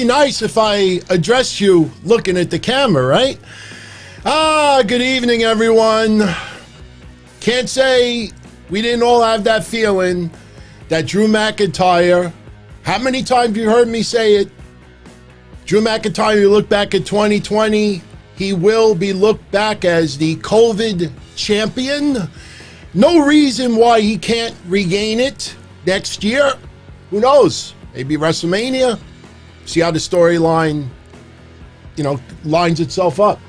be nice if I addressed you looking at the camera, right? Good evening, everyone. Can't say we didn't all have that feeling that Drew McIntyre, how many times you heard me say it? Drew McIntyre, you look back at 2020, he will be looked back as the COVID champion. No reason why he can't regain it next year. Who knows? Maybe WrestleMania. See how the storyline, lines itself up.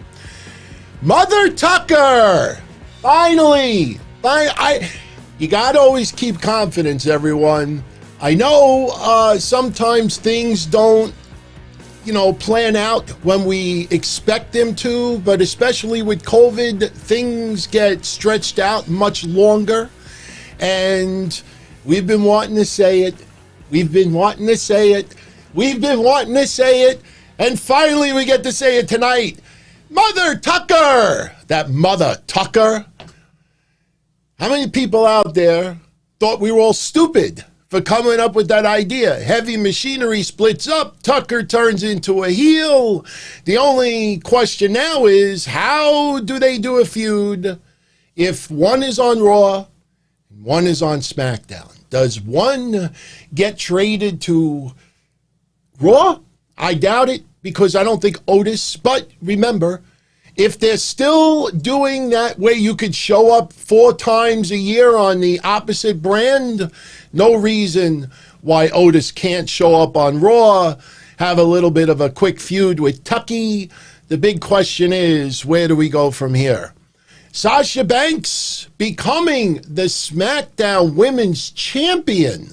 Mother Tucker! Finally! You gotta always keep confidence, everyone. I know sometimes things don't, plan out when we expect them to, but especially with COVID, things get stretched out much longer. And we've been wanting to say it. And finally we get to say it tonight. Mother Tucker! That Mother Tucker. How many people out there thought we were all stupid for coming up with that idea? Heavy machinery splits up, Tucker turns into a heel. The only question now is, how do they do a feud if one is on Raw and one is on Smackdown? Does one get traded to Raw? I doubt it, because I don't think Otis, but remember, if they're still doing that way, you could show up 4 times a year on the opposite brand. No reason why Otis can't show up on Raw, have a little bit of a quick feud with Tucky. The big question is, where do we go from here? Sasha Banks becoming the SmackDown Women's Champion.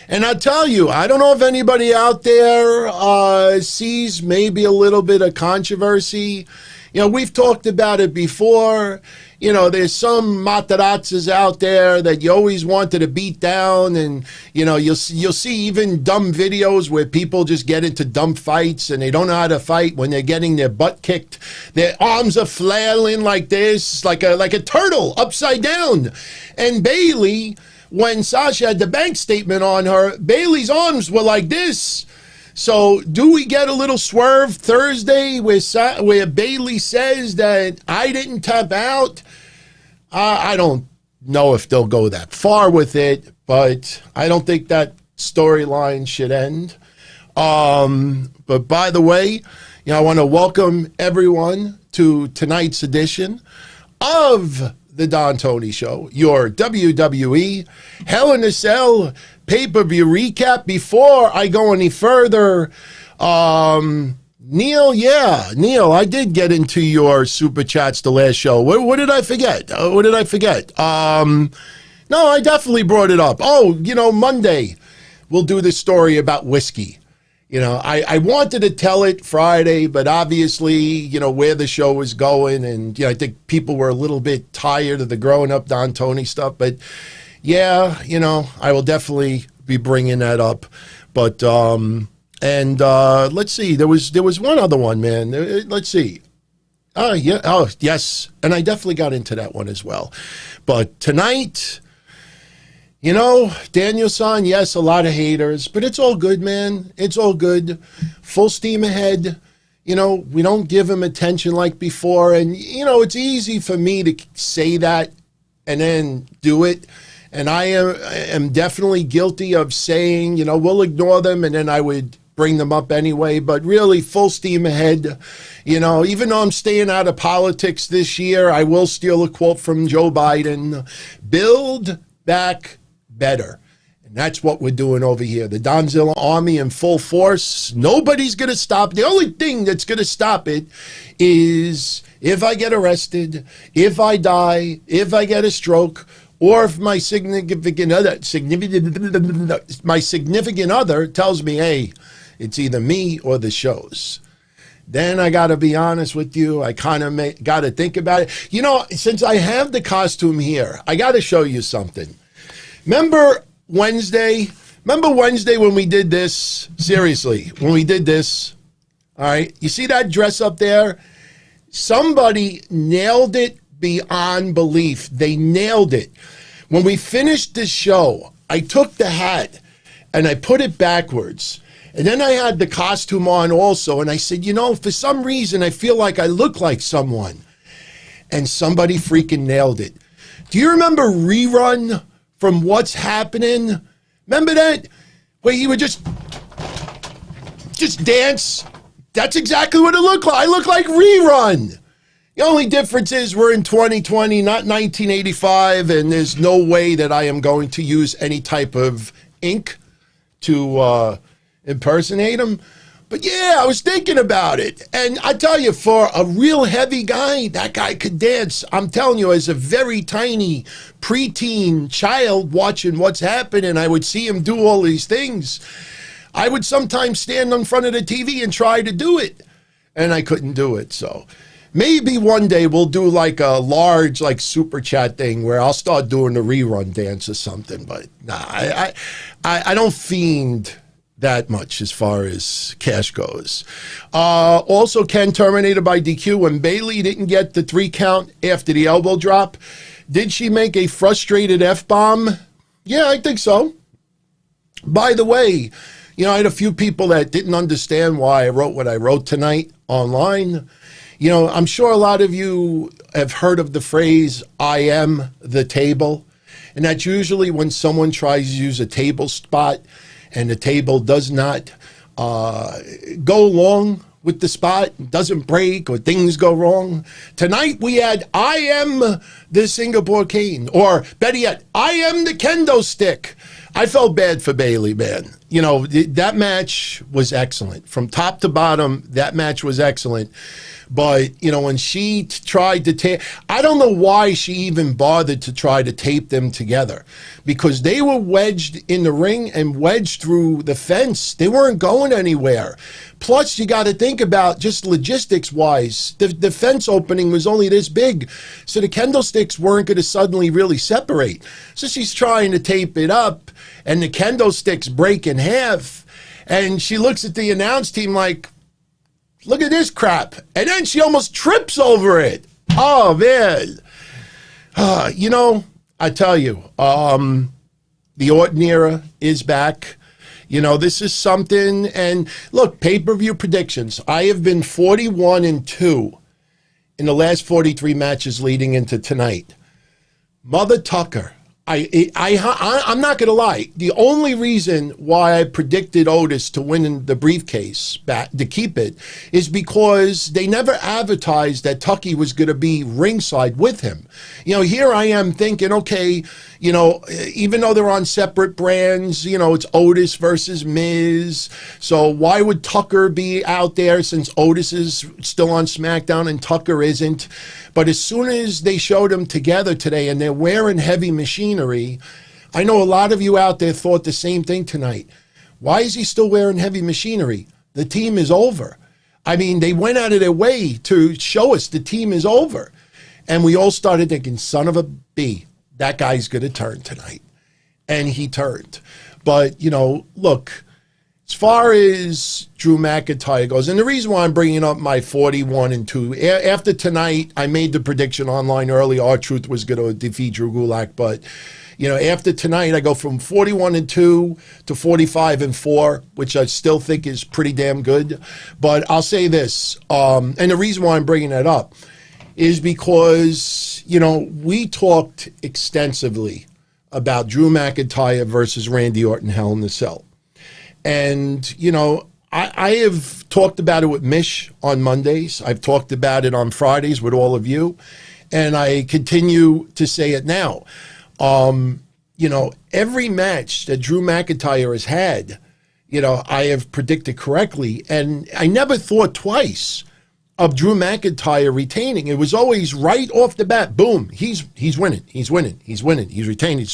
And I'll tell you, I don't know if anybody out there sees maybe a little bit of controversy. We've talked about it before. There's some matarazzas out there that you always wanted to beat down, and you'll see even dumb videos where people just get into dumb fights and they don't know how to fight when they're getting their butt kicked. Their arms are flailing like this, like a turtle upside down. And Bayley, when Sasha had the bank statement on her, Bayley's arms were like this. So do we get a little swerve Thursday where Bayley says that I didn't tap out? I don't know if they'll go that far with it, but I don't think that storyline should end. But by the way, I want to welcome everyone to tonight's edition of the Don Tony Show, your WWE Hell in a Cell pay-per-view recap. Before I go any further, Neil, I did get into your super chats the last show. What did I forget? No, I definitely brought it up. Monday we'll do the story about whiskey. I wanted to tell it Friday, but obviously, where the show was going, and I think people were a little bit tired of the growing up Don Tony stuff. But yeah, I will definitely be bringing that up. But let's see, there was one other one, man. Let's see. Yes, and I definitely got into that one as well. But tonight, Daniel-san, yes, a lot of haters, but it's all good, man. It's all good. Full steam ahead. We don't give him attention like before. And, it's easy for me to say that and then do it. And I am definitely guilty of saying, we'll ignore them, and then I would bring them up anyway. But really, full steam ahead. Even though I'm staying out of politics this year, I will steal a quote from Joe Biden. Build back better. And that's what we're doing over here. The Donzilla Army in full force. Nobody's going to stop. The only thing that's going to stop it is if I get arrested, if I die, if I get a stroke, or if my significant other tells me, hey, it's either me or the shows. Then I got to be honest with you. I kind of got to think about it. Since I have the costume here, I got to show you something. Remember Wednesday when we did this? Seriously, when we did this, all right, you see that dress up there? Somebody nailed it beyond belief. They nailed it. When we finished the show, I took the hat and I put it backwards. And then I had the costume on also, and I said, you know, for some reason, I feel like I look like someone. And somebody freaking nailed it. Do you remember Rerun from What's Happening? Remember that? Where he would just dance? That's exactly what it looked like. I look like Rerun. The only difference is we're in 2020, not 1985, and there's no way that I am going to use any type of ink to impersonate him. But yeah, I was thinking about it. And I tell you, for a real heavy guy, that guy could dance. I'm telling you, as a very tiny preteen child watching What's Happening, I would see him do all these things. I would sometimes stand in front of the TV and try to do it, and I couldn't do it. So maybe one day we'll do like a large like super chat thing where I'll start doing the Rerun dance or something. But nah, I don't fiend that much as far as cash goes. Also, Ken terminated by DQ when Bayley didn't get the 3 count after the elbow drop. Did she make a frustrated F-bomb? Yeah, I think so. By the way, you know, I had a few people that didn't understand why I wrote what I wrote tonight online. You know, I'm sure a lot of you have heard of the phrase, I am the table. And that's usually when someone tries to use a table spot and the table does not go along with the spot, doesn't break, or things go wrong. Tonight we had, I am the Singapore cane, or better yet, I am the kendo stick. I felt bad for Bayley, man. You know, that match was excellent. From top to bottom, that match was excellent. But, you know, when she tried to tape, I don't know why she even bothered to try to tape them together, because they were wedged in the ring and wedged through the fence. They weren't going anywhere. Plus, you got to think about just logistics-wise. The fence opening was only this big, so the kendo sticks weren't going to suddenly really separate. So she's trying to tape it up, and the kendo sticks break in half, and she looks at the announce team like, look at this crap. And then she almost trips over it. Oh, man. You know, I tell you, the Orton era is back. You know, this is something. And look, pay-per-view predictions. I have been 41-2 in the last 43 matches leading into tonight. Mother Tucker. I'm not going to lie. The only reason why I predicted Otis to win the briefcase, to keep it, is because they never advertised that Tucky was going to be ringside with him. You know, here I am thinking, okay, you know, even though they're on separate brands, you know, it's Otis versus Miz. So why would Tucker be out there since Otis is still on Smackdown and Tucker isn't? But as soon as they showed them together today and they're wearing heavy machinery, I know a lot of you out there thought the same thing tonight. Why is he still wearing heavy machinery? The team is over. I mean, they went out of their way to show us the team is over. And we all started thinking, son of a B, that guy's going to turn tonight. And he turned. But, you know, look, as far as Drew McIntyre goes, and the reason why I'm bringing up my 41-2, after tonight, I made the prediction online early, R-Truth was going to defeat Drew Gulak, but, you know, after tonight, I go from 41-2 to 45-4, which I still think is pretty damn good. But I'll say this, and the reason why I'm bringing that up is because, you know, we talked extensively about Drew McIntyre versus Randy Orton Hell in the Cell. And, you know, I have talked about it with Mish on Mondays. I've talked about it on Fridays with all of you. And I continue to say it now. You know, every match that Drew McIntyre has had, you know, I have predicted correctly. And I never thought twice of Drew McIntyre retaining. It was always right off the bat, boom, he's winning, he's retaining.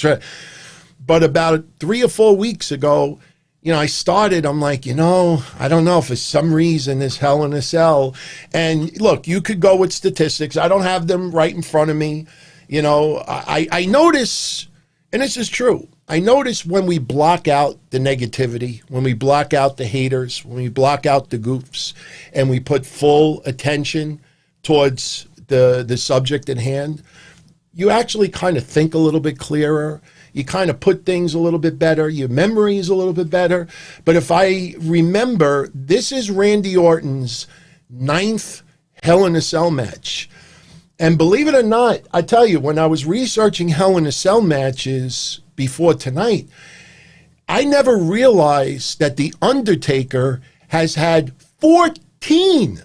But about 3 or 4 weeks ago, you know, I'm like, you know, I don't know, for some reason this Hell in a Cell. And look, you could go with statistics. I don't have them right in front of me. You know, I notice, and this is true, I notice when we block out the negativity, when we block out the haters, when we block out the goofs, and we put full attention towards the subject at hand, you actually kind of think a little bit clearer. You kind of put things a little bit better. Your memory is a little bit better. But if I remember, this is Randy Orton's 9th Hell in a Cell match. And believe it or not, I tell you, when I was researching Hell in a Cell matches before tonight, I never realized that The Undertaker has had 14,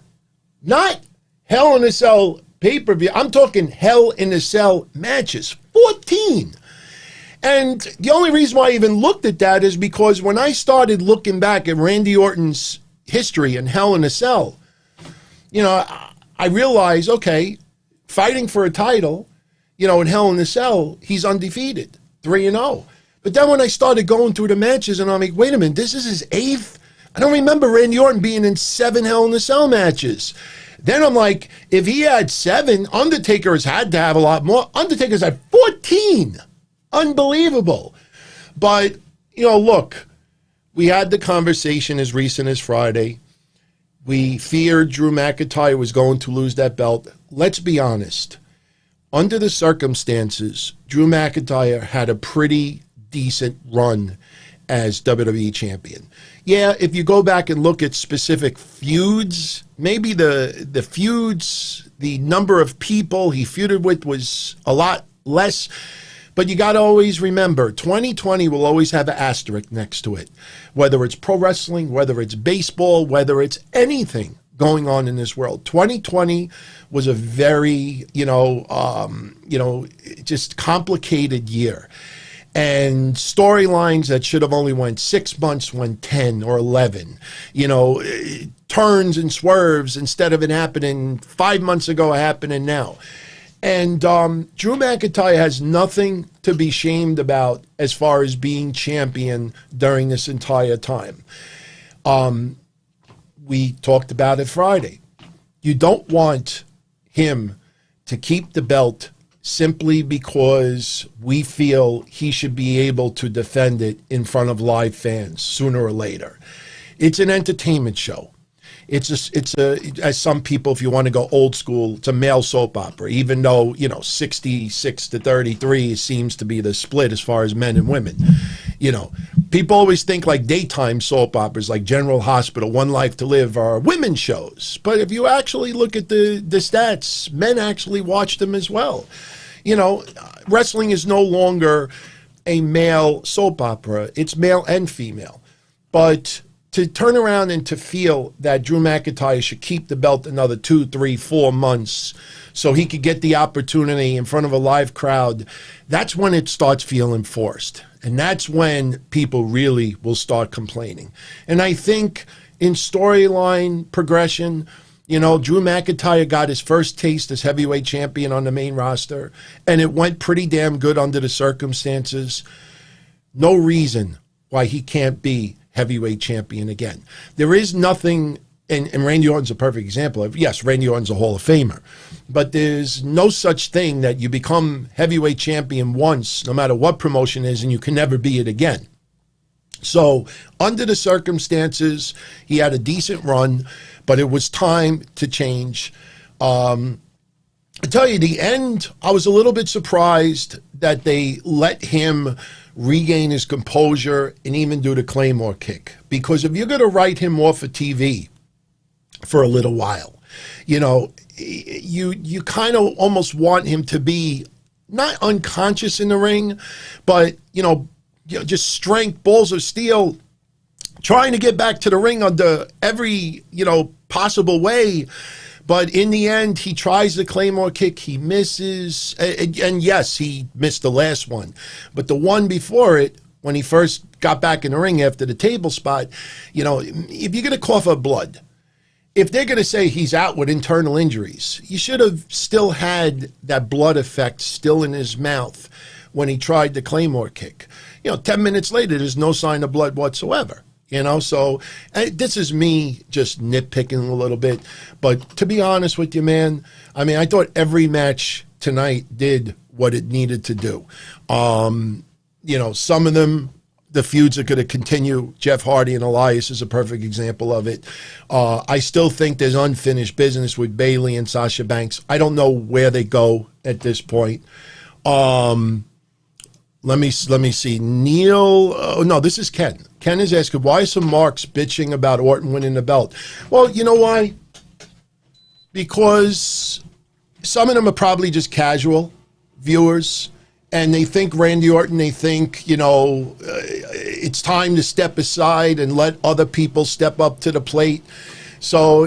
not Hell in a Cell pay-per-view. I'm talking Hell in a Cell matches, 14. And the only reason why I even looked at that is because when I started looking back at Randy Orton's history in Hell in a Cell, I realized, okay, fighting for a title, in Hell in a Cell, he's undefeated, 3-0. But then when I started going through the matches, and I'm like, wait a minute, this is his 8th? I don't remember Randy Orton being in 7 Hell in a Cell matches. Then I'm like, if he had 7, Undertaker's had to have a lot more. Undertaker's had 14. Unbelievable. But, look, we had the conversation as recent as Friday. We feared Drew McIntyre was going to lose that belt. Let's be honest. Under the circumstances, Drew McIntyre had a pretty decent run as WWE champion. Yeah, if you go back and look at specific feuds, maybe the feuds, the number of people he feuded with was a lot less. But you got to always remember, 2020 will always have an asterisk next to it. Whether it's pro wrestling, whether it's baseball, whether it's anything going on in this world. 2020 was a very, just complicated year. And storylines that should have only went 6 months went 10 or 11. Turns and swerves, instead of it happening 5 months ago, happening now. And Drew McIntyre has nothing to be shamed about as far as being champion during this entire time. We talked about it Friday. You don't want him to keep the belt simply because we feel he should be able to defend it in front of live fans sooner or later. It's an entertainment show. It's as some people, if you want to go old school, it's a male soap opera, even though, 66 to 33 seems to be the split as far as men and women. People always think like daytime soap operas like General Hospital, One Life to Live are women's shows. But if you actually look at the stats, men actually watch them as well. Wrestling is no longer a male soap opera. It's male and female. But to turn around and to feel that Drew McIntyre should keep the belt another 2, 3, 4 months so he could get the opportunity in front of a live crowd, that's when it starts feeling forced. And that's when people really will start complaining. And I think in storyline progression, Drew McIntyre got his first taste as heavyweight champion on the main roster, and it went pretty damn good under the circumstances. No reason why he can't be heavyweight champion again. There is nothing, and Randy Orton's a perfect example of, yes, Randy Orton's a Hall of Famer, but there's no such thing that you become heavyweight champion once, no matter what promotion is, and you can never be it again. So under the circumstances, he had a decent run, but it was time to change. I tell you, the end, I was a little bit surprised that they let him regain his composure and even do the Claymore kick. Because if you're going to write him off of TV for a little while, you kind of almost want him to be not unconscious in the ring, but, just strength, balls of steel, trying to get back to the ring under every, possible way. But in the end, he tries the Claymore kick, he misses, and yes, he missed the last one. But the one before it, when he first got back in the ring after the table spot, if you're going to cough up blood, if they're going to say he's out with internal injuries, you should have still had that blood effect still in his mouth when he tried the Claymore kick. 10 minutes later, there's no sign of blood whatsoever. So this is me just nitpicking a little bit. But to be honest with you, man, I thought every match tonight did what it needed to do. Some of them, the feuds are going to continue. Jeff Hardy and Elias is a perfect example of it. I still think there's unfinished business with Bayley and Sasha Banks. I don't know where they go at this point. Let me see. Neil, no, this is Ken. Ken is asking, why are some marks bitching about Orton winning the belt? Well, you know why? Because some of them are probably just casual viewers, and they think Randy Orton, they think, it's time to step aside and let other people step up to the plate. So,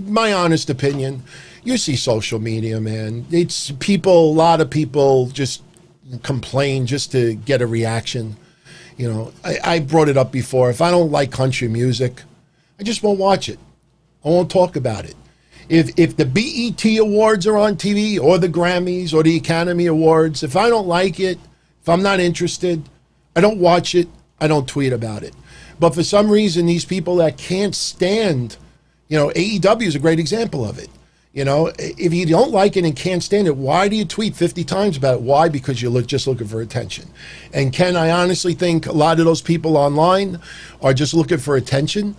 my honest opinion, you see social media, man. It's people, a lot of people just complain just to get a reaction. I brought it up before. If I don't like country music, I just won't watch it. I won't talk about it. If the BET Awards are on TV, or the Grammys, or the Academy Awards, if I don't like it, if I'm not interested, I don't watch it, I don't tweet about it. But for some reason, these people that can't stand, AEW is a great example of it. If you don't like it and can't stand it, why do you tweet 50 times about it? Why? Because you're just looking for attention. And Ken, I honestly think a lot of those people online are just looking for attention.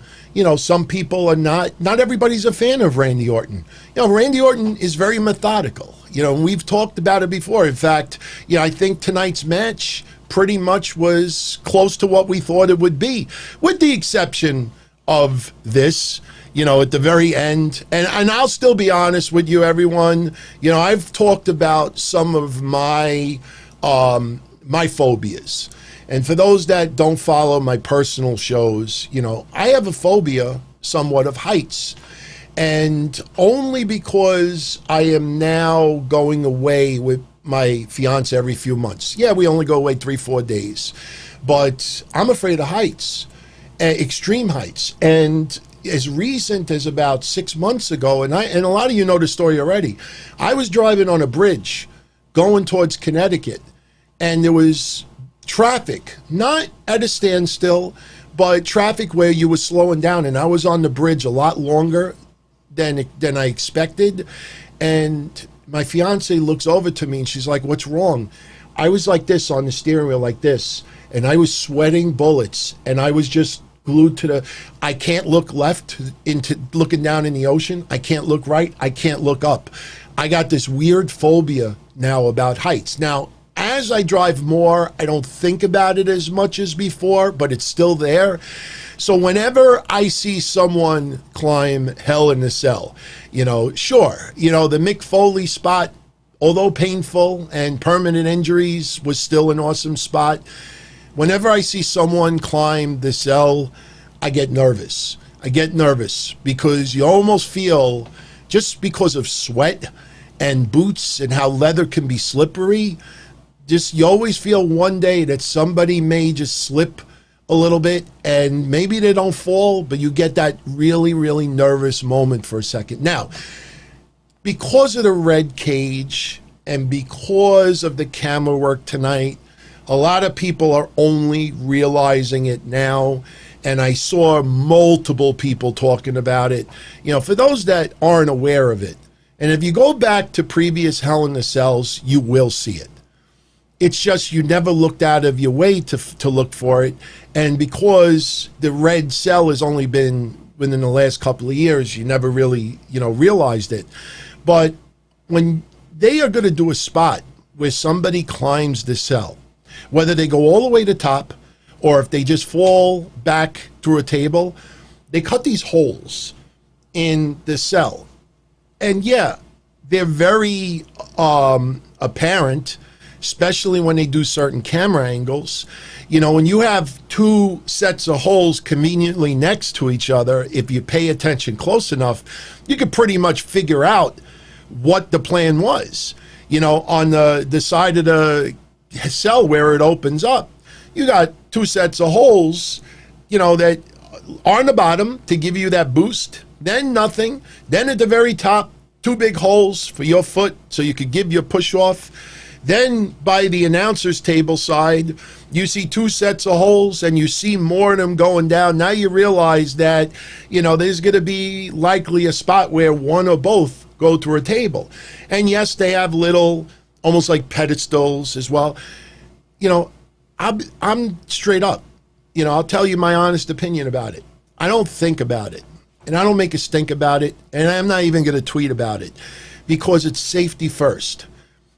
Some people are not everybody's a fan of Randy Orton. Randy Orton is very methodical. We've talked about it before. In fact, I think tonight's match pretty much was close to what we thought it would be, with the exception of this. At the very end, and I'll still be honest with you, everyone. I've talked about some of my my phobias, and for those that don't follow my personal shows, I have a phobia somewhat of heights, and only because I am now going away with my fiance every few months. Yeah, we only go away 3-4 days, but I'm afraid of heights, extreme heights, and as recent as about 6 months ago, and a lot of you know the story already, I was driving on a bridge going towards Connecticut, and there was traffic, not at a standstill, but traffic where you were slowing down, and I was on the bridge a lot longer than I expected, and my fiance looks over to me, and she's like, "What's wrong?" I was like this on the steering wheel, like this, and I was sweating bullets, and I was just glued to I can't look left into looking down in the ocean. I can't look right. I can't look up. I got this weird phobia now about heights. Now, as I drive more, I don't think about it as much as before, but it's still there. So whenever I see someone climb Hell in a Cell, sure, the Mick Foley spot, although painful and permanent injuries, was still an awesome spot. Whenever I see someone climb the cell, I get nervous. I get nervous because you almost feel, just because of sweat and boots and how leather can be slippery, you always feel one day that somebody may just slip a little bit, and maybe they don't fall, but you get that really, really nervous moment for a second. Now, because of the red cage and because of the camera work tonight, a lot of people are only realizing it now, and I saw multiple people talking about it. For those that aren't aware of it, and if you go back to previous Hell in the Cells, you will see it. It's just you never looked out of your way to look for it, and because the red cell has only been within the last couple of years, you never really, realized it. But when they are going to do a spot where somebody climbs the cell, whether they go all the way to top or if they just fall back through a table, they cut these holes in the cell. And yeah, they're very apparent, especially when they do certain camera angles. When you have two sets of holes conveniently next to each other, if you pay attention close enough, you could pretty much figure out what the plan was. On the side of the cell where it opens up, you got two sets of holes, that are on the bottom to give you that boost, then nothing, then at the very top, two big holes for your foot so you could give your push off. Then by the announcer's table side, you see two sets of holes, and you see more of them going down. Now you realize that, there's going to be likely a spot where one or both go through a table. And yes, they have little, almost like pedestals as well. I'm straight up. I'll tell you my honest opinion about it. I don't think about it, and I don't make a stink about it, and I'm not even going to tweet about it, because it's safety first.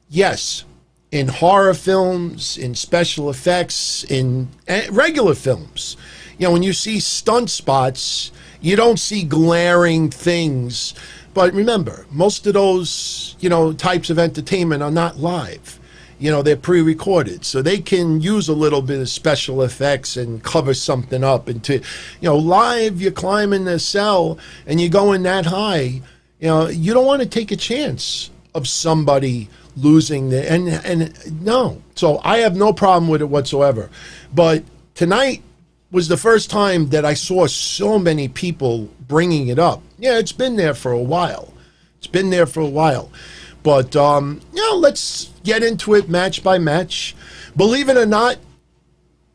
Yes, in horror films, in special effects, in regular films. You know, when you see stunt spots, you don't see glaring things. But remember, most of those, you know, types of entertainment are not live. You know, they're pre-recorded. So they can use a little bit of special effects and cover something up. And to, you know, live, you're climbing the cell and you're going that high. You know, you don't want to take a chance of somebody losing the, and no. So I have no problem with it whatsoever. But tonight was the first time that I saw so many people bringing it up. Yeah, it's been there for a while. It's been there for a while. But, you know, let's get into it match by match. Believe it or not,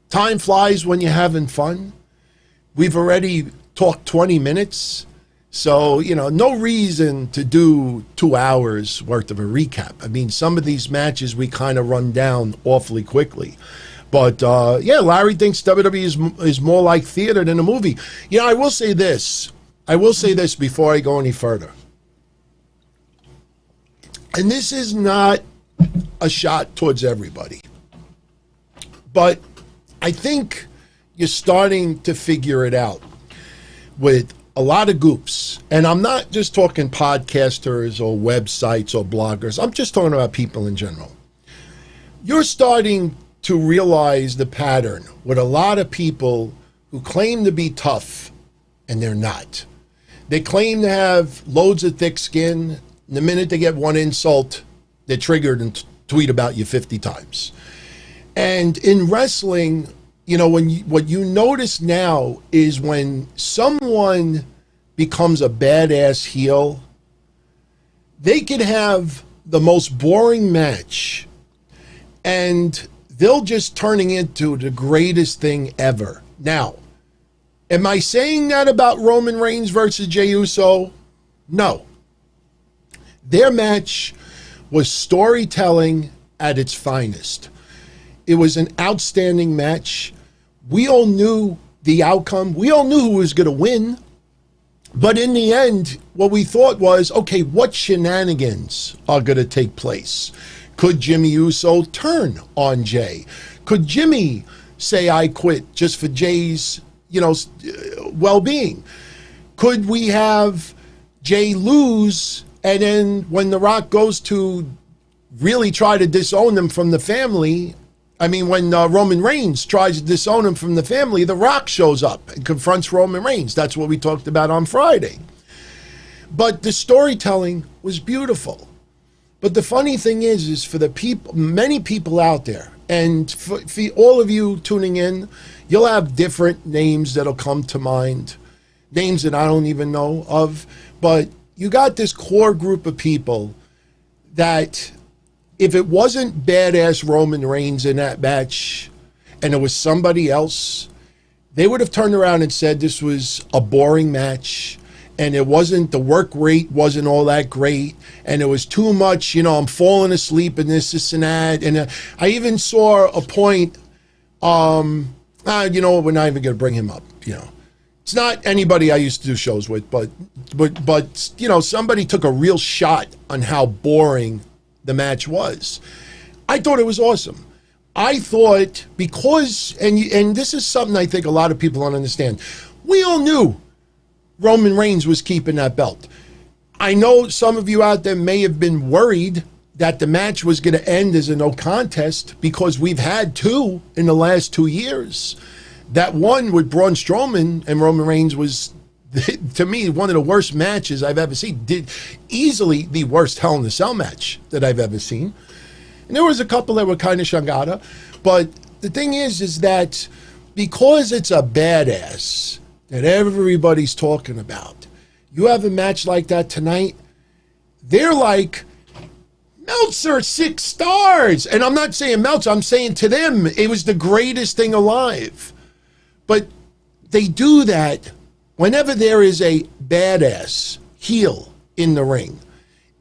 time flies when you're having fun. We've already talked 20 minutes. So, you know, no reason to do 2 hours worth of a recap. I mean, some of these matches we kind of run down awfully quickly. But, yeah, Larry thinks WWE is more like theater than a movie. You know, I will say this. I will say this before I go any further. And this is not a shot towards everybody. But I think you're starting to figure it out with a lot of groups. And I'm not just talking podcasters or websites or bloggers. I'm just talking about people in general. You're starting to realize the pattern with a lot of people who claim to be tough and they're not. They claim to have loads of thick skin. The minute they get one insult, they're triggered and tweet about you 50 times. And in wrestling, you know, what you notice now is when someone becomes a badass heel, they could have the most boring match and they'll just turning into the greatest thing ever. Now, am I saying that about Roman Reigns versus Jey Uso? No. Their match was storytelling at its finest. It was an outstanding match. We all knew the outcome. We all knew who was going to win. But in the end, what we thought was, okay, what shenanigans are going to take place? Could Jimmy Uso turn on Jey? Could Jimmy say, I quit just for Jey's, you know, well-being? Could we have Jey lose, and then when The Rock goes to really try to disown him from the family, I mean, when Roman Reigns tries to disown him from the family, The Rock shows up and confronts Roman Reigns. That's what we talked about on Friday. But the storytelling was beautiful. But the funny thing is for the people, many people out there, and for all of you tuning in, you'll have different names that'll come to mind, names that I don't even know of, but you got this core group of people that if it wasn't badass Roman Reigns in that match and it was somebody else, they would have turned around and said this was a boring match and it wasn't, the work rate wasn't all that great and it was too much, you know, I'm falling asleep in this and that. And I even saw a point, you know, we're not even going to bring him up, you know. It's not anybody I used to do shows with, but you know, somebody took a real shot on how boring the match was. I thought it was awesome. I thought because, and this is something I think a lot of people don't understand. We all knew Roman Reigns was keeping that belt. I know some of you out there may have been worried that the match was going to end as a no contest because we've had 2 in the last 2 years. That one with Braun Strowman and Roman Reigns was, to me, one of the worst matches I've ever seen. Easily the worst Hell in a Cell match that I've ever seen. And there was a couple that were kind of shangada. But the thing is that because it's a badass that everybody's talking about, you have a match like that tonight, they're like, Meltzer 6 stars. And I'm not saying Meltzer, I'm saying to them, it was the greatest thing alive. But they do that whenever there is a badass heel in the ring.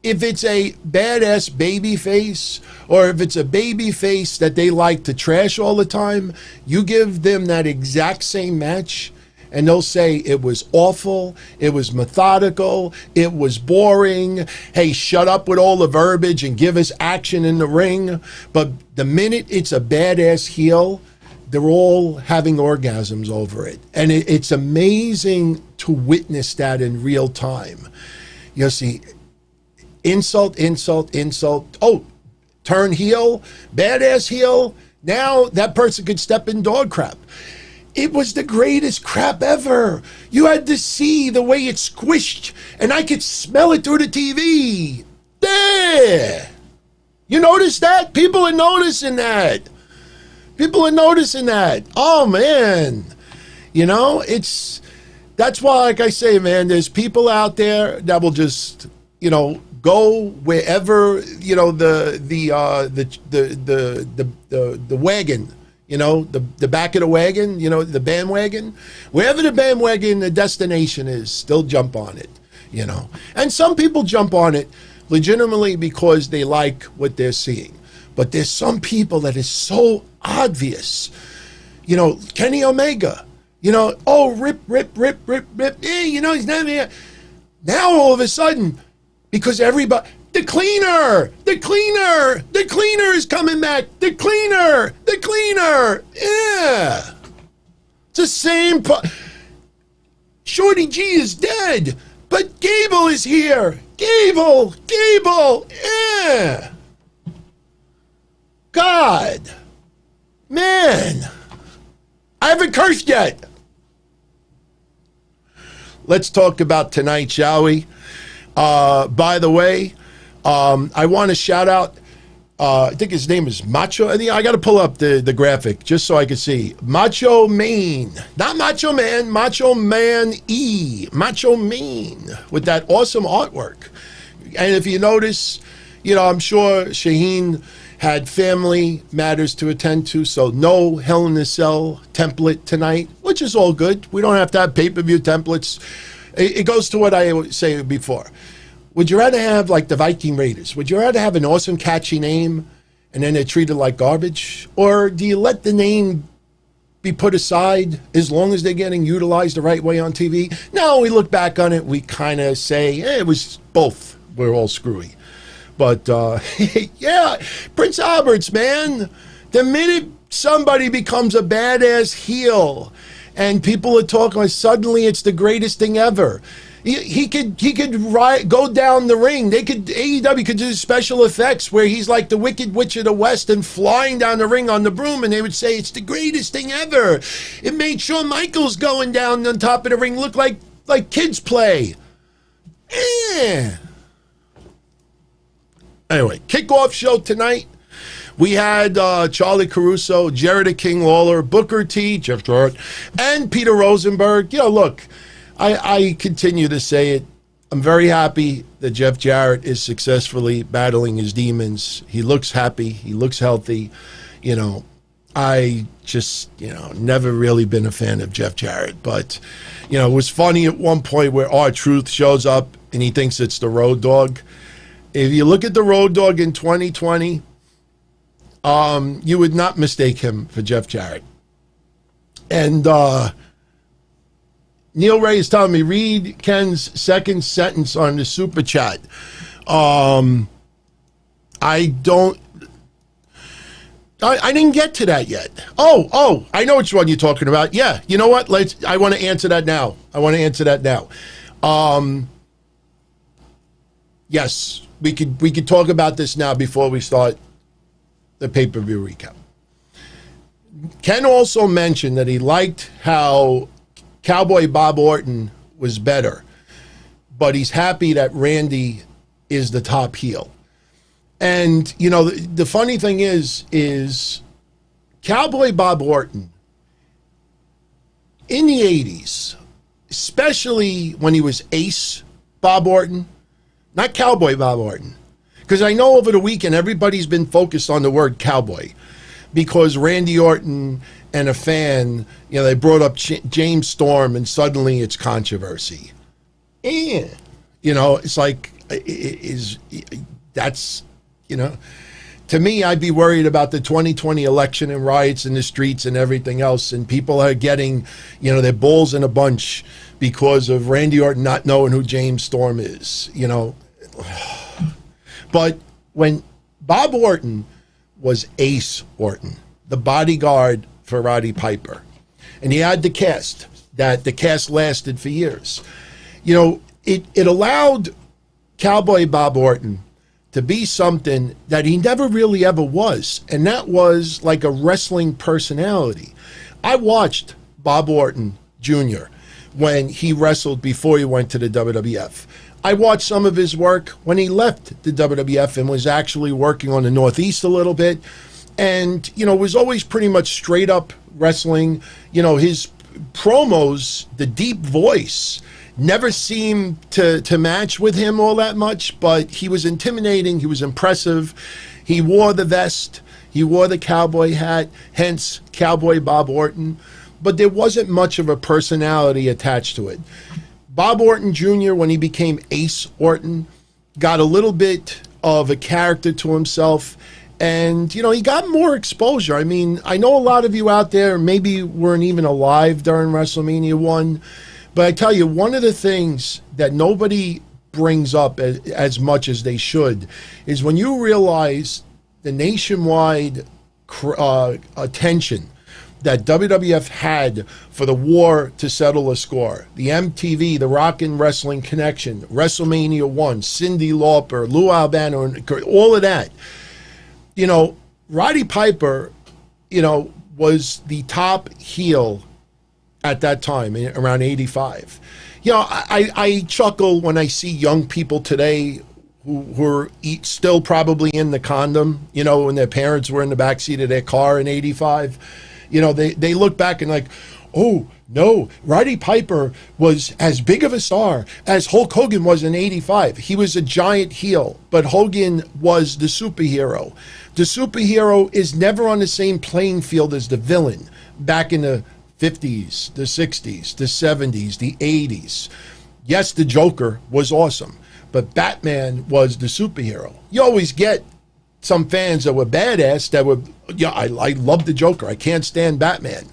If it's a badass baby face, or if it's a baby face that they like to trash all the time, you give them that exact same match, and they'll say it was awful, it was methodical, it was boring. Hey, shut up with all the verbiage and give us action in the ring. But the minute it's a badass heel, they're all having orgasms over it. And it's amazing to witness that in real time. You see, insult, insult, insult. Oh, turn heel, badass heel. Now that person could step in dog crap. It was the greatest crap ever. You had to see the way it squished, and I could smell it through the TV. There. You notice that? People are noticing that. People are noticing that. Oh, man. You know, that's why, like I say, man, there's people out there that will just, you know, go wherever, you know, the wagon, you know, the back of the wagon, you know, the bandwagon, wherever the bandwagon, the destination is, still jump on it, you know. And some people jump on it legitimately because they like what they're seeing. But there's some people that is so obvious. You know, Kenny Omega, you know, oh, rip, you know, he's not here. Now all of a sudden, because everybody, the cleaner is coming back. The cleaner, yeah. It's the same, Shorty G is dead, but Gable is here. Gable, yeah. God, man, I haven't cursed yet. Let's talk about tonight, shall we? By the way, I want to shout out, I think his name is Macho. I got to pull up the graphic just so I can see. Macho Main. Not Macho Man, Macho Man E. Macho Main with that awesome artwork. And if you notice, you know, I'm sure Shaheen had family matters to attend to, so no Hell in a Cell template tonight, which is all good. We don't have to have pay-per-view templates. It goes to what I was saying before. Would you rather have, like, the Viking Raiders? Would you rather have an awesome, catchy name and then they're treated like garbage? Or do you let the name be put aside as long as they're getting utilized the right way on TV? No, we look back on it, we kind of say, it was both. We're all screwy. But, yeah, Prince Albert's, man, the minute somebody becomes a badass heel and people are talking, suddenly it's the greatest thing ever. He could go down the ring. AEW could do special effects where he's like the Wicked Witch of the West and flying down the ring on the broom, and they would say it's the greatest thing ever. It made Shawn Michaels going down on top of the ring look like kids play. Anyway, kickoff show tonight. We had Charlie Caruso, Jared the King Lawler, Booker T, Jeff Jarrett, and Peter Rosenberg. You know, look, I continue to say it. I'm very happy that Jeff Jarrett is successfully battling his demons. He looks happy. He looks healthy. You know, I just, never really been a fan of Jeff Jarrett. But, it was funny at one point where R-Truth shows up and he thinks it's the Road Dogg. If you look at the Road Dogg in 2020, you would not mistake him for Jeff Jarrett. And Neil Ray is telling me, read Ken's second sentence on the super chat. I didn't get to that yet. Oh, I know which one you're talking about. Yeah, you know what? I want to answer that now. Yes, we could talk about this now before we start the pay-per-view recap. Ken also mentioned that he liked how Cowboy Bob Orton was better, but he's happy that Randy is the top heel. And, the funny thing is Cowboy Bob Orton in the 80s, especially when he was Ace Bob Orton, not Cowboy Bob Orton, because I know over the weekend everybody's been focused on the word cowboy because Randy Orton and a fan, they brought up James Storm and suddenly it's controversy. It's like, To me, I'd be worried about the 2020 election and riots in the streets and everything else, and people are getting, their balls in a bunch because of Randy Orton not knowing who James Storm is, But when Bob Orton was Ace Orton, the bodyguard for Roddy Piper, and he had the cast lasted for years, it allowed Cowboy Bob Orton to be something that he never really ever was, and that was like a wrestling personality. I watched Bob Orton Jr. when he wrestled before he went to the WWF. I watched some of his work when he left the WWF and was actually working on the Northeast a little bit, and was always pretty much straight up wrestling. His promos, the deep voice, never seemed to match with him all that much, but he was intimidating. He was impressive. He wore the vest. He wore the cowboy hat, hence Cowboy Bob Orton. But there wasn't much of a personality attached to it. Bob Orton Jr., when he became Ace Orton, got a little bit of a character to himself. And, he got more exposure. I mean, I know a lot of you out there maybe weren't even alive during WrestleMania 1. But I tell you, one of the things that nobody brings up as much as they should is when you realize the nationwide attention that WWF had for the war to settle a score. The MTV, the Rockin' Wrestling Connection, WrestleMania 1, Cyndi Lauper, Lou Albano, all of that. Roddy Piper, was the top heel at that time, around 85. I chuckle when I see young people today who are still probably in the condom, when their parents were in the backseat of their car in 85. They look back and like, oh, no, Roddy Piper was as big of a star as Hulk Hogan was in 85. He was a giant heel, but Hogan was the superhero. The superhero is never on the same playing field as the villain. Back in the 50s, the 60s, the 70s, the 80s. Yes, the Joker was awesome, but Batman was the superhero. You always get some fans that were badass that were, I love the Joker. I can't stand Batman,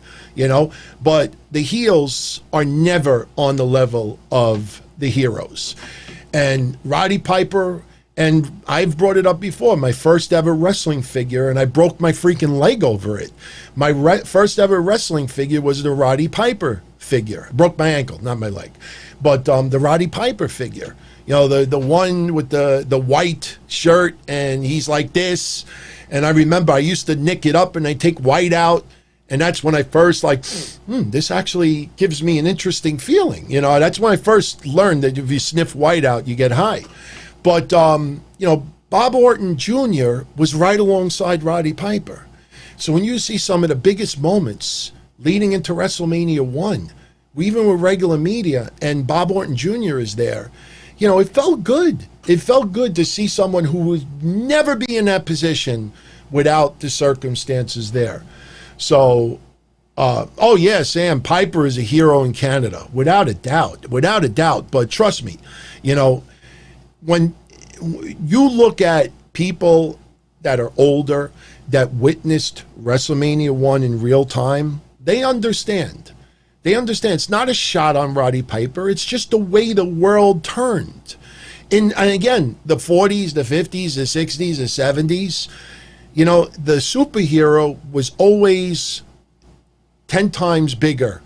but the heels are never on the level of the heroes. And Roddy Piper, and I've brought it up before, my first ever wrestling figure, and I broke my freaking leg over it. My first ever wrestling figure was the Roddy Piper figure. I broke my ankle, not my leg. But the Roddy Piper figure, the one with the white shirt, and he's like this. And I remember I used to nick it up and I take white out. And that's when I first this actually gives me an interesting feeling. That's when I first learned that if you sniff white out, you get high. But, Bob Orton Jr. was right alongside Roddy Piper. So when you see some of the biggest moments leading into WrestleMania 1, even with regular media, and Bob Orton Jr. is there, it felt good. It felt good to see someone who would never be in that position without the circumstances there. So, Sam, Piper is a hero in Canada, without a doubt. But trust me, when you look at people that are older, that witnessed WrestleMania 1 in real time, they understand. It's not a shot on Roddy Piper. It's just the way the world turned. And again, the 40s, the 50s, the 60s, the 70s, the superhero was always 10 times bigger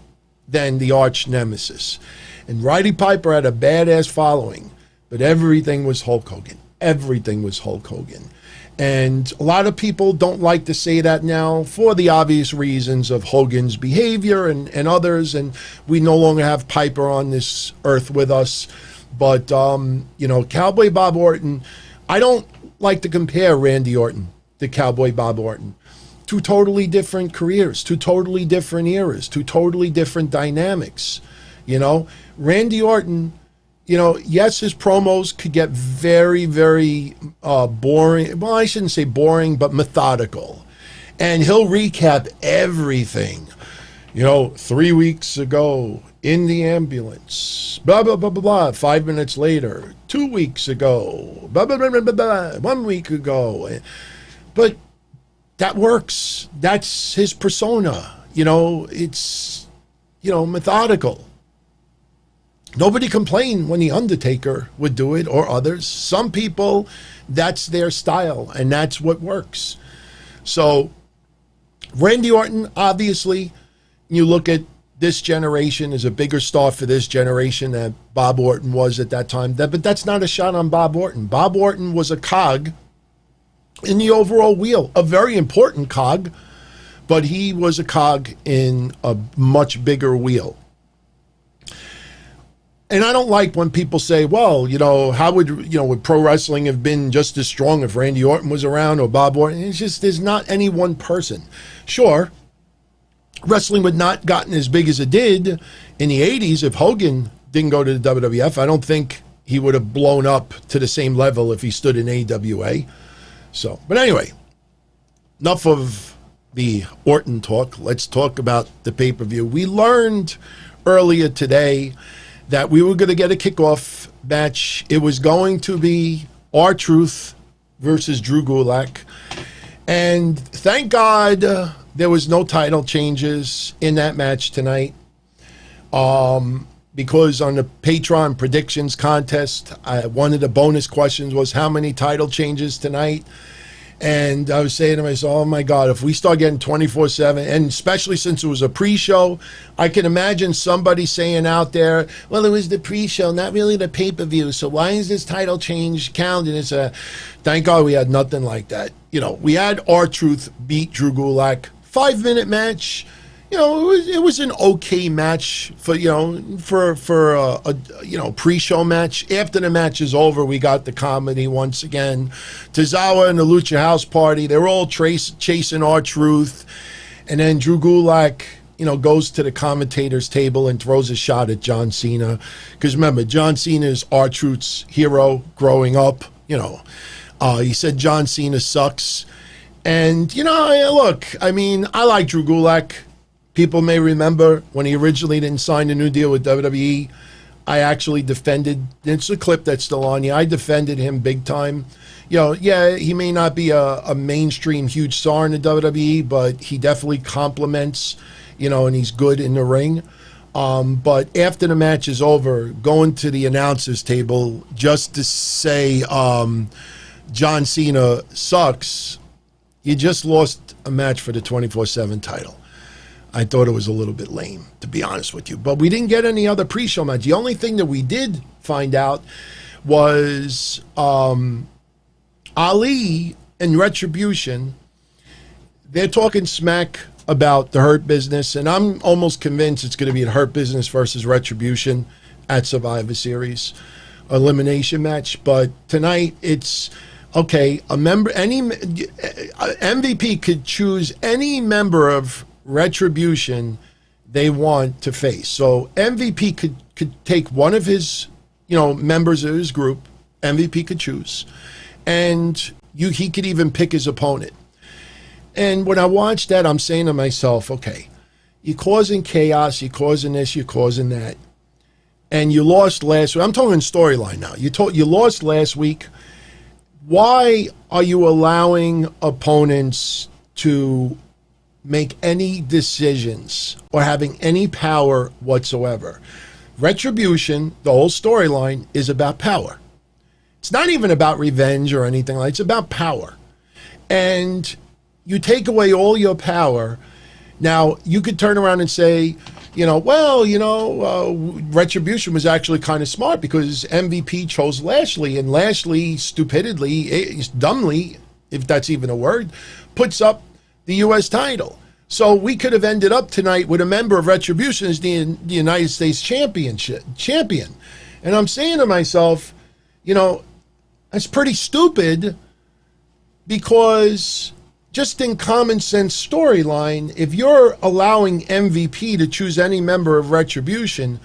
than the arch nemesis. And Roddy Piper had a badass following, but everything was Hulk Hogan. Everything was Hulk Hogan. And a lot of people don't like to say that now for the obvious reasons of Hogan's behavior and others. And we no longer have Piper on this earth with us. But, Cowboy Bob Orton, I don't like to compare Randy Orton to Cowboy Bob Orton. Two totally different careers, two totally different eras, two totally different dynamics. Randy Orton, yes, his promos could get very, very boring. Well, I shouldn't say boring, but methodical. And he'll recap everything. 3 weeks ago in the ambulance, blah, blah, blah, blah, blah. 5 minutes later, 2 weeks ago, blah, blah, blah, blah, blah, blah, 1 week ago. But that works. That's his persona. It's, methodical. Nobody complained when The Undertaker would do it or others. Some people, that's their style, and that's what works. So, Randy Orton, obviously, you look at this generation, is a bigger star for this generation than Bob Orton was at that time. But that's not a shot on Bob Orton. Bob Orton was a cog in the overall wheel, a very important cog, but he was a cog in a much bigger wheel. And I don't like when people say, well, how would pro wrestling have been just as strong if Randy Orton was around or Bob Orton? It's just, there's not any one person. Sure, wrestling would not gotten as big as it did in the 80s if Hogan didn't go to the WWF. I don't think he would have blown up to the same level if he stood in AWA. So, but anyway, enough of the Orton talk. Let's talk about the pay-per-view. We learned earlier today that we were going to get a kickoff match. It was going to be R-Truth versus Drew Gulak. And thank God there was no title changes in that match tonight. Because on the Patreon predictions contest, one of the bonus questions was how many title changes tonight? And I was saying to myself, oh my God, if we start getting 24/7, and especially since it was a pre-show, I can imagine somebody saying out there, well, it was the pre-show, not really the pay-per-view, so why is this title change counted? It's thank God we had nothing like that. We had R-Truth beat Drew Gulak, 5-minute match. It was an okay match for a pre-show match. After the match is over, we got the comedy once again. Tozawa and the Lucha House Party, they're all chasing R-Truth. And then Drew Gulak, goes to the commentator's table and throws a shot at John Cena. Because remember, John Cena is R-Truth's hero growing up. He said John Cena sucks. And, look, I like Drew Gulak. People may remember when he originally didn't sign a new deal with WWE, I actually defended, it's a clip that's still on you, I defended him big time. He may not be a mainstream huge star in the WWE, but he definitely complements, and he's good in the ring. But after the match is over, going to the announcer's table just to say John Cena sucks, you just lost a match for the 24/7 title. I thought it was a little bit lame, to be honest with you. But we didn't get any other pre-show match. The only thing that we did find out was Ali and Retribution. They're talking smack about the Hurt Business, and I'm almost convinced it's going to be a Hurt Business versus Retribution at Survivor Series elimination match. But tonight it's okay. MVP could choose any member of Retribution they want to face. So MVP could take one of his members of his group. MVP could choose, and he could even pick his opponent. And when I watched that, I'm saying to myself, okay, you're causing chaos, you're causing this, you're causing that, and you lost last week. I'm talking storyline now. You lost last week. Why are you allowing opponents to make any decisions or having any power whatsoever? Retribution, the whole storyline, is about power. It's not even about revenge or anything like that. It's about power. And you take away all your power. Now, you could turn around and say, Retribution was actually kind of smart because MVP chose Lashley, and Lashley stupidly, dumbly, if that's even a word, puts up the U.S. title. So we could have ended up tonight with a member of Retribution as the United States champion. And I'm saying to myself, that's pretty stupid, because just in common sense storyline, if you're allowing MVP to choose any member of Retribution,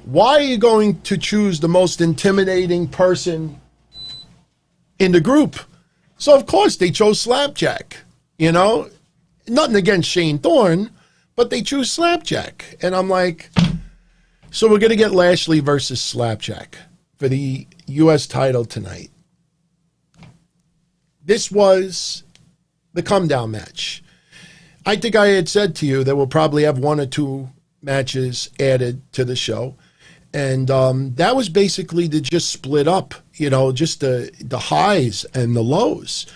why are you going to choose the most intimidating person in the group? So of course they chose Slapjack, Nothing against Shane Thorne, but they choose Slapjack. And I'm like, so we're going to get Lashley versus Slapjack for the U.S. title tonight. This was the come down match. I think I had said to you that we'll probably have 1 or 2 matches added to the show. And that was basically to just split up, just the highs and the lows.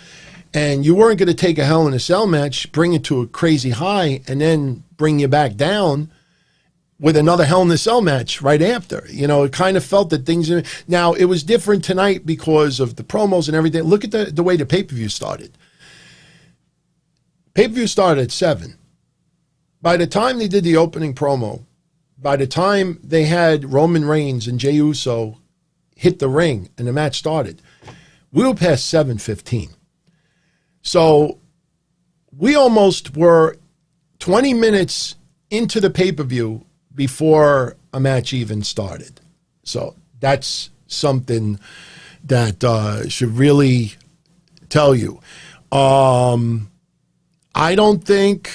And you weren't going to take a Hell in a Cell match, bring it to a crazy high, and then bring you back down with another Hell in a Cell match right after. It kind of felt that things... Now, it was different tonight because of the promos and everything. Look at the way the pay-per-view started. Pay-per-view started at 7. By the time they did the opening promo, by the time they had Roman Reigns and Jey Uso hit the ring and the match started, we were past 7:15. So we almost were 20 minutes into the pay-per-view before a match even started. So that's something that should really tell you. I don't think,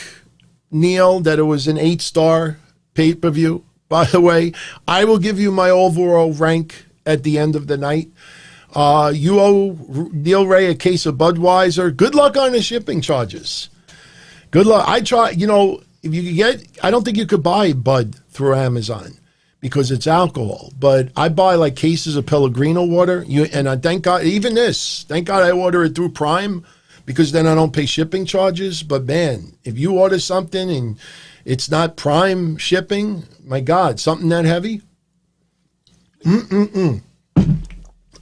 Neil, that it was an 8-star pay-per-view. By the way, I will give you my overall rank at the end of the night. You owe Neil Ray a case of Budweiser. Good luck on the shipping charges. Good luck. I try, if you could get, I don't think you could buy Bud through Amazon because it's alcohol. But I buy like cases of Pellegrino water. And I thank God, even this, thank God I order it through Prime because then I don't pay shipping charges. But man, if you order something and it's not Prime shipping, my God, something that heavy?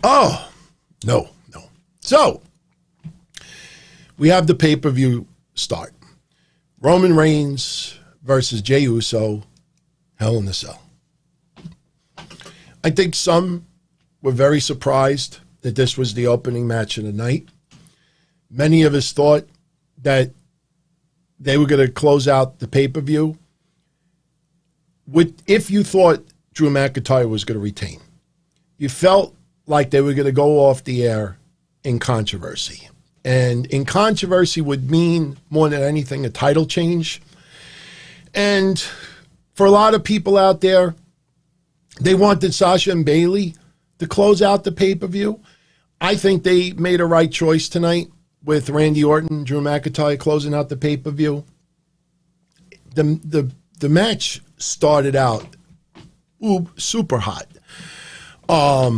Oh, no. So, we have the pay-per-view start. Roman Reigns versus Jey Uso, Hell in a Cell. I think some were very surprised that this was the opening match of the night. Many of us thought that they were going to close out the pay-per-view if you thought Drew McIntyre was going to retain. You felt like they were going to go off the air in controversy. And in controversy would mean, more than anything, a title change. And for a lot of people out there, they wanted Sasha and Bayley to close out the pay-per-view. I think they made a right choice tonight with Randy Orton, Drew McIntyre closing out the pay-per-view. The match started out super hot. I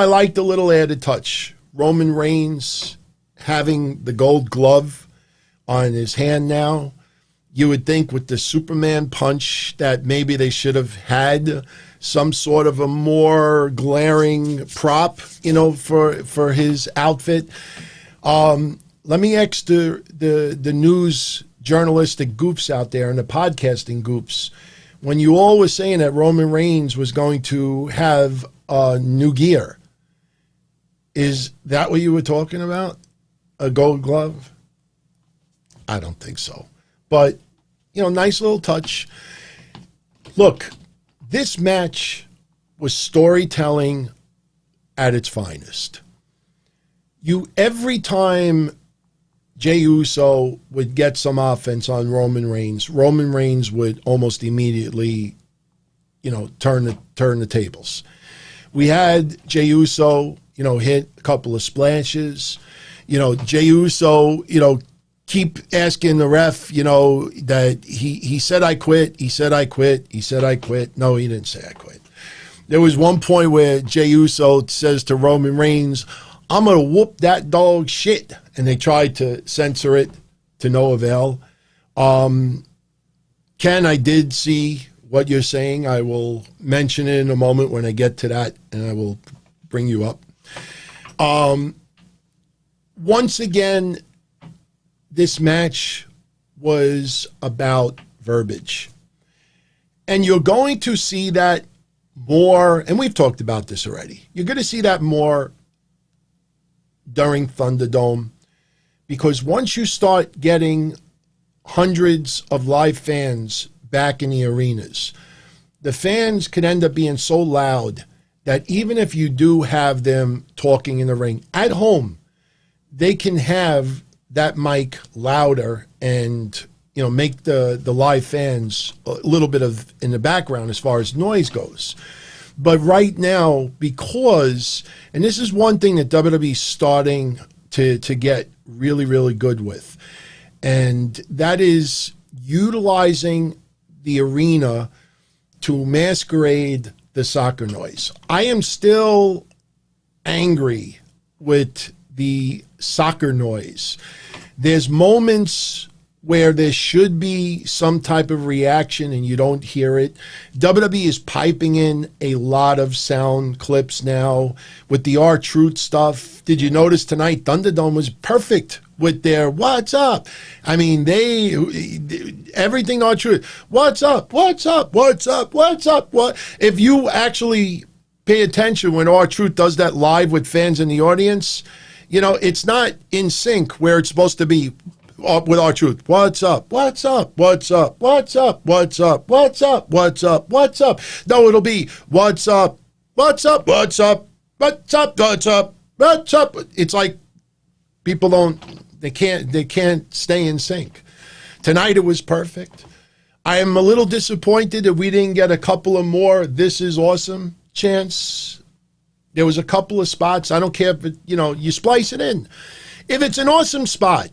like the little added touch. Roman Reigns having the gold glove on his hand now. You would think with the Superman punch that maybe they should have had some sort of a more glaring prop, for his outfit. Let me ask the news journalistic goofs out there and the podcasting goofs. When you all were saying that Roman Reigns was going to have new gear, is that what you were talking about? A gold glove? I don't think so. But, nice little touch. Look, this match was storytelling at its finest. Every time Jey Uso would get some offense on Roman Reigns would almost immediately, turn the tables. We had Jey Uso, hit a couple of splashes. Jey Uso, keep asking the ref, that he said I quit. He said I quit. He said I quit. No, he didn't say I quit. There was one point where Jey Uso says to Roman Reigns, I'm going to whoop that dog shit. And they tried to censor it to no avail. Ken, I did see what you're saying. I will mention it in a moment when I get to that, and I will bring you up. Once again, this match was about verbiage. And you're going to see that more, and we've talked about this already. You're going to see that more during Thunderdome, because once you start getting hundreds of live fans back in the arenas, the fans can end up being so loud that even if you do have them talking in the ring at home, they can have that mic louder and make the live fans a little bit of in the background as far as noise goes. But right now, because, and this is one thing that WWE is starting to get really, really good with. And that is utilizing the arena to masquerade the soccer noise. I am still angry with the soccer noise. There's moments where there should be some type of reaction and you don't hear it. WWE is piping in a lot of sound clips now with the R-Truth stuff. Did you notice tonight Thunderdome was perfect with their what's up? I mean, everything R-Truth. What's up? What's up? What's up? What's up? What? If you actually pay attention when R-Truth does that live with fans in the audience, you know, it's not in sync where it's supposed to be. With R-Truth, what's up? What's up? What's up? What's up? What's up? What's up? What's up? What's up? No, it'll be what's up? What's up? What's up? What's up? What's up? What's up? It's like people they can't stay in sync. Tonight it was perfect. I am a little disappointed that we didn't get a couple of more "This is awesome" chants. There was a couple of spots. I don't care if you splice it in. If it's an awesome spot,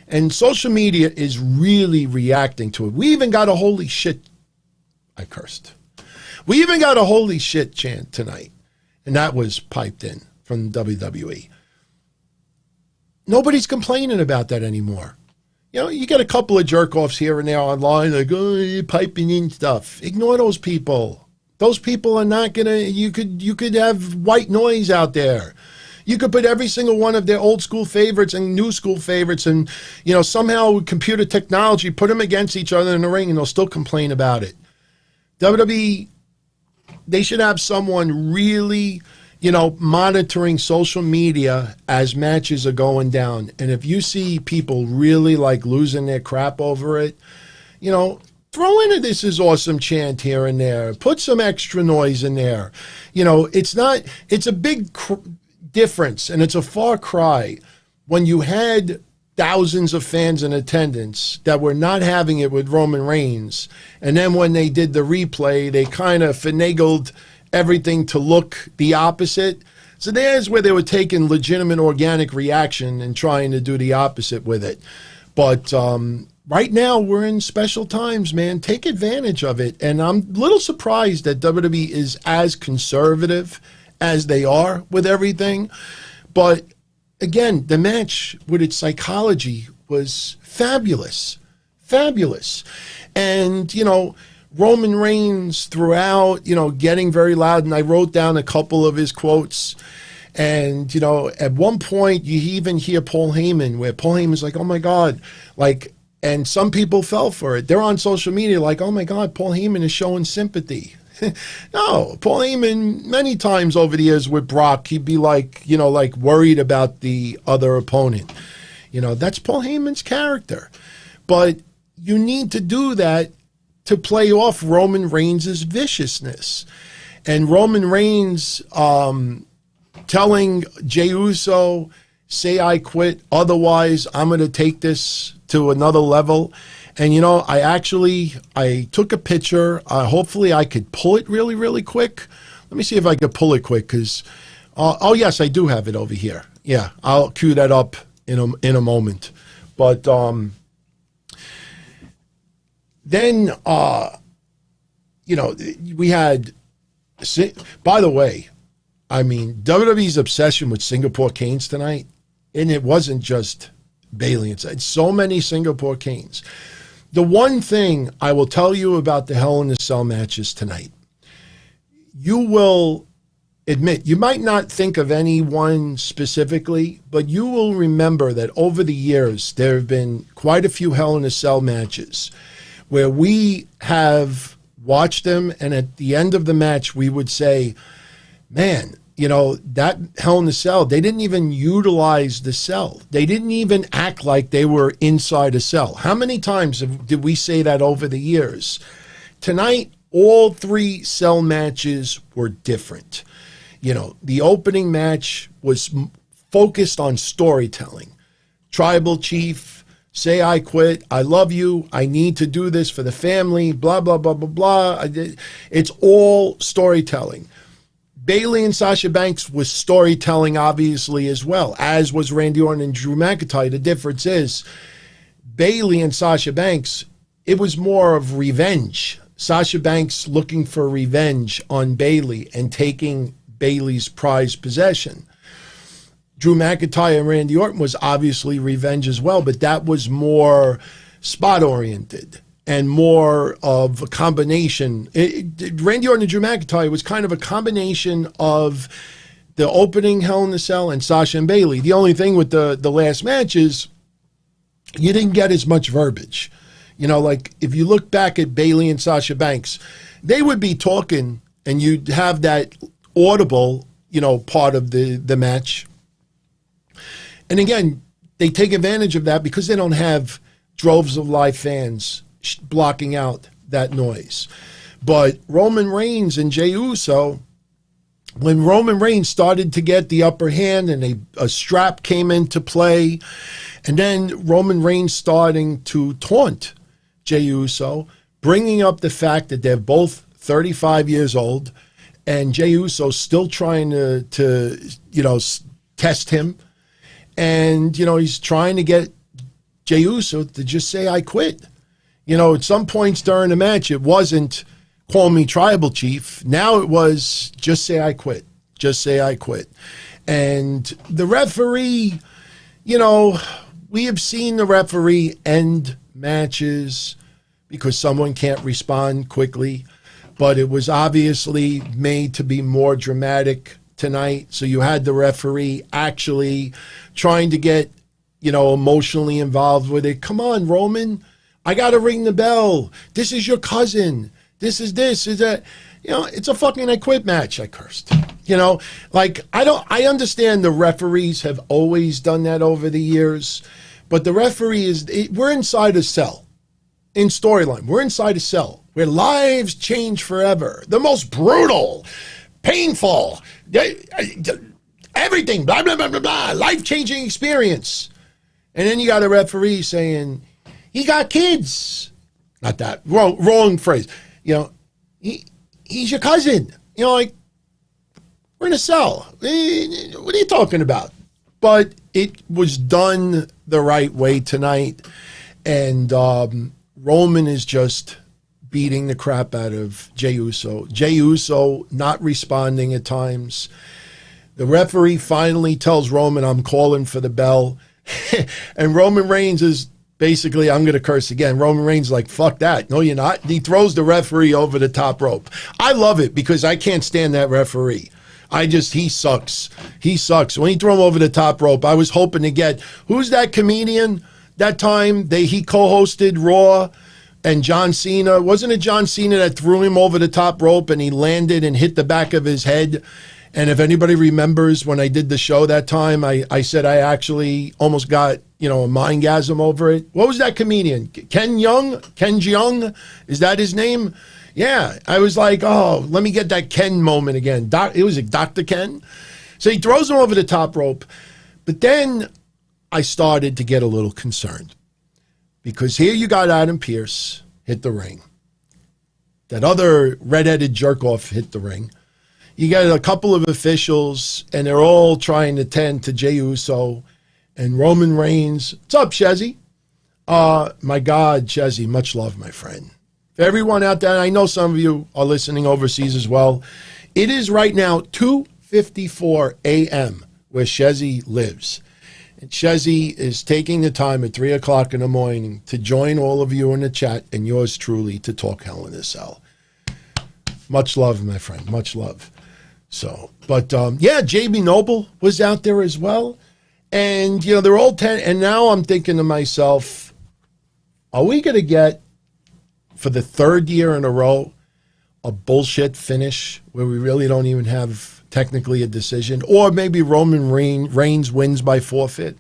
and social media is really reacting to it. We even got a holy shit. I cursed. We even got a holy shit chant tonight. And that was piped in from WWE. Nobody's complaining about that anymore. You know, you get a couple of jerk-offs here and there online, like, oh, you're piping in stuff. Ignore those people. Those people are not going to, you could have white noise out there. You could put every single one of their old school favorites and new school favorites and, somehow with computer technology, put them against each other in the ring and they'll still complain about it. WWE, they should have someone really, monitoring social media as matches are going down. And if you see people really like losing their crap over it, throw in a "This is awesome" chant here and there. Put some extra noise in there. It's a big difference, and it's a far cry when you had thousands of fans in attendance that were not having it with Roman Reigns, and then when they did the replay, they kind of finagled everything to look the opposite. So there's where they were taking legitimate organic reaction and trying to do the opposite with it. But right now we're in special times, man. Take advantage of it. And I'm a little surprised that WWE is as conservative as they are with everything. But again, the match with its psychology was fabulous. Fabulous. And, Roman Reigns throughout, getting very loud. And I wrote down a couple of his quotes. And, at one point, you even hear Paul Heyman, where Paul Heyman's like, oh, my God. And some people fell for it. They're on social media like, oh, my God, Paul Heyman is showing sympathy. No, Paul Heyman, many times over the years with Brock, he'd be like, worried about the other opponent. That's Paul Heyman's character. But you need to do that to play off Roman Reigns' viciousness. And Roman Reigns telling Jey Uso, say I quit, otherwise I'm going to take this to another level. And, I took a picture. Hopefully I could pull it really, really quick. Let me see if I could pull it quick because, yes, I do have it over here. Yeah, I'll cue that up in a moment. But then, we had, by the way, WWE's obsession with Singapore Canes tonight, and it wasn't just Bayley. It's so many Singapore Canes. The one thing I will tell you about the Hell in a Cell matches tonight, you will admit, you might not think of any one specifically, but you will remember that over the years, there have been quite a few Hell in a Cell matches where we have watched them, and at the end of the match, we would say, man, that Hell in a Cell, they didn't even utilize the cell. They didn't even act like they were inside a cell. How many times did we say that over the years? Tonight, all three cell matches were different. The opening match was focused on storytelling. Tribal Chief, say I quit, I love you, I need to do this for the family, blah, blah, blah, blah, blah. It's all storytelling. Bayley and Sasha Banks was storytelling, obviously, as well, as was Randy Orton and Drew McIntyre. The difference is Bayley and Sasha Banks, it was more of revenge. Sasha Banks looking for revenge on Bayley and taking Bayley's prized possession. Drew McIntyre and Randy Orton was obviously revenge as well, but that was more spot-oriented and more of a combination. Randy Orton and Drew McIntyre was kind of a combination of the opening Hell in a Cell and Sasha and Bayley. The only thing with the last match is you didn't get as much verbiage. You know, like if you look back at Bayley and Sasha Banks, they would be talking and you'd have that audible, you know, part of the match. And again, they take advantage of that because they don't have droves of live fans blocking out that noise. But Roman Reigns and Jey Uso, when Roman Reigns started to get the upper hand and a strap came into play, and then Roman Reigns starting to taunt Jey Uso, bringing up the fact that they're both 35 years old, and Jey Uso still trying to you know, test him. And, you know, he's trying to get Jey Uso to just say, I quit. You know, at some points during the match, it wasn't call me tribal chief. Now it was just say I quit. Just say I quit. And the referee, you know, we have seen the referee end matches because someone can't respond quickly, but it was obviously made to be more dramatic tonight. So you had the referee actually trying to get, you know, emotionally involved with it. Come on, Roman, I got to ring the bell. This is your cousin. This is that. You know, it's a fucking I quit match. I cursed. You know, like I understand the referees have always done that over the years, but the referee we're inside a cell in storyline. We're inside a cell where lives change forever. The most brutal, painful, everything, blah, blah, blah, blah, blah, life-changing experience. And then you got a referee saying, he got kids. Not that, wrong phrase. You know, he's your cousin. You know, like, we're in a cell. What are you talking about? But it was done the right way tonight. And Roman is just beating the crap out of Jey Uso. Jey Uso not responding at times. The referee finally tells Roman, I'm calling for the bell. And Roman Reigns is basically, I'm going to curse again. Roman Reigns is like, fuck that. No, you're not. He throws the referee over the top rope. I love it because I can't stand that referee. He sucks. He sucks. When he threw him over the top rope, I was hoping to get, who's that comedian that time? He co-hosted Raw and John Cena. Wasn't it John Cena that threw him over the top rope and he landed and hit the back of his head? And if anybody remembers when I did the show that time, I said I actually almost got, you know, a mindgasm over it. What was that comedian? Ken Jeong? Is that his name? Yeah. I was like, oh, let me get that Ken moment again. It was Dr. Ken. So he throws him over the top rope. But then I started to get a little concerned because here you got Adam Pearce hit the ring. That other redheaded jerk-off hit the ring. You got a couple of officials, and they're all trying to tend to Jey Uso and Roman Reigns. What's up, Shezzy? My God, Shezzy, much love, my friend. For everyone out there, I know some of you are listening overseas as well. It is right now 2:54 a.m. where Shezzy lives. And Shezzy is taking the time at 3 o'clock in the morning to join all of you in the chat and yours truly to talk Hell in a Cell. Much love, my friend, much love. So, but yeah, JB Noble was out there as well. And, you know, they're all 10. And now I'm thinking to myself, are we going to get, for the third year in a row, a bullshit finish where we really don't even have technically a decision? Or maybe Roman Reigns wins by forfeit.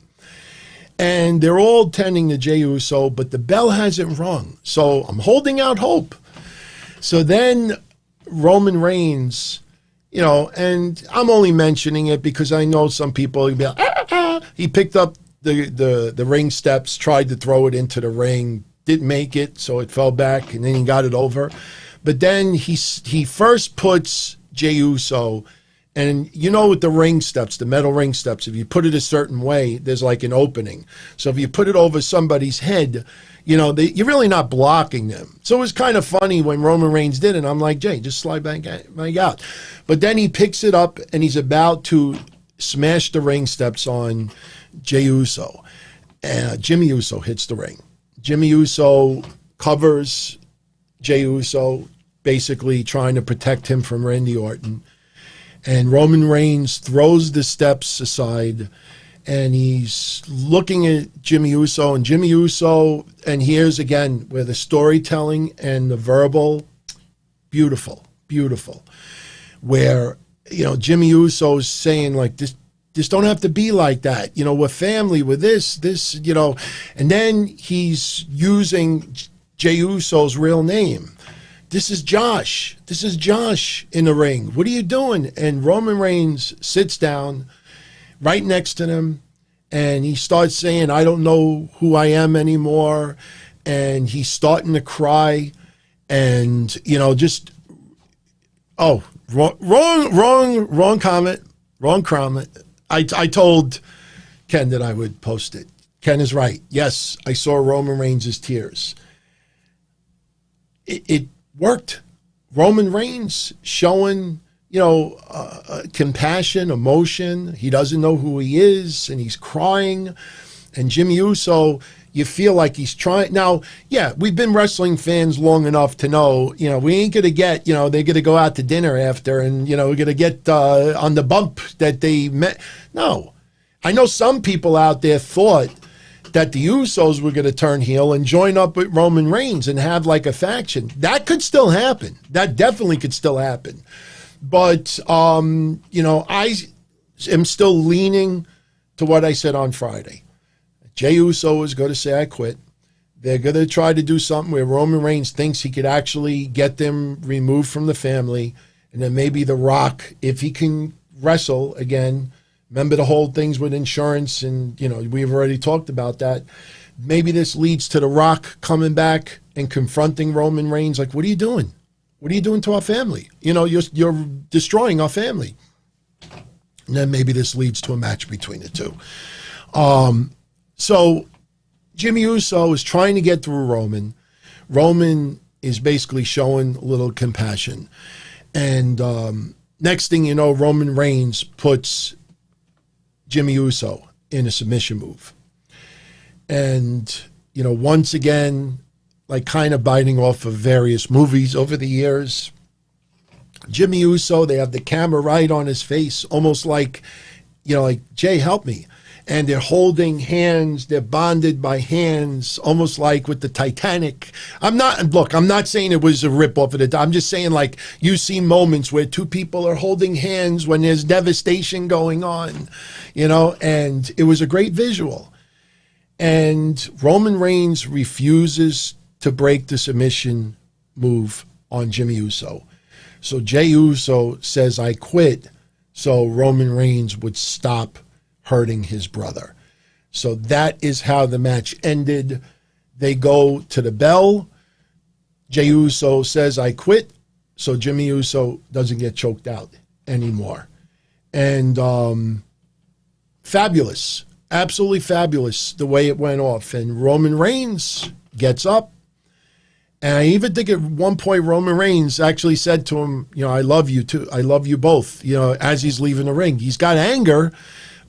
And they're all tending to Jey Uso, but the bell hasn't rung. So I'm holding out hope. So then Roman Reigns, you know, and I'm only mentioning it because I know some people will be like, He picked up the ring steps, tried to throw it into the ring, didn't make it, so it fell back, and then he got it over. But then he first puts Jey Uso And you know, with the ring steps, the metal ring steps, if you put it a certain way, there's like an opening. So if you put it over somebody's head, you know, you're really not blocking them. So it was kind of funny when Roman Reigns did it. I'm like, Jay, just slide back out. But then he picks it up and he's about to smash the ring steps on Jey Uso. And Jimmy Uso hits the ring. Jimmy Uso covers Jey Uso, basically trying to protect him from Randy Orton. And Roman Reigns throws the steps aside, and he's looking at Jimmy Uso. And Jimmy Uso, and here's again where the storytelling and the verbal, beautiful, beautiful. Where, you know, Jimmy Uso is saying, like, this don't have to be like that. You know, we're family, with this, you know. And then he's using Jey Uso's real name. This is Josh. This is Josh in the ring. What are you doing? And Roman Reigns sits down right next to them, and he starts saying, I don't know who I am anymore. And he's starting to cry. And, you know, just, oh, wrong comment. Wrong comment. I told Ken that I would post it. Ken is right. Yes, I saw Roman Reigns' tears. It worked. Roman Reigns showing, you know, compassion, emotion. He doesn't know who he is, and he's crying. And Jimmy Uso, you feel like he's trying. Now, yeah, we've been wrestling fans long enough to know, you know, we ain't going to get, you know, they're going to go out to dinner after and, you know, we're going to get on the bump that they met. No. I know some people out there thought that the Usos were going to turn heel and join up with Roman Reigns and have like a faction. That could still happen. That definitely could still happen. But, you know, I am still leaning to what I said on Friday. Jey Uso is going to say, I quit. They're going to try to do something where Roman Reigns thinks he could actually get them removed from the family. And then maybe The Rock, if he can wrestle again. Remember the whole things with insurance, and, you know, we've already talked about that. Maybe this leads to The Rock coming back and confronting Roman Reigns. Like, what are you doing? What are you doing to our family? You know, you're destroying our family. And then maybe this leads to a match between the two. So Jimmy Uso is trying to get through Roman. Roman is basically showing a little compassion. And next thing you know, Roman Reigns puts Jimmy Uso in a submission move. And, you know, once again, like kind of biting off of various movies over the years, Jimmy Uso, they have the camera right on his face, almost like, you know, like, Jay, help me. And they're holding hands, they're bonded by hands, almost like with the Titanic. I'm not saying it was a ripoff of it. I'm just saying, like, you see moments where two people are holding hands when there's devastation going on, you know, and it was a great visual. And Roman Reigns refuses to break the submission move on Jimmy Uso. So Jey Uso says, I quit, so Roman Reigns would stop hurting his brother. So that is how the match ended. They go to the bell. Jey Uso says, I quit, so Jimmy Uso doesn't get choked out anymore. And fabulous, absolutely fabulous the way it went off. And Roman Reigns gets up. And I even think at one point Roman Reigns actually said to him, you know, I love you too. I love you both, you know, as he's leaving the ring. He's got anger,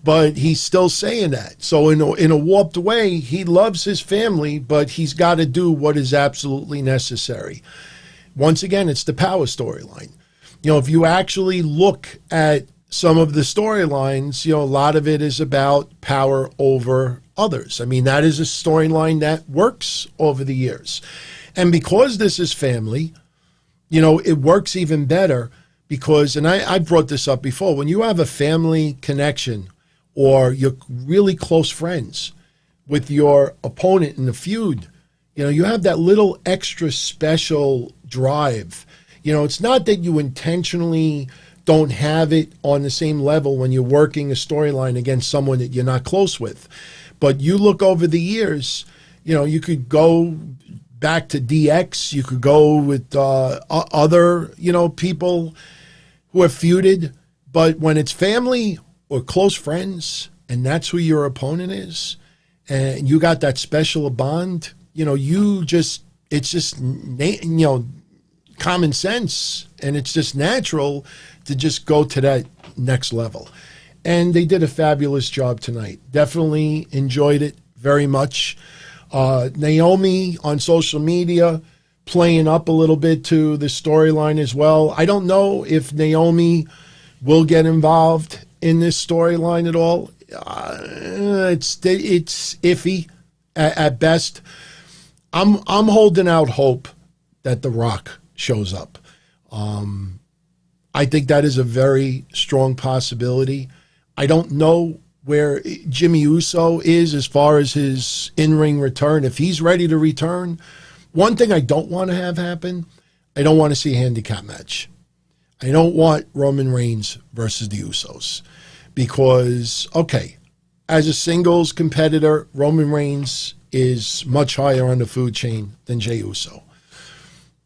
but he's still saying that. So in a warped way, he loves his family, but he's got to do what is absolutely necessary. Once again, it's the power storyline. You know, if you actually look at some of the storylines, you know, a lot of it is about power over others. I mean, that is a storyline that works over the years. And because this is family, you know, it works even better because, and I brought this up before, when you have a family connection or you're really close friends with your opponent in the feud, you know, you have that little extra special drive. You know, it's not that you intentionally don't have it on the same level when you're working a storyline against someone that you're not close with. But you look over the years, you know, you could go back to DX, you could go with other, you know, people who have feuded. But when it's family or close friends, and that's who your opponent is, and you got that special bond, it's just, common sense, and it's just natural to just go to that next level. And they did a fabulous job tonight. Definitely enjoyed it very much. Naomi on social media playing up a little bit to the storyline as well. I don't know if Naomi will get involved in this storyline at all. It's iffy at best. I'm holding out hope that The Rock shows up. I think that is a very strong possibility. I don't know where Jimmy Uso is as far as his in-ring return. If he's ready to return, one thing I don't want to have happen, I don't want to see a handicap match. I don't want Roman Reigns versus the Usos because, okay, as a singles competitor, Roman Reigns is much higher on the food chain than Jey Uso.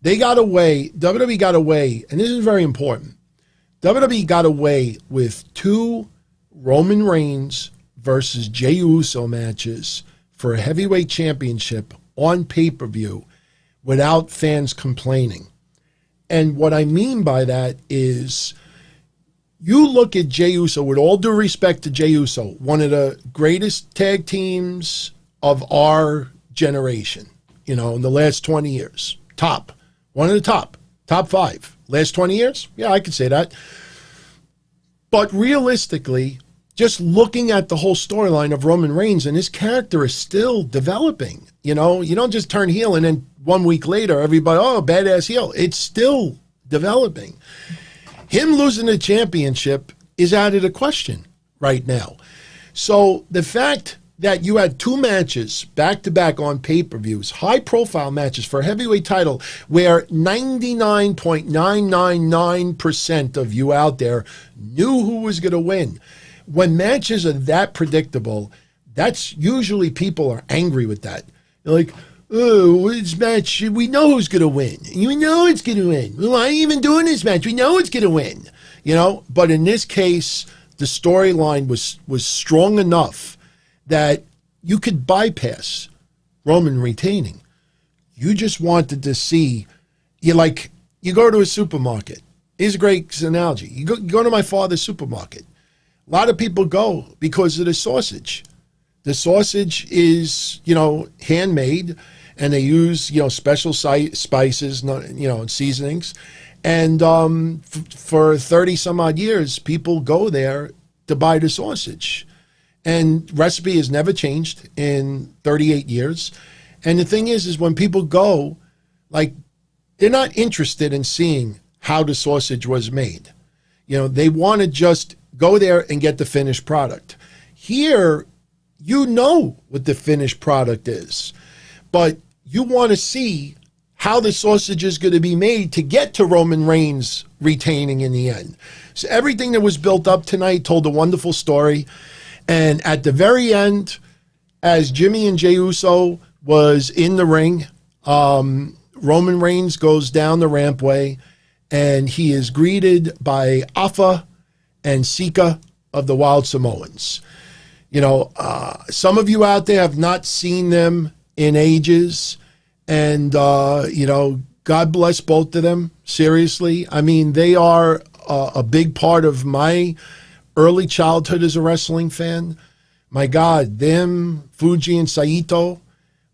They got away, WWE got away, and this is very important. WWE got away with 2 Roman Reigns versus Jey Uso matches for a heavyweight championship on pay-per-view without fans complaining. And what I mean by that is you look at Jey Uso, with all due respect to Jey Uso, one of the greatest tag teams of our generation, in the last 20 years. One of the top 5. Last 20 years? Yeah, I could say that. But realistically, just looking at the whole storyline of Roman Reigns, and his character is still developing. You don't just turn heel and then 1 week later, everybody, oh, badass heel. It's still developing. Him losing the championship is out of the question right now. So the fact that you had 2 matches back-to-back on pay-per-views, high-profile matches for a heavyweight title, where 99.999% of you out there knew who was going to win. When matches are that predictable, that's usually people are angry with that. They're like, oh, this match, we know who's going to win. You know it's going to win. Why are you even doing this match? We know it's going to win. But in this case, the storyline was strong enough that you could bypass Roman retaining. You just wanted to see, you go to a supermarket. Here's a great analogy. You go to my father's supermarket. A lot of people go because of the sausage. The sausage is, handmade, and they use, special spices, and seasonings. And for 30 some odd years, people go there to buy the sausage. And recipe has never changed in 38 years. And the thing is when people go, they're not interested in seeing how the sausage was made. They want to just go there and get the finished product. Here, what the finished product is, but you want to see how the sausage is going to be made to get to Roman Reigns retaining in the end. So everything that was built up tonight told a wonderful story. And at the very end, as Jimmy and Jey Uso was in the ring, Roman Reigns goes down the rampway, and he is greeted by Afa and Sika of the Wild Samoans. Some of you out there have not seen them in ages, and, God bless both of them, seriously. I mean, they are a big part of my early childhood as a wrestling fan. My God, them, Fuji and Saito,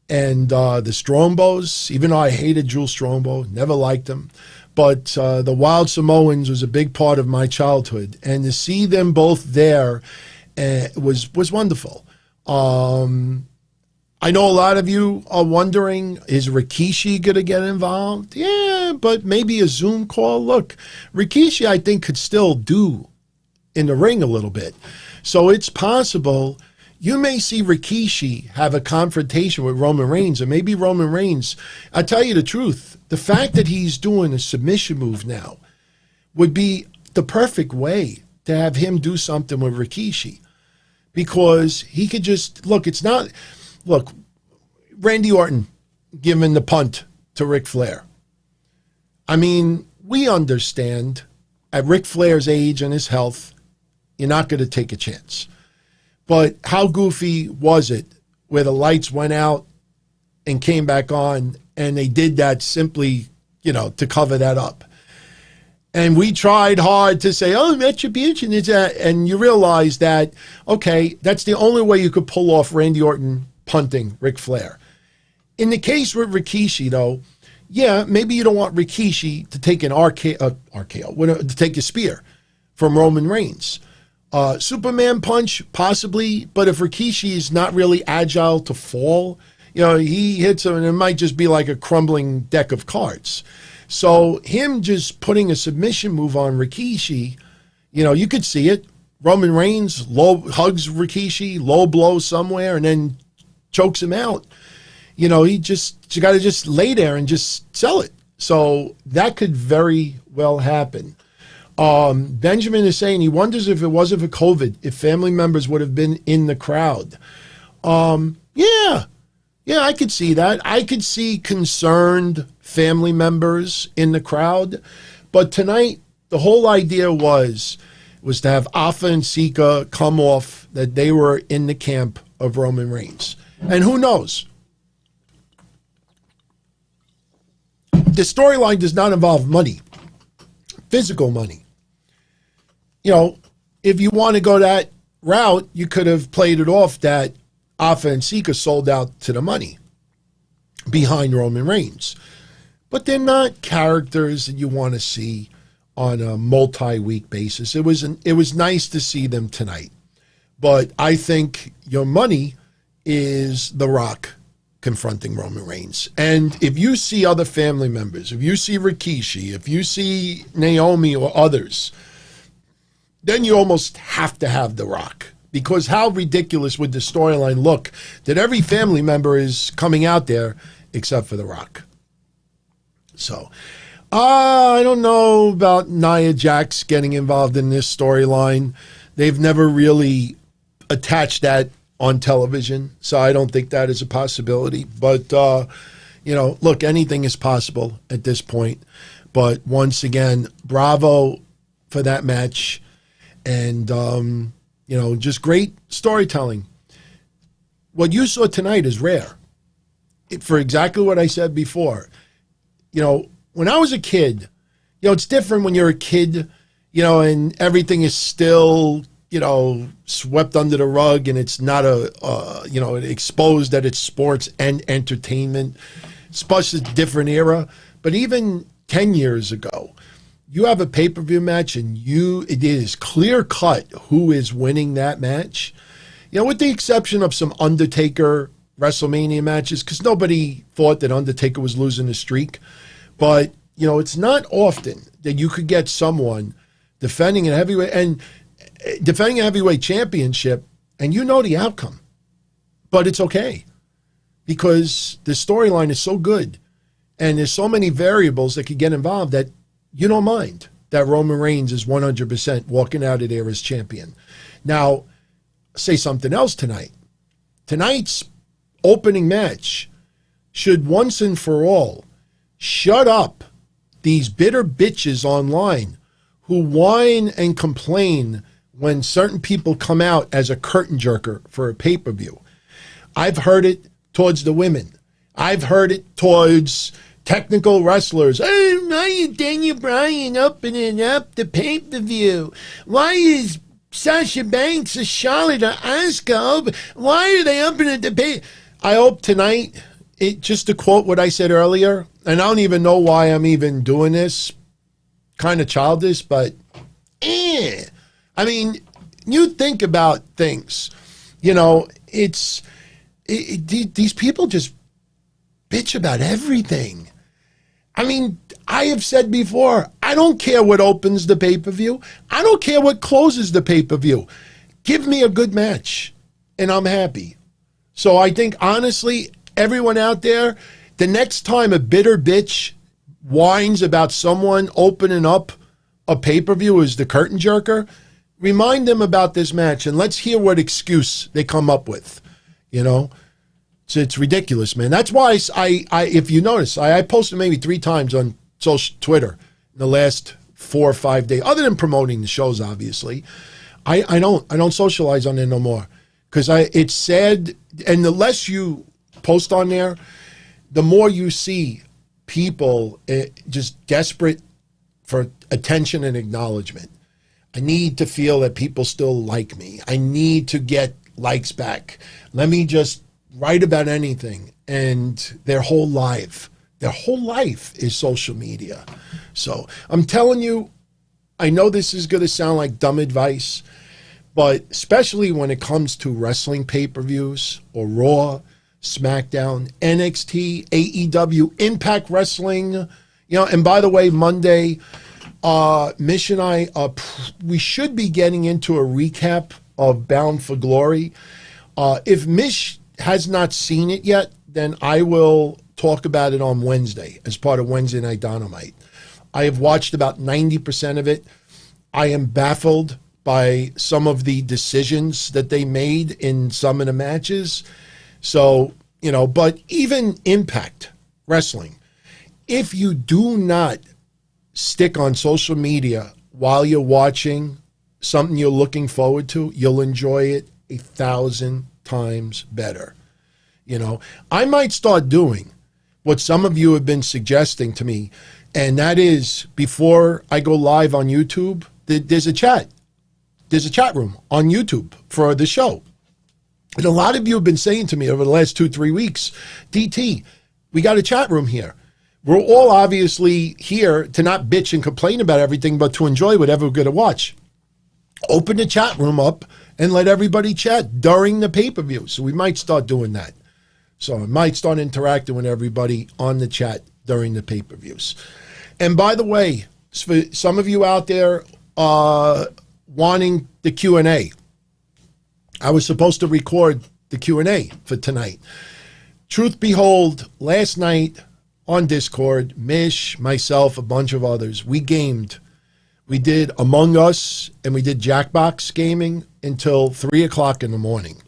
and the Strombos, even though I hated Jules Strongbow, never liked them. But the Wild Samoans was a big part of my childhood. And to see them both there was wonderful. I know a lot of you are wondering, is Rikishi going to get involved? Yeah, but maybe a Zoom call. Look, Rikishi, I think, could still do in the ring a little bit. So it's possible you may see Rikishi have a confrontation with Roman Reigns, or maybe Roman Reigns. I tell you the truth, the fact that he's doing a submission move now would be the perfect way to have him do something with Rikishi, because he could just, look, Randy Orton giving the punt to Ric Flair. I mean, we understand at Ric Flair's age and his health, you're not going to take a chance. But how goofy was it where the lights went out and came back on, and they did that simply, to cover that up. And we tried hard to say, oh, Retribution is that. And you realize that, okay, that's the only way you could pull off Randy Orton punting Ric Flair. In the case with Rikishi, though, yeah, maybe you don't want Rikishi to take an RKO, to take a spear from Roman Reigns. Superman punch, possibly, but if Rikishi is not really agile to fall, he hits him and it might just be like a crumbling deck of cards. So him just putting a submission move on Rikishi, you could see it. Roman Reigns hugs Rikishi, low blow somewhere, and then chokes him out. You got to just lay there and just sell it. So that could very well happen. Benjamin is saying he wonders if it wasn't for COVID, if family members would have been in the crowd. Yeah, I could see that. I could see concerned family members in the crowd. But tonight, the whole idea was to have Alpha and Sika come off that they were in the camp of Roman Reigns. And who knows? The storyline does not involve money, physical money. If you want to go that route, you could have played it off that Alpha and Sika sold out to the money behind Roman Reigns. But they're not characters that you want to see on a multi-week basis. It was nice to see them tonight. But I think your money is The Rock confronting Roman Reigns. And if you see other family members, if you see Rikishi, if you see Naomi or others, then you almost have to have The Rock. Because how ridiculous would the storyline look that every family member is coming out there except for The Rock? So, I don't know about Nia Jax getting involved in this storyline. They've never really attached that on television, so I don't think that is a possibility. But, look, anything is possible at this point. But once again, bravo for that match. And, just great storytelling. What you saw tonight is rare. For exactly what I said before. When I was a kid, it's different when you're a kid, and everything is still, swept under the rug and it's not exposed that it's sports and entertainment. It's such a different era. But even 10 years ago, you have a pay-per-view match and it is clear cut who is winning that match. With the exception of some Undertaker WrestleMania matches, because nobody thought that Undertaker was losing the streak. But, it's not often that you could get someone defending a heavyweight championship and the outcome. But it's okay because the storyline is so good and there's so many variables that could get involved that you don't mind that Roman Reigns is 100% walking out of there as champion. Now, say something else tonight. Tonight's opening match should once and for all shut up these bitter bitches online who whine and complain when certain people come out as a curtain jerker for a pay-per-view. I've heard it towards the women. I've heard it towards technical wrestlers. Hey, why is Daniel Bryan opening up the pay-per-view? Why is Sasha Banks, a Charlotte, or Asuka? Why are they opening the pay? I hope tonight, just to quote what I said earlier, and I don't even know why I'm even doing this, kind of childish, but I mean, you think about things, these people just bitch about everything. I mean, I have said before, I don't care what opens the pay-per-view. I don't care what closes the pay-per-view. Give me a good match, and I'm happy. So I think, honestly, everyone out there, the next time a bitter bitch whines about someone opening up a pay-per-view as the curtain jerker, remind them about this match, and let's hear what excuse they come up with, So it's ridiculous, man. That's why I if you notice, I posted maybe 3 times on social Twitter in the last 4 or 5 days, other than promoting the shows, obviously. I don't socialize on there no more because it's sad. And the less you post on there, the more you see people just desperate for attention and acknowledgement. I need to feel that people still like me. I need to get likes back. Let me just write about anything. And their whole life is social media. So I'm telling you, I know this is going to sound like dumb advice, but especially when it comes to wrestling pay-per-views or Raw, SmackDown, NXT, AEW, Impact Wrestling, and by the way, Monday, Mish and I, we should be getting into a recap of Bound for Glory. If Mish has not seen it yet, then I will talk about it on Wednesday as part of Wednesday Night Don-O-Mite. I have watched about 90% of it. I am baffled by some of the decisions that they made in some of the matches. So, but even Impact Wrestling, if you do not stick on social media while you're watching something you're looking forward to, you'll enjoy it 1,000 times better. I might start doing what some of you have been suggesting to me, and that is before I go live on YouTube, there's a chat. There's a chat room on YouTube for the show. And a lot of you have been saying to me over the last 2-3 weeks, DT, we got a chat room here. We're all obviously here to not bitch and complain about everything, but to enjoy whatever we're going to watch. Open the chat room up and let everybody chat during the pay-per-view. So we might start doing that. So I might start interacting with everybody on the chat during the pay-per-views. And by the way, for some of you out there wanting the Q&A, I was supposed to record the Q&A for tonight. Truth behold, last night on Discord, Mish, myself, a bunch of others, we gamed. We did Among Us and we did Jackbox gaming until 3 o'clock in the morning.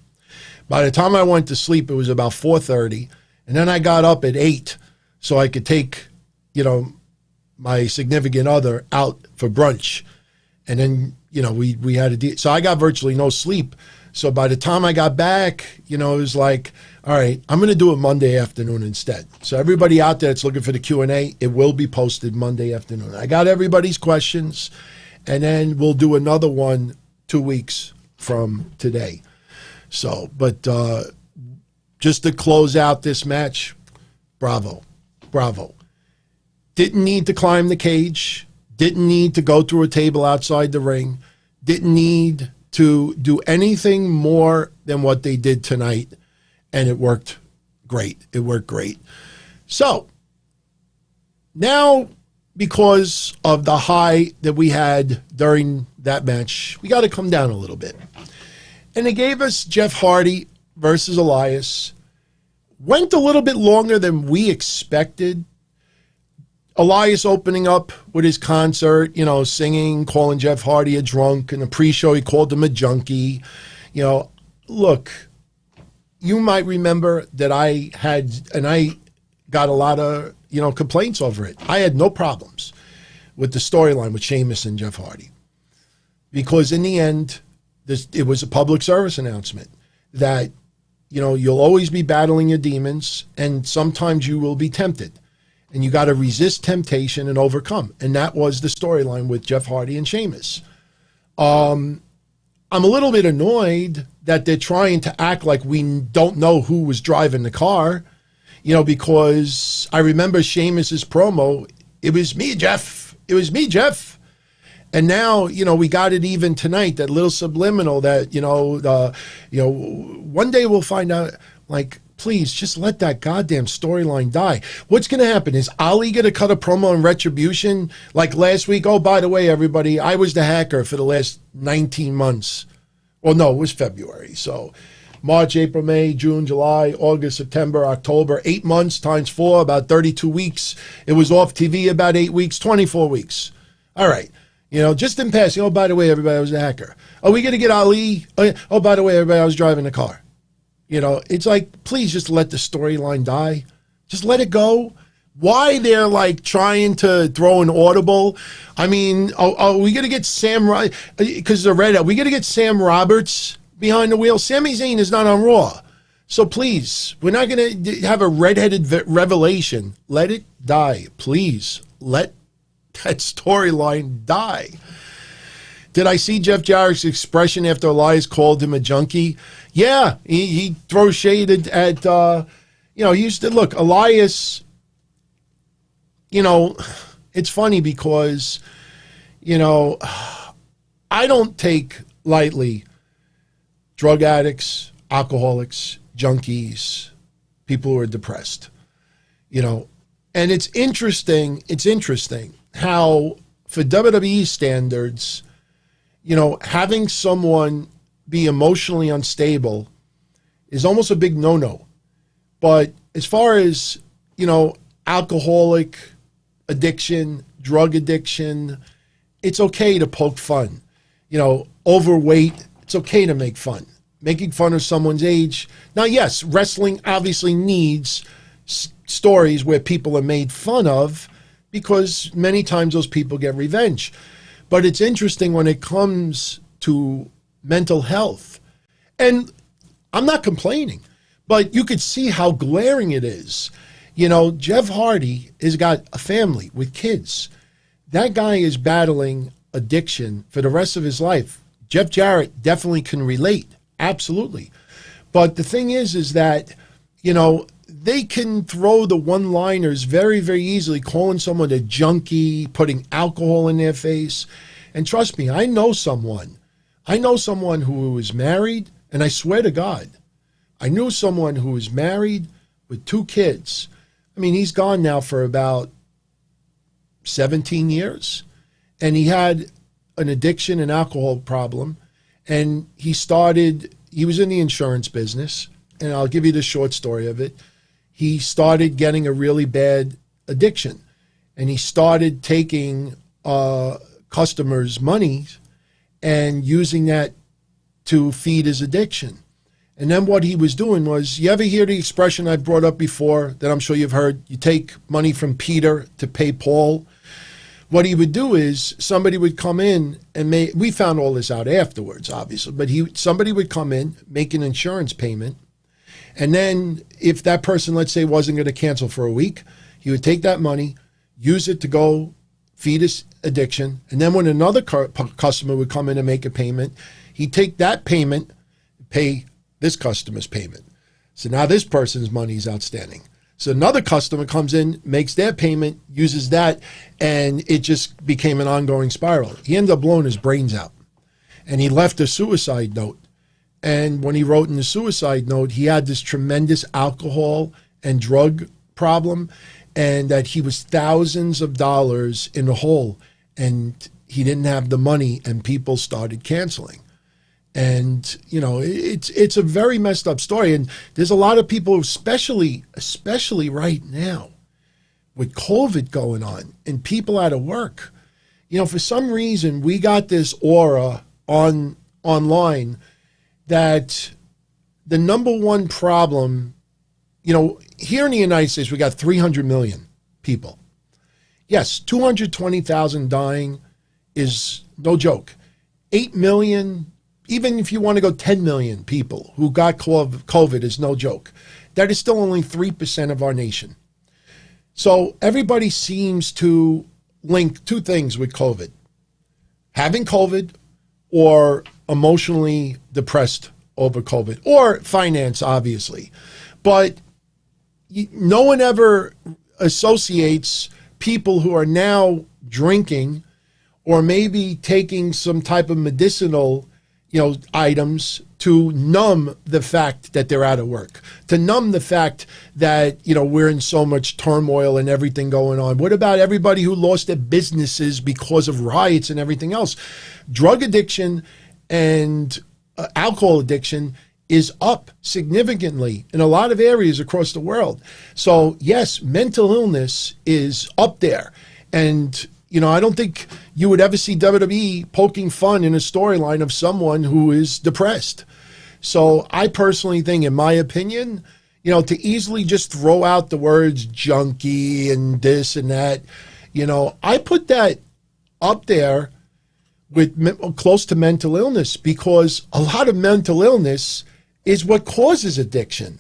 By the time I went to sleep, it was about 4:30, and then I got up at 8 so I could take, my significant other out for brunch. And then, we had so I got virtually no sleep. So by the time I got back, it was like, all right, I'm going to do it Monday afternoon instead. So everybody out there that's looking for the Q&A, it will be posted Monday afternoon. I got everybody's questions, and then we'll do another one 2 weeks from today. So, but just to close out this match, bravo. Didn't need to climb the cage. Didn't need to go through a table outside the ring. Didn't need to do anything more than what they did tonight. And it worked great. So, now, because of the high that we had during that match, we got to come down a little bit. And they gave us Jeff Hardy versus Elias. Went a little bit longer than we expected. Elias opening up with his concert, singing, calling Jeff Hardy a drunk. In the pre-show, he called him a junkie. Look, you might remember that I got a lot of, complaints over it. I had no problems with the storyline with Sheamus and Jeff Hardy. Because in the end, it was a public service announcement that, you'll always be battling your demons, and sometimes you will be tempted. And you got to resist temptation and overcome. And that was the storyline with Jeff Hardy and Sheamus. I'm a little bit annoyed that they're trying to act like we don't know who was driving the car, because I remember Sheamus's promo, it was me, Jeff. And now, we got it even tonight, that little subliminal that, one day we'll find out, like, please just let that goddamn storyline die. What's going to happen? Is Ali going to cut a promo on Retribution like last week? Oh, by the way, everybody, I was the hacker for the last 19 months. Well, no, it was February. So March, April, May, June, July, August, September, October, 8 months times 4, about 32 weeks. It was off TV about 8 weeks, 24 weeks. All right. Just in passing, oh, by the way, everybody, I was a hacker. Are we going to get Ali? Oh, by the way, everybody, I was driving a car. It's like, please just let the storyline die. Just let it go. why they're like trying to throw an audible. I mean, are we going to get because the red, are we going to get Sam Roberts behind the wheel? Sami Zayn is not on Raw. So please, we're not going to have a redheaded revelation. Let it die. Please, let that storyline die. Did I see Jeff Jarrett's expression after Elias called him a junkie? Yeah, he throws shade at he used to, look, Elias, it's funny because, I don't take lightly drug addicts, alcoholics, junkies, people who are depressed, and it's interesting how for WWE standards, having someone be emotionally unstable is almost a big no-no. But as far as, alcoholic addiction, drug addiction, it's okay to poke fun. Overweight, it's okay to make fun. Making fun of someone's age. Now, yes, wrestling obviously needs stories where people are made fun of because many times those people get revenge. But it's interesting when it comes to mental health. And I'm not complaining, but you could see how glaring it is. Jeff Hardy has got a family with kids. That guy is battling addiction for the rest of his life. Jeff Jarrett definitely can relate. Absolutely. But the thing is that, they can throw the one-liners very, very easily, calling someone a junkie, putting alcohol in their face. And trust me, I know someone who is married, and I swear to God, I knew someone who was married with 2 kids. I mean, he's gone now for about 17 years, and he had an addiction and alcohol problem, and he was in the insurance business, and I'll give you the short story of it. He started getting a really bad addiction, and he started taking customers' money and using that to feed his addiction. And then what he was doing was, you ever hear the expression I brought up before that I'm sure you've heard, you take money from Peter to pay Paul? What he would do is somebody would come in and we found all this out afterwards, obviously, but somebody would come in, make an insurance payment, and then if that person, let's say, wasn't going to cancel for a week, he would take that money, use it to go feed his addiction, and then when another customer would come in and make a payment, he'd take that payment, pay this customer's payment. So now this person's money is outstanding. So another customer comes in, makes their payment, uses that, and it just became an ongoing spiral. He ended up blowing his brains out, and he left a suicide note. And when he wrote in the suicide note, he had this tremendous alcohol and drug problem, and that he was thousands of dollars in the hole, and he didn't have the money, and people started canceling. And, it's a very messed up story. And there's a lot of people, especially right now, with COVID going on and people out of work. For some reason, we got this aura online that the number one problem, here in the United States, we got 300 million people. Yes, 220,000 dying is no joke. 8 million, even if you want to go 10 million people who got COVID is no joke. That is still only 3% of our nation. So everybody seems to link 2 things with COVID. Having COVID or emotionally depressed over COVID, or finance, obviously. But no one ever associates people who are now drinking or maybe taking some type of medicinal items to numb the fact that they're out of work, to numb the fact that, we're in so much turmoil and everything going on. What about everybody who lost their businesses because of riots and everything else? Drug addiction and alcohol addiction is up significantly in a lot of areas across the world. So yes, mental illness is up there. And I don't think you would ever see WWE poking fun in a storyline of someone who is depressed. So I personally think, in my opinion, to easily just throw out the words junkie and this and that, I put that up there with close to mental illness, because a lot of mental illness is what causes addiction.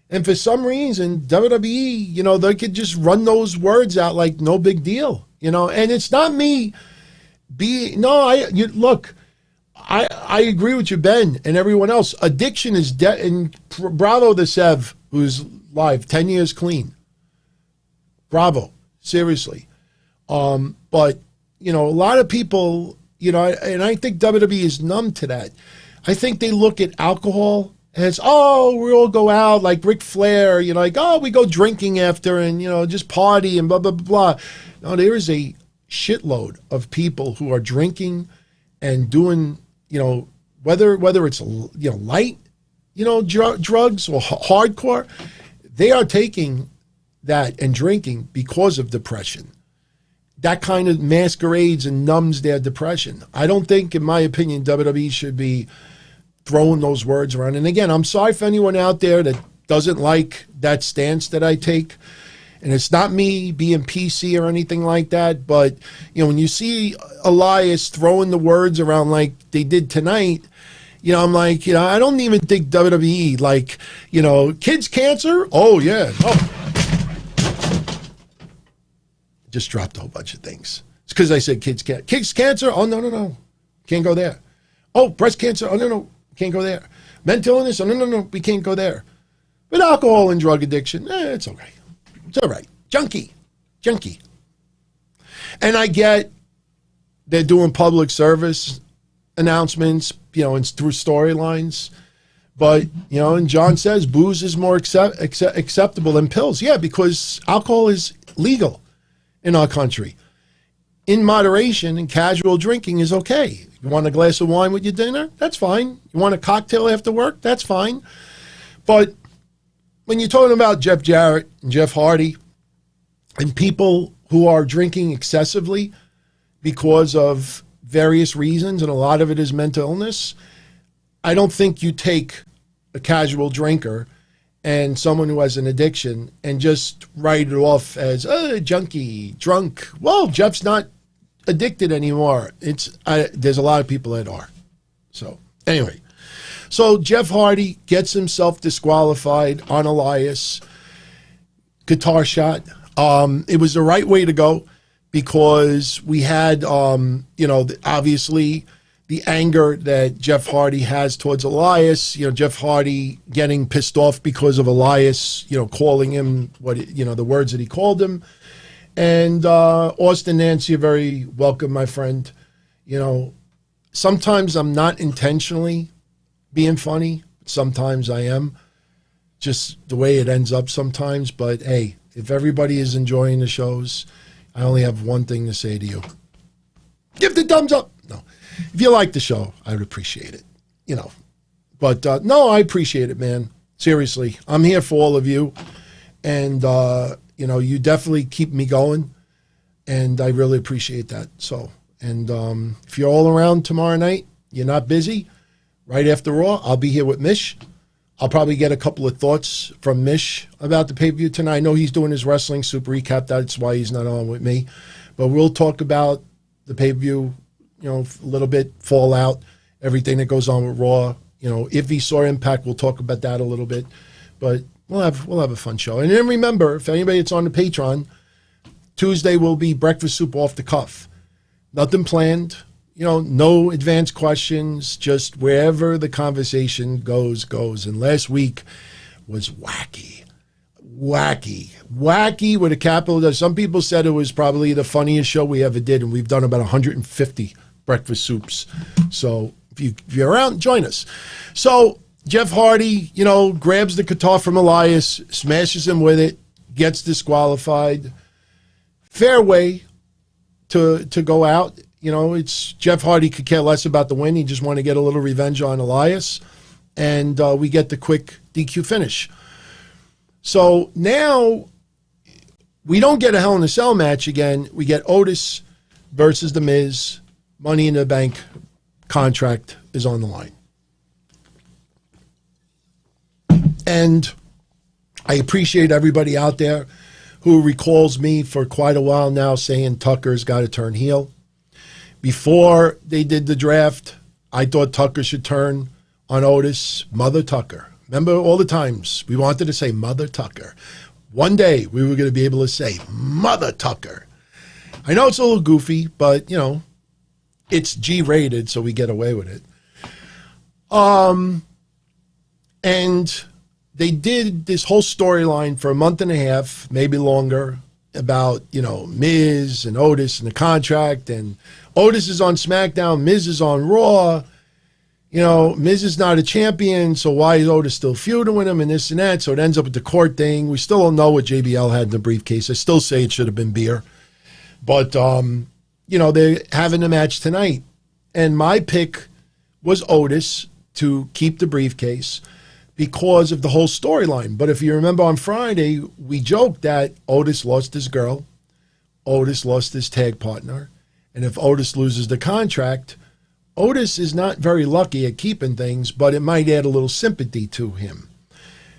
And for some reason, WWE, they could just run those words out like no big deal, and it's not me look, I agree with you, Ben, and everyone else. Addiction is and bravo to Sev, who's live, 10 years clean. Bravo, seriously. But, a lot of people, and I think WWE is numb to that. I think they look at alcohol as, we all go out like Ric Flair, we go drinking after and, just party and blah, blah, blah, blah. No, there is a shitload of people who are drinking and doing, whether it's, light, drugs or hardcore, they are taking that and drinking because of depression. That kind of masquerades and numbs their depression. I don't think, in my opinion, WWE should be throwing those words around. And again, I'm sorry for anyone out there that doesn't like that stance that I take. And it's not me being PC or anything like that. But, when you see Elias throwing the words around like they did tonight, I'm like, I don't even think WWE, like, kids cancer? Oh, yeah. Oh. Just dropped a whole bunch of things. It's because I said kids cancer? Oh, no. Can't go there. Oh, breast cancer? Oh, no. Can't go there. Mental illness? Oh, no. We can't go there. But alcohol and drug addiction, it's okay. It's all right. Junkie. And I get they're doing public service announcements, and through storylines. But, and John says booze is more acceptable than pills. Yeah, because alcohol is legal in our country. In moderation and casual drinking is okay. You want a glass of wine with your dinner? That's fine. You want a cocktail after work? That's fine. But when you're talking about Jeff Jarrett and Jeff Hardy and people who are drinking excessively because of various reasons, and a lot of it is mental illness, I don't think you take a casual drinker and someone who has an addiction and just write it off as junkie, drunk. Well, Jeff's not addicted anymore. There's a lot of people that are. So anyway, so Jeff Hardy gets himself disqualified on Elias. Guitar shot. It was the right way to go, because we had, obviously the anger that Jeff Hardy has towards Elias, Jeff Hardy getting pissed off because of Elias, calling him the words that he called him. And Austin, Nancy, you're very welcome, my friend. Sometimes I'm not intentionally being funny. Sometimes I am. Just the way it ends up sometimes. But hey, if everybody is enjoying the shows, I only have one thing to say to you. Give the thumbs up. No. If you like the show, I would appreciate it, But no, I appreciate it, man. Seriously. I'm here for all of you. And, you definitely keep me going. And I really appreciate that. So, and if you're all around tomorrow night, you're not busy, right after Raw, I'll be here with Mish. I'll probably get a couple of thoughts from Mish about the pay-per-view tonight. I know he's doing his Wrestling Super Recap. That's why he's not on with me. But we'll talk about the pay-per-view, a little bit, Fallout, everything that goes on with Raw. If he saw Impact, we'll talk about that a little bit. But we'll have a fun show. And then remember, if anybody that's on the Patreon, Tuesday will be Breakfast Soup off the cuff. Nothing planned. No advanced questions, just wherever the conversation goes. And last week was wacky with a capital W. Some people said it was probably the funniest show we ever did, and we've done about 150 breakfast soups. So if you're around, join us. So Jeff Hardy, grabs the guitar from Elias, smashes him with it, gets disqualified. Fair way to go out. It's Jeff Hardy could care less about the win. He just wanted to get a little revenge on Elias. And we get the quick DQ finish. So now we don't get a Hell in a Cell match again. We get Otis versus The Miz. Money in the Bank contract is on the line. And I appreciate everybody out there who recalls me for quite a while now saying Tucker's got to turn heel. Before they did the draft, I thought Tucker should turn on Otis, Mother Tucker. Remember all the times we wanted to say Mother Tucker. One day we were going to be able to say Mother Tucker. I know it's a little goofy, but, you know, it's G-rated, so we get away with it. And they did this whole storyline for a month and a half, maybe longer, about, you know, Miz and Otis and the contract. And Otis is on SmackDown, Miz is on Raw. You know, Miz is not a champion, so why is Otis still feuding with him and this and that? So it ends up with the court thing. We still don't know what JBL had in the briefcase. I still say it should have been beer. But, you know, they're having a match tonight. And my pick was Otis to keep the briefcase because of the whole storyline. But if you remember on Friday, we joked that Otis lost his girl. Otis lost his tag partner. And if Otis loses the contract, Otis is not very lucky at keeping things, but it might add a little sympathy to him.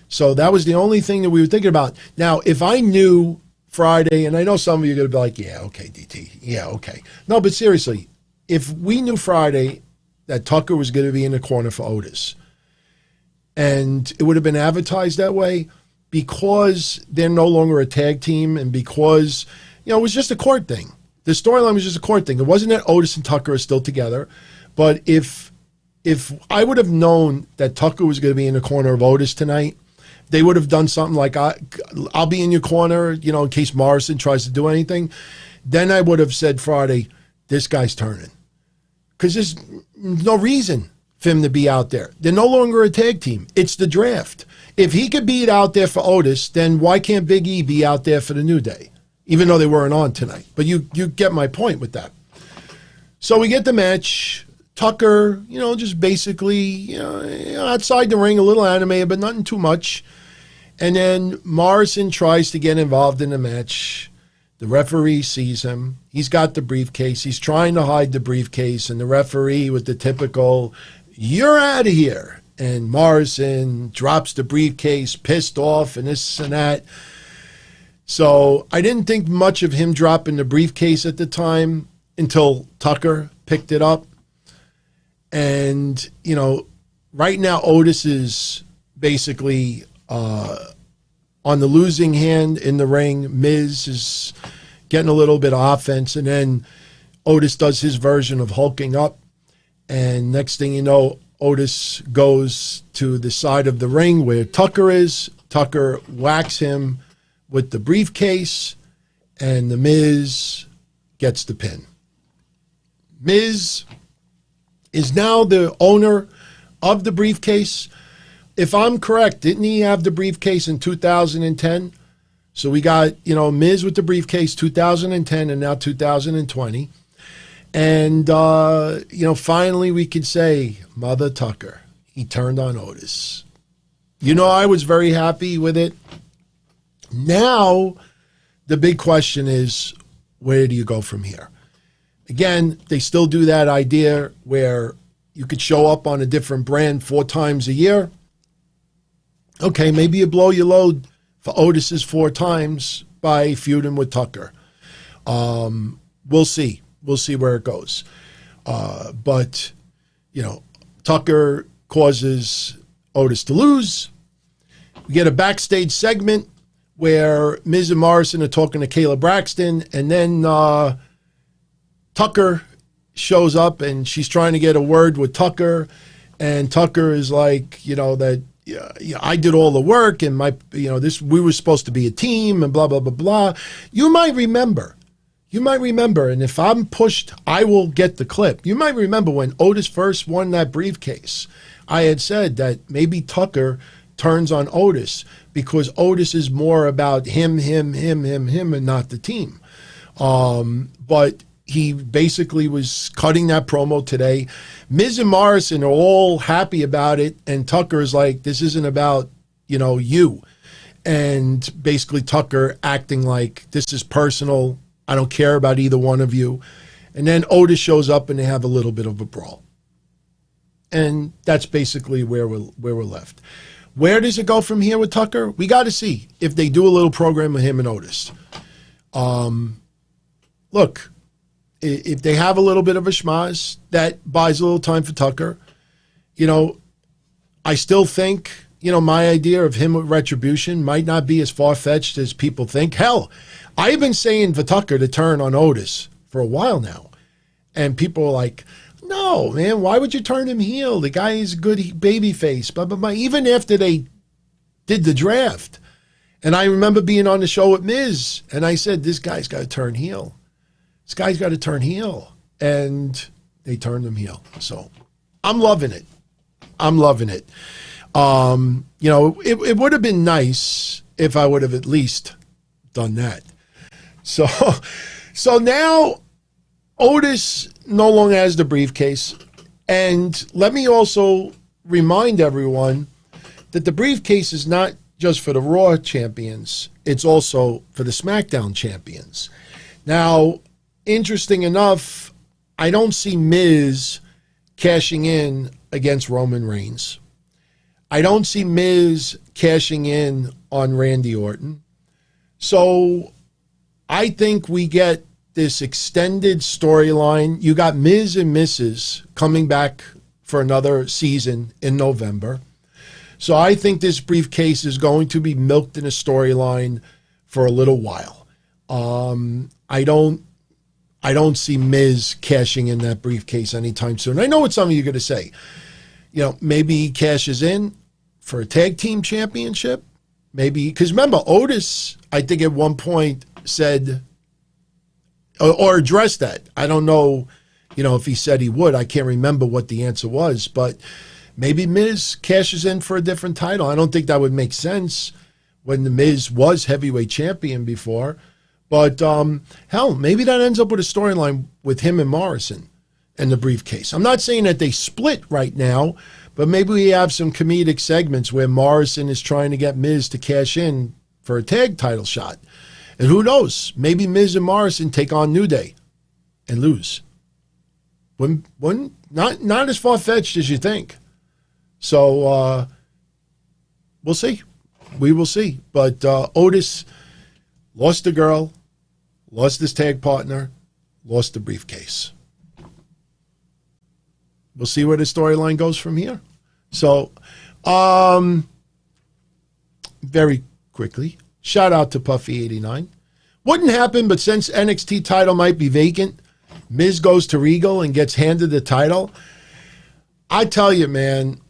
So that was the only thing that we were thinking about. Now, if I knew Friday, and I know some of you are going to be like, yeah, okay, DT, yeah, okay. No, but seriously, if we knew Friday that Tucker was going to be in the corner for Otis, and it would have been advertised that way because they're no longer a tag team and because, you know, it was just a court thing. The storyline was just a court thing. It wasn't that Otis and Tucker are still together. But if I would have known that Tucker was going to be in the corner of Otis tonight, they would have done something like, I'll be in your corner, you know, in case Morrison tries to do anything. Then I would have said Friday, this guy's turning. Because there's no reason for him to be out there. They're no longer a tag team. It's the draft. If he could be out there for Otis, then why can't Big E be out there for the New Day? Even though they weren't on tonight. But you get my point with that. So we get the match. Tucker, you know, just basically, you know, outside the ring, a little animated, but nothing too much. And then Morrison tries to get involved in the match. The referee sees him. He's got the briefcase. He's trying to hide the briefcase. And the referee with the typical, you're out of here. And Morrison drops the briefcase, pissed off, and this and that. So I didn't think much of him dropping the briefcase at the time until Tucker picked it up. And, you know, right now Otis is basically on the losing hand in the ring. Miz is getting a little bit of offense. And then Otis does his version of hulking up. And next thing you know, Otis goes to the side of the ring where Tucker is. Tucker whacks him with the briefcase. And the Miz gets the pin. Miz is now the owner of the briefcase. If I'm correct, didn't he have the briefcase in 2010? So we got, you know, Miz with the briefcase 2010 and now 2020. And, you know, finally we could say, Mother Tucker, he turned on Otis. You know, I was very happy with it. Now, the big question is, where do you go from here? Again, they still do that idea where you could show up on a different brand 4 times a year. Okay, maybe you blow your load for Otis's 4 times by feuding with Tucker. We'll see. We'll see where it goes. But, you know, Tucker causes Otis to lose. We get a backstage segment where Miz and Morrison are talking to Kayla Braxton, and then Tucker shows up and she's trying to get a word with Tucker, and Tucker is like, you know, that I did all the work and we were supposed to be a team and blah, blah, blah, blah. You might remember, and if I'm pushed, I will get the clip. You might remember when Otis first won that briefcase, I had said that maybe Tucker turns on Otis because Otis is more about him, and not the team. But he basically was cutting that promo today. Miz and Morrison are all happy about it, and Tucker is like, this isn't about, you know, you. And basically Tucker acting like this is personal. I don't care about either one of you. And then Otis shows up and they have a little bit of a brawl. And that's basically where we're left. Where does it go from here with Tucker? We got to see if they do a little program with him and Otis. Look, if they have a little bit of a schmaz, that buys a little time for Tucker. You know, I still think, you know, my idea of him with Retribution might not be as far-fetched as people think. Hell, I've been saying for Tucker to turn on Otis for a while now. And people are like, no, man, why would you turn him heel? The guy is a good baby face, blah, blah, blah. Even after they did the draft. And I remember being on the show with Miz, and I said, this guy's got to turn heel. This guy's got to turn heel. And they turned him heel. So I'm loving it. I'm loving it. You know, it would have been nice if I would have at least done that. So now Otis no longer has the briefcase. And let me also remind everyone that the briefcase is not just for the Raw champions. It's also for the Smackdown champions. Now, interesting enough, I don't see Miz cashing in against Roman Reigns. I don't see Miz cashing in on Randy Orton. So I think we get this extended storyline. You got Miz and Mrs. coming back for another season in November. So I think this briefcase is going to be milked in a storyline for a little while. I don't see Miz cashing in that briefcase anytime soon. I know what some of you are going to say. You know, maybe he cashes in for a tag team championship. Maybe, because remember, Otis, I think at one point said, or addressed that. I don't know, you know, if he said he would. I can't remember what the answer was, but maybe Miz cashes in for a different title. I don't think that would make sense when the Miz was heavyweight champion before. But, hell, maybe that ends up with a storyline with him and Morrison and the briefcase. I'm not saying that they split right now, but maybe we have some comedic segments where Morrison is trying to get Miz to cash in for a tag title shot. And who knows? Maybe Miz and Morrison take on New Day and lose. Not as far-fetched as you think. So, we'll see. We will see. But Otis lost the girl, lost his tag partner, lost the briefcase. We'll see where the storyline goes from here. So, very quickly, shout out to Puffy89. Wouldn't happen, but since NXT title might be vacant, Miz goes to Regal and gets handed the title. I tell you, man,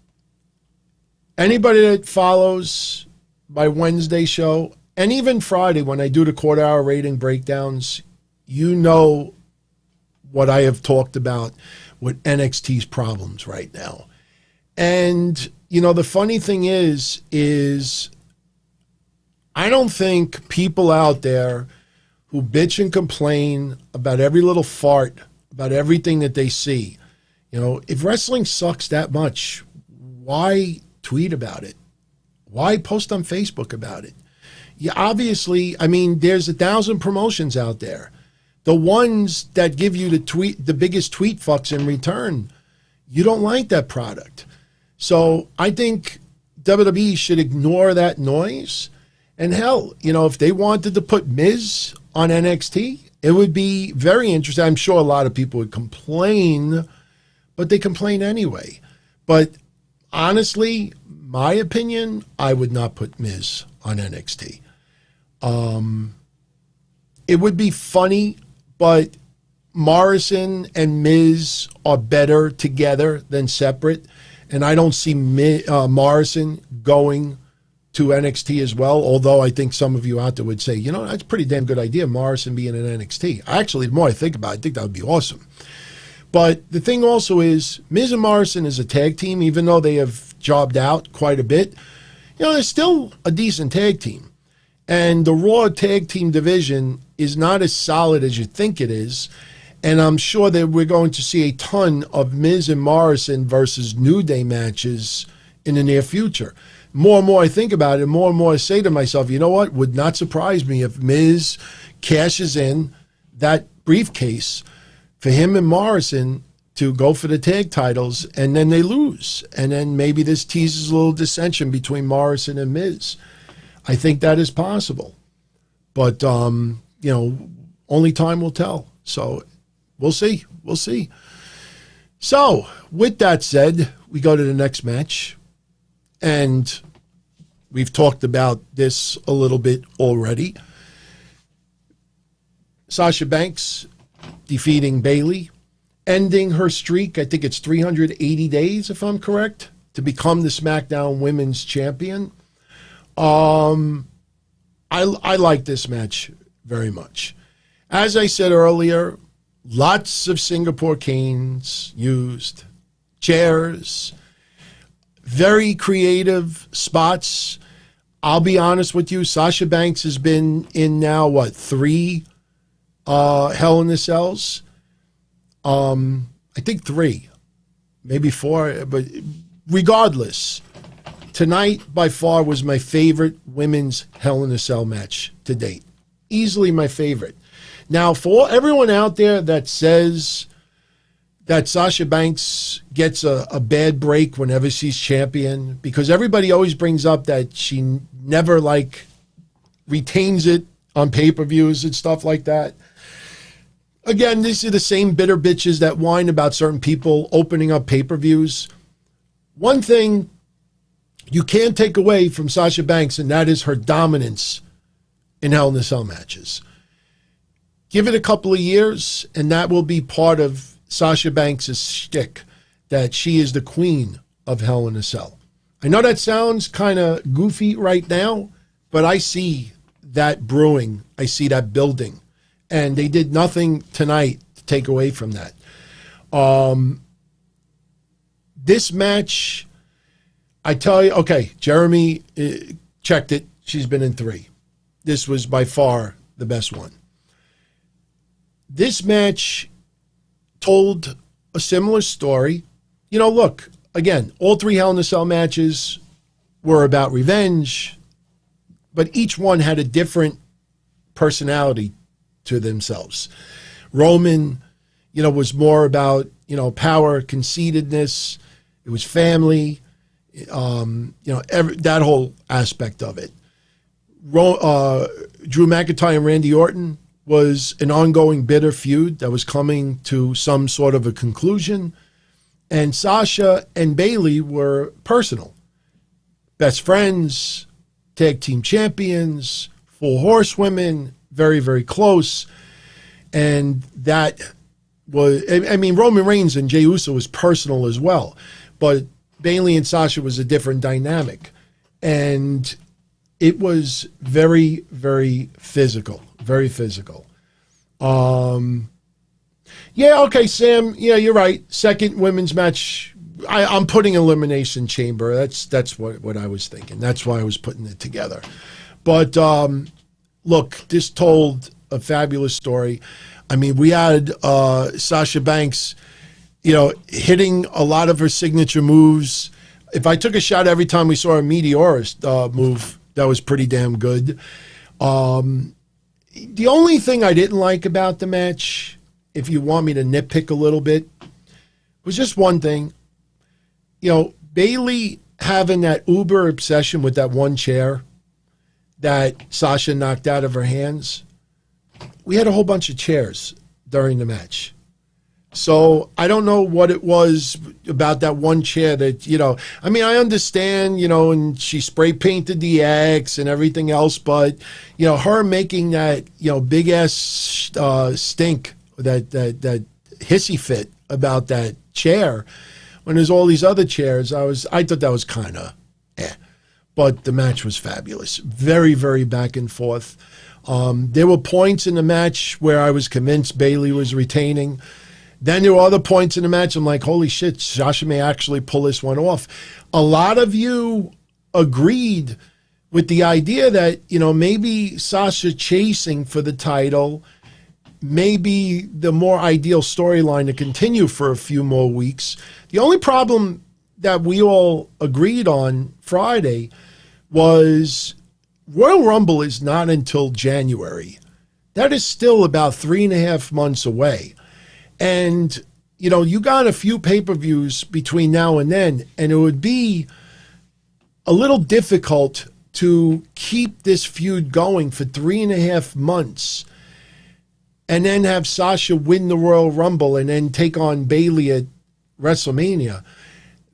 anybody that follows my Wednesday show, and even Friday when I do the quarter-hour rating breakdowns, you know what I have talked about with NXT's problems right now. And, you know, the funny thing is I don't think people out there who bitch and complain about every little fart, about everything that they see, you know, if wrestling sucks that much, why tweet about it? Why post on Facebook about it? Yeah, obviously, I mean, there's 1,000 promotions out there. The ones that give you the biggest tweet fucks in return, you don't like that product. So I think WWE should ignore that noise. And hell, you know, if they wanted to put Miz on NXT, it would be very interesting. I'm sure a lot of people would complain, but they complain anyway. But honestly, my opinion, I would not put Miz on NXT. It would be funny, but Morrison and Miz are better together than separate. And I don't see Morrison going to NXT as well, although I think some of you out there would say, you know, that's a pretty damn good idea, Morrison being in NXT. Actually, the more I think about it, I think that would be awesome. But the thing also is, Miz and Morrison is a tag team, even though they have jobbed out quite a bit. You know, they're still a decent tag team. And the Raw tag team division is not as solid as you think it is. And I'm sure that we're going to see a ton of Miz and Morrison versus New Day matches in the near future. More and more I think about it, more and more I say to myself, you know what? Would not surprise me if Miz cashes in that briefcase for him and Morrison to go for the tag titles, and then they lose. And then maybe this teases a little dissension between Morrison and Miz. I think that is possible. But, you know, only time will tell. So we'll see. We'll see. So with that said, we go to the next match. And we've talked about this a little bit already. Sasha Banks defeating Bayley, ending her streak, I think it's 380 days, if I'm correct, to become the SmackDown Women's Champion. I like this match very much. As I said earlier, lots of Singapore canes used, chairs, very creative spots. I'll be honest with you, Sasha Banks has been in now, 3 Hell in the Cells? I think 3, maybe 4, but regardless, tonight by far was my favorite women's Hell in a Cell match to date. Easily my favorite. Now, for everyone out there that says that Sasha Banks gets a bad break whenever she's champion, because everybody always brings up that she never, retains it on pay-per-views and stuff like that. Again, these are the same bitter bitches that whine about certain people opening up pay-per-views. One thing you can't take away from Sasha Banks, and that is her dominance in Hell in a Cell matches. Give it a couple of years, and that will be part of Sasha Banks' shtick, that she is the queen of Hell in a Cell. I know that sounds kind of goofy right now, but I see that brewing. I see that building. And they did nothing tonight to take away from that. This match, I tell you, okay, Jeremy checked it. She's been in 3. This was by far the best one. This match told a similar story. You know, look, again, all 3 Hell in a Cell matches were about revenge, but each one had a different personality to themselves. Roman, was more about, power, conceitedness. It was family, that whole aspect of it. Drew McIntyre and Randy Orton was an ongoing bitter feud that was coming to some sort of a conclusion. And Sasha and Bayley were personal. Best friends, tag team champions, 4 horsewomen, very, very close. And that was, Roman Reigns and Jey Uso was personal as well. But Bayley and Sasha was a different dynamic. And it was very, very physical. Very physical. Yeah, okay, Sam. Yeah, you're right. Second women's match. I'm putting Elimination Chamber. That's what I was thinking. That's why I was putting it together. But look, this told a fabulous story. We had Sasha Banks, hitting a lot of her signature moves. If I took a shot every time we saw a Meteorist move, that was pretty damn good. The only thing I didn't like about the match, if you want me to nitpick a little bit, was just one thing. Bayley having that uber obsession with that one chair that Sasha knocked out of her hands. We had a whole bunch of chairs during the match. So I don't know what it was about that one chair that, I understand, and she spray painted the X and everything else, but, her making that, big ass stink, that hissy fit about that chair when there's all these other chairs, I thought that was kind of but the match was fabulous. Very, very back and forth. There were points in the match where I was convinced Bayley was retaining. Then there were other points in the match. I'm like, holy shit, Sasha may actually pull this one off. A lot of you agreed with the idea that, maybe Sasha chasing for the title may be the more ideal storyline to continue for a few more weeks. The only problem that we all agreed on Friday was Royal Rumble is not until January. That is still about 3.5 months away. And, you got a few pay-per-views between now and then, and it would be a little difficult to keep this feud going for 3.5 months and then have Sasha win the Royal Rumble and then take on Bayley at WrestleMania.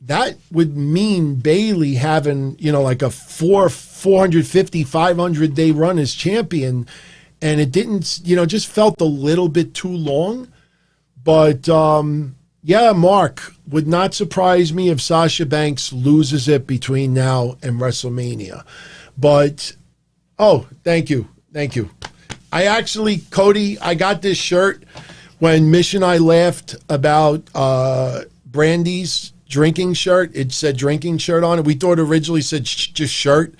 That would mean Bayley having, like a 450, 500 day run as champion. And it didn't, just felt a little bit too long. But, yeah, Mark, would not surprise me if Sasha Banks loses it between now and WrestleMania. But, oh, thank you. Thank you. I actually, Cody, I got this shirt when Mish and I laughed about Brandy's drinking shirt. It said drinking shirt on it. We thought it originally said just shirt.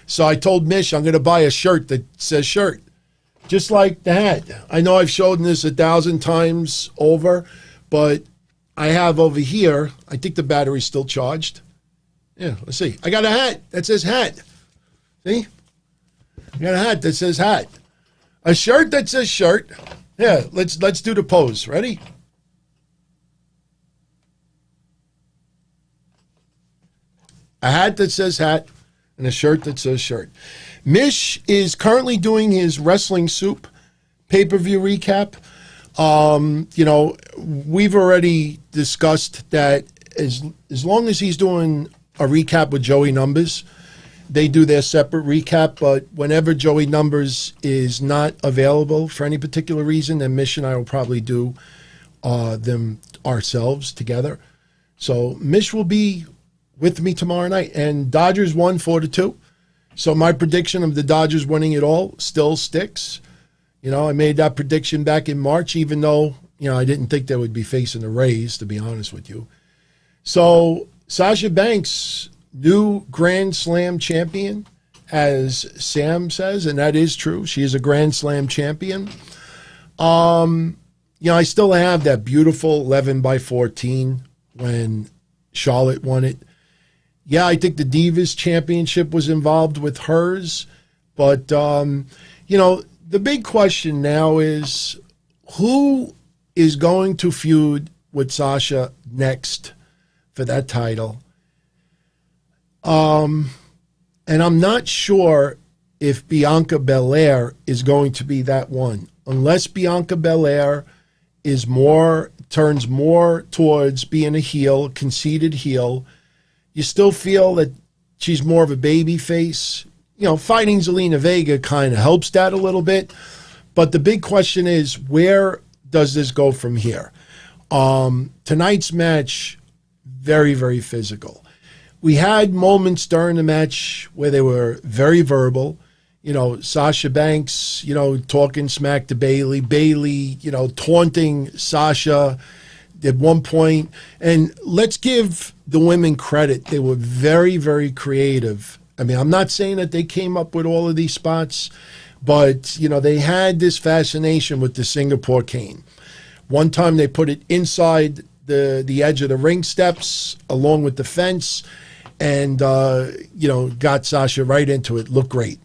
So I told Mish I'm going to buy a shirt that says shirt. Just like the hat. I know I've shown this 1,000 times over, but I have over here, I think the battery's still charged. Yeah, let's see. I got a hat that says hat. See? I got a hat that says hat. A shirt that says shirt. Yeah, let's do the pose. Ready? A hat that says hat and a shirt that says shirt. Mish is currently doing his Wrestling Soup pay-per-view recap. We've already discussed that as long as he's doing a recap with Joey Numbers, they do their separate recap. But whenever Joey Numbers is not available for any particular reason, then Mish and I will probably do them ourselves together. So Mish will be with me tomorrow night. And Dodgers won 4-2. So my prediction of the Dodgers winning it all still sticks. I made that prediction back in March, even though, I didn't think they would be facing the Rays, to be honest with you. So Sasha Banks, new Grand Slam champion, as Sam says, and that is true. She is a Grand Slam champion. I still have that beautiful 11/14 when Charlotte won it. Yeah, I think the Divas Championship was involved with hers. But, the big question now is who is going to feud with Sasha next for that title? And I'm not sure if Bianca Belair is going to be that one. Unless Bianca Belair turns more towards being a heel, conceited heel. You still feel that she's more of a baby face. Fighting Zelina Vega kind of helps that a little bit. But the big question is, where does this go from here? Tonight's match, very, very physical. We had moments during the match where they were very verbal. Sasha Banks, talking smack to Bayley. Bayley, taunting Sasha at one point. And let's give the women credit. They were very, very creative. I mean, I'm not saying that they came up with all of these spots, but, they had this fascination with the Singapore cane. One time they put it inside the edge of the ring steps along with the fence and, got Sasha right into it. Looked great.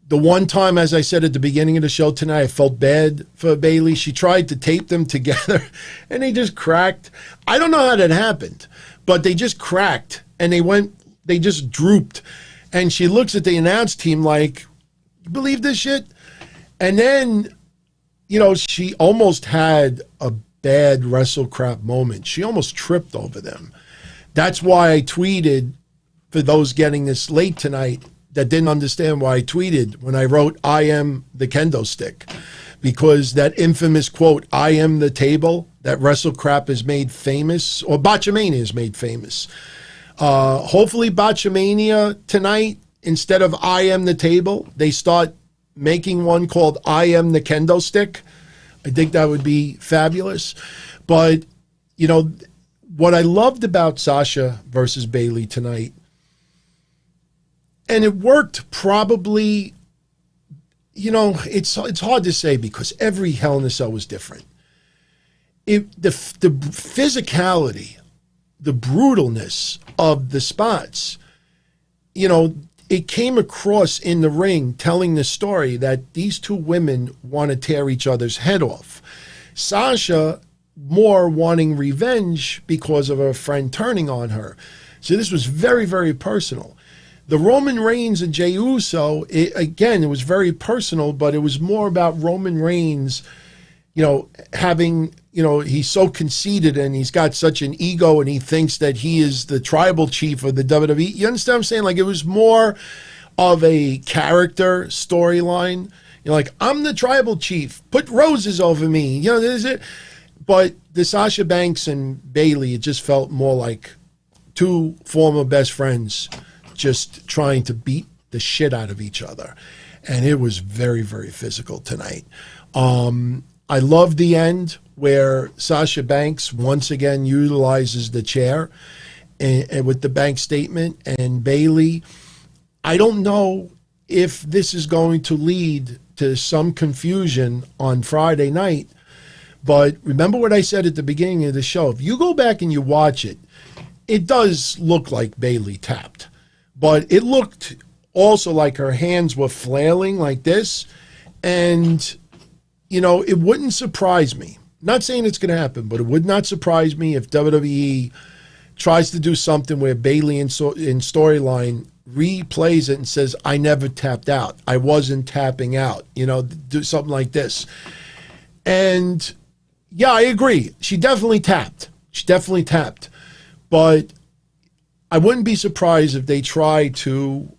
The one time, as I said at the beginning of the show tonight, I felt bad for Bayley. She tried to tape them together, and they just cracked. I don't know how that happened, but they just cracked, and they just drooped. And she looks at the announce team like, you believe this shit? And then, she almost had a bad wrestle crap moment. She almost tripped over them. That's why I tweeted, for those getting this late tonight that didn't understand why I tweeted when I wrote, I am the kendo stick. Because that infamous quote, I am the table, that wrestle crap is made famous, or Botchamania is made famous. Hopefully Botchamania tonight, instead of I am the table, they start making one called I am the kendo stick. I think that would be fabulous. But, what I loved about Sasha versus Bayley tonight, and it worked probably, it's hard to say because every Hell in a Cell was different. The physicality, the brutalness of the spots, it came across in the ring telling the story that these two women want to tear each other's head off. Sasha more wanting revenge because of her friend turning on her. So this was very, very personal. The Roman Reigns and Jey Uso, it was very personal, but it was more about Roman Reigns, having, he's so conceited and he's got such an ego and he thinks that he is the tribal chief of the WWE. You understand what I'm saying? Like, it was more of a character storyline. Like, I'm the tribal chief. Put roses over me. There's it. But the Sasha Banks and Bayley, it just felt more like two former best friends just trying to beat the shit out of each other. And it was very, very physical tonight. I love the end where Sasha Banks once again utilizes the chair and with the bank statement, and Bayley. I don't know if this is going to lead to some confusion on Friday night, but remember what I said at the beginning of the show. If you go back and you watch it, it does look like Bayley tapped. But it looked also like her hands were flailing like this. And, it wouldn't surprise me. Not saying it's going to happen, but it would not surprise me if WWE tries to do something where Bayley in storyline replays it and says, I never tapped out. I wasn't tapping out. Do something like this. And, yeah, I agree. She definitely tapped. But I wouldn't be surprised if they try to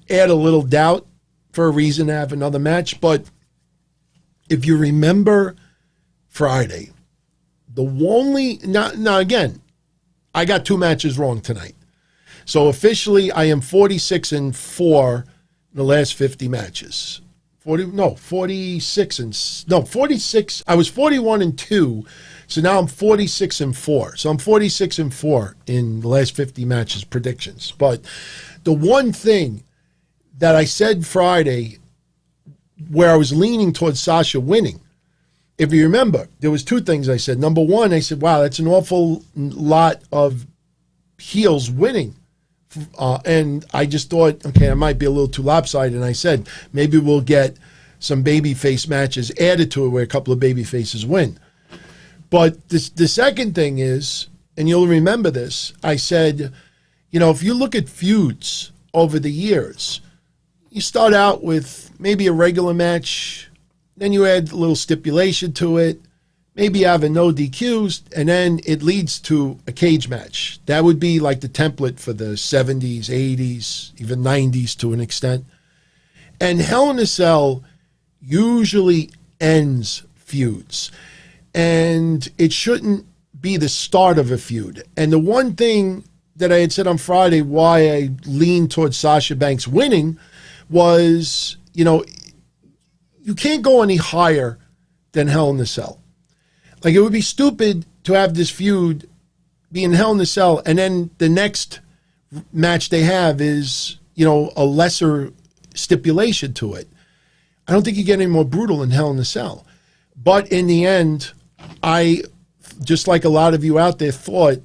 add a little doubt for a reason to have another match. But if you remember Friday, now again, I got two matches wrong tonight. So officially, I am 46-4 in the last 50 matches. 46. I was 41-2. So now I'm 46-4. So I'm 46-4 in the last 50 matches predictions. But the one thing that I said Friday where I was leaning towards Sasha winning, if you remember, there was two things I said. Number one, I said, wow, that's an awful lot of heels winning. And I just thought, okay, I might be a little too lopsided. And I said, maybe we'll get some babyface matches added to it where a couple of babyfaces win. But the second thing is, and you'll remember this, I said, if you look at feuds over the years, you start out with maybe a regular match, then you add a little stipulation to it, maybe you have a no DQs, and then it leads to a cage match. That would be like the template for the 70s, 80s, even 90s to an extent. And Hell in a Cell usually ends feuds. And it shouldn't be the start of a feud. And the one thing that I had said on Friday why I leaned towards Sasha Banks winning was, you can't go any higher than Hell in a Cell. Like, it would be stupid to have this feud be in Hell in a Cell and then the next match they have is, a lesser stipulation to it. I don't think you get any more brutal in Hell in a Cell. But in the end, I, just like a lot of you out there, thought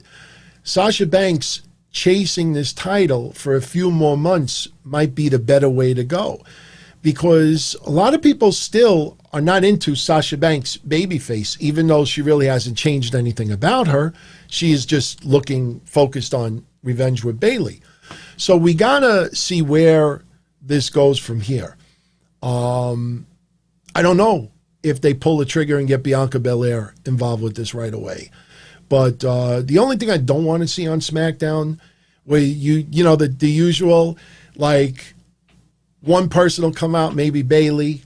Sasha Banks chasing this title for a few more months might be the better way to go. Because a lot of people still are not into Sasha Banks' babyface, even though she really hasn't changed anything about her. She is just focused on revenge with Bayley. So we got to see where this goes from here. I don't know if they pull the trigger and get Bianca Belair involved with this right away. But the only thing I don't want to see on SmackDown, where the usual, like, one person will come out, maybe Bayley,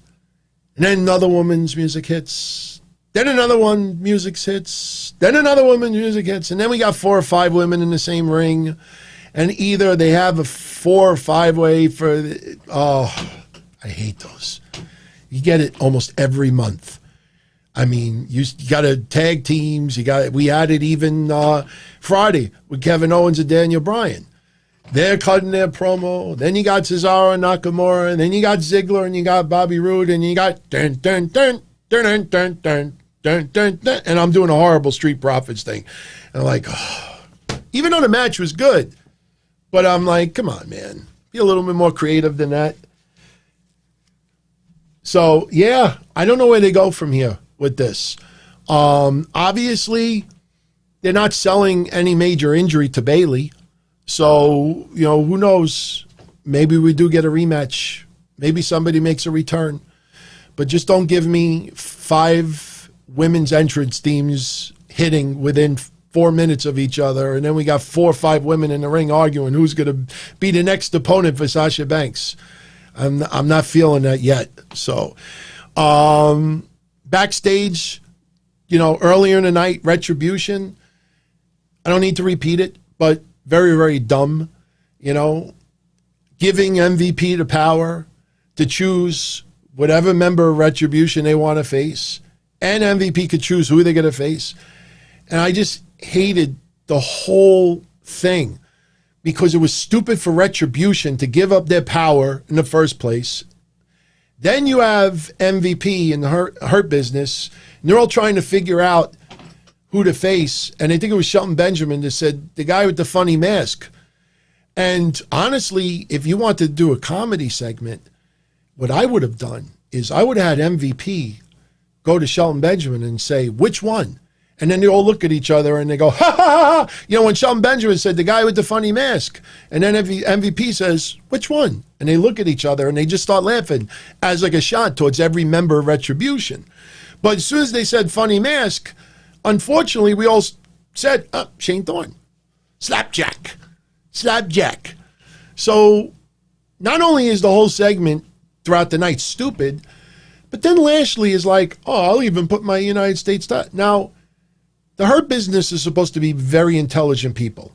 and then another woman's music hits, then another one music hits, then another woman's music hits, and then we got 4 or 5 women in the same ring, and either they have a 4 or 5-way for, I hate those. You get it almost every month. I mean, you got to tag teams. We had it even Friday with Kevin Owens and Daniel Bryan. They're cutting their promo. Then you got Cesaro and Nakamura. And then you got Ziggler and you got Bobby Roode. And you got dun, dun, dun, dun, dun, dun, dun, dun, dun, dun. And I'm doing a horrible Street Profits thing. And I'm like, oh. Even though the match was good. But I'm like, come on, man. Be a little bit more creative than that. So, yeah, I don't know where they go from here with this. Obviously, they're not selling any major injury to Bayley. So, who knows? Maybe we do get a rematch. Maybe somebody makes a return. But just don't give me 5 women's entrance themes hitting within 4 minutes of each other. And then we got 4 or 5 women in the ring arguing who's going to be the next opponent for Sasha Banks. I'm not feeling that yet. So, backstage, earlier in the night, Retribution. I don't need to repeat it, but very, very dumb. Giving MVP the power to choose whatever member of Retribution they want to face, and MVP could choose who they're going to face. And I just hated the whole thing because it was stupid for Retribution to give up their power in the first place. Then you have MVP in the Hurt Business, and they're all trying to figure out who to face. And I think it was Shelton Benjamin that said, the guy with the funny mask. And honestly, if you want to do a comedy segment, what I would have done is I would have had MVP go to Shelton Benjamin and say, which one? And then they all look at each other and they go, ha, ha, ha. When Shelton Benjamin said, the guy with the funny mask. And then MVP says, which one? And they look at each other and they just start laughing as like a shot towards every member of Retribution. But as soon as they said funny mask, unfortunately, we all said, Shane Thorne, Slapjack. So not only is the whole segment throughout the night stupid, but then Lashley is like, I'll even put my United States title. Now, the Hurt Business is supposed to be very intelligent people.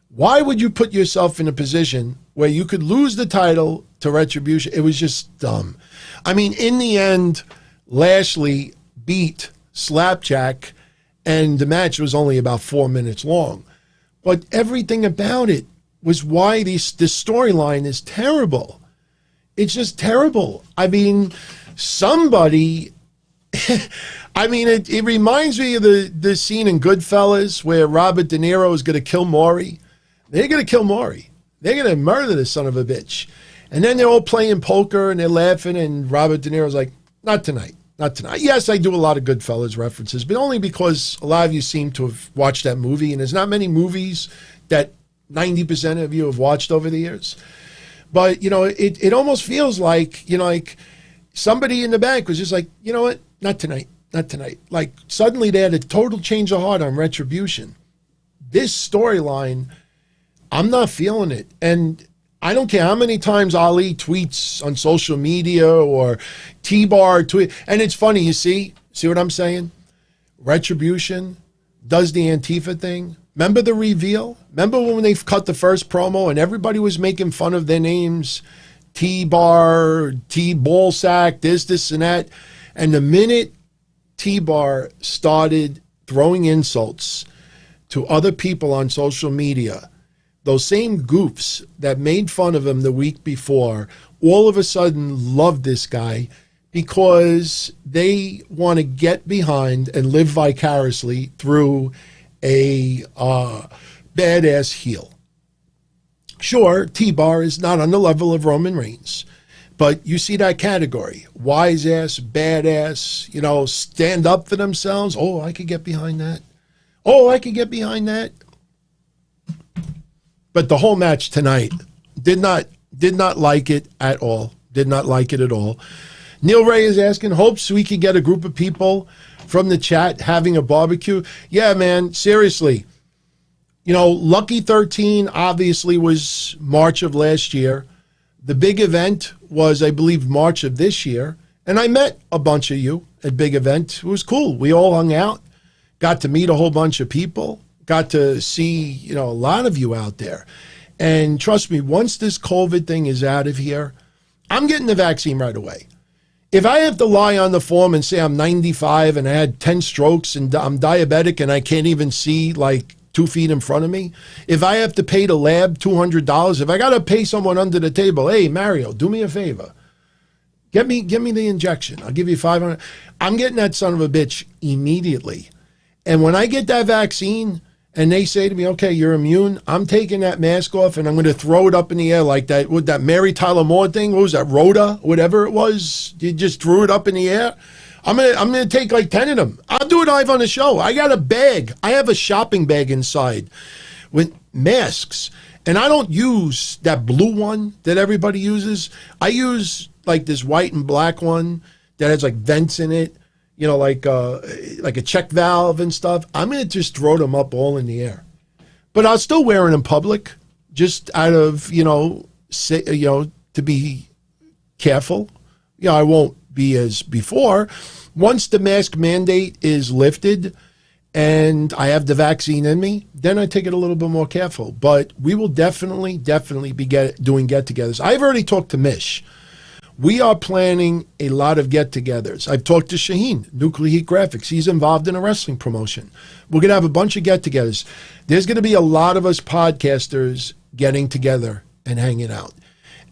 Why would you put yourself in a position where you could lose the title to Retribution? It was just dumb. I mean, in the end, Lashley beat Slapjack, and the match was only about 4 minutes long. But everything about it was why this storyline is terrible. It's just terrible. I mean, somebody... it reminds me of the scene in Goodfellas where Robert De Niro is going to kill Maury. They're going to kill Maury. They're going to murder this son of a bitch. And then they're all playing poker and they're laughing, and Robert De Niro's like, not tonight. Not tonight. Yes, I do a lot of Goodfellas references, but only because a lot of you seem to have watched that movie, and there's not many movies that 90% of you have watched over the years. But, it almost feels like, like somebody in the back was just like, you know what? Not tonight. Not tonight. Like suddenly they had a total change of heart on Retribution. This storyline, I'm not feeling it. And I don't care how many times Ali tweets on social media or T-Bar tweet. And it's funny, you see what I'm saying? Retribution does the Antifa thing. Remember the reveal? Remember when they cut the first promo and everybody was making fun of their names? T-Bar, T-Ballsack, this, and that. And the minute T-Bar started throwing insults to other people on social media, those same goofs that made fun of him the week before all of a sudden love this guy because they want to get behind and live vicariously through a badass heel. Sure, T-Bar is not on the level of Roman Reigns, but you see that category. Wise ass, badass, stand up for themselves. Oh, I could get behind that. Oh, I could get behind that. But the whole match tonight did not like it at all. Did not like it at all. Neil Ray is asking, hopes we could get a group of people from the chat having a barbecue. Yeah, man, seriously. Lucky 13 obviously was March of last year. The big event was, I believe, March of this year. And I met a bunch of you at big event. It was cool. We all hung out, got to meet a whole bunch of people, got to see, a lot of you out there. And trust me, once this COVID thing is out of here, I'm getting the vaccine right away. If I have to lie on the form and say I'm 95 and I had 10 strokes and I'm diabetic and I can't even see like 2 feet in front of me, if I have to pay the lab $200, if I got to pay someone under the table, hey, Mario, do me a favor. Give me the injection. I'll give you $500. I'm getting that son of a bitch immediately. And when I get that vaccine and they say to me, okay, you're immune, I'm taking that mask off and I'm going to throw it up in the air like that, with that Mary Tyler Moore thing, what was that, Rhoda, whatever it was, you just threw it up in the air. I'm gonna take like 10 of them. I'll do it live on the show. I got a bag. I have a shopping bag inside with masks. And I don't use that blue one that everybody uses. I use like this white and black one that has like vents in it, you know, like a check valve and stuff. I'm going to just throw them up all in the air. But I'll still wear it in public just out of, to be careful. I won't be as before. Once the mask mandate is lifted and I have the vaccine in me, then I take it a little bit more careful. But we will definitely be doing get-togethers. I've already talked to Mish. We are planning a lot of get-togethers. I've talked to Shaheen, Nuclear Heat Graphics. He's involved in a wrestling promotion. We're going to have a bunch of get-togethers. There's going to be a lot of us podcasters getting together and hanging out.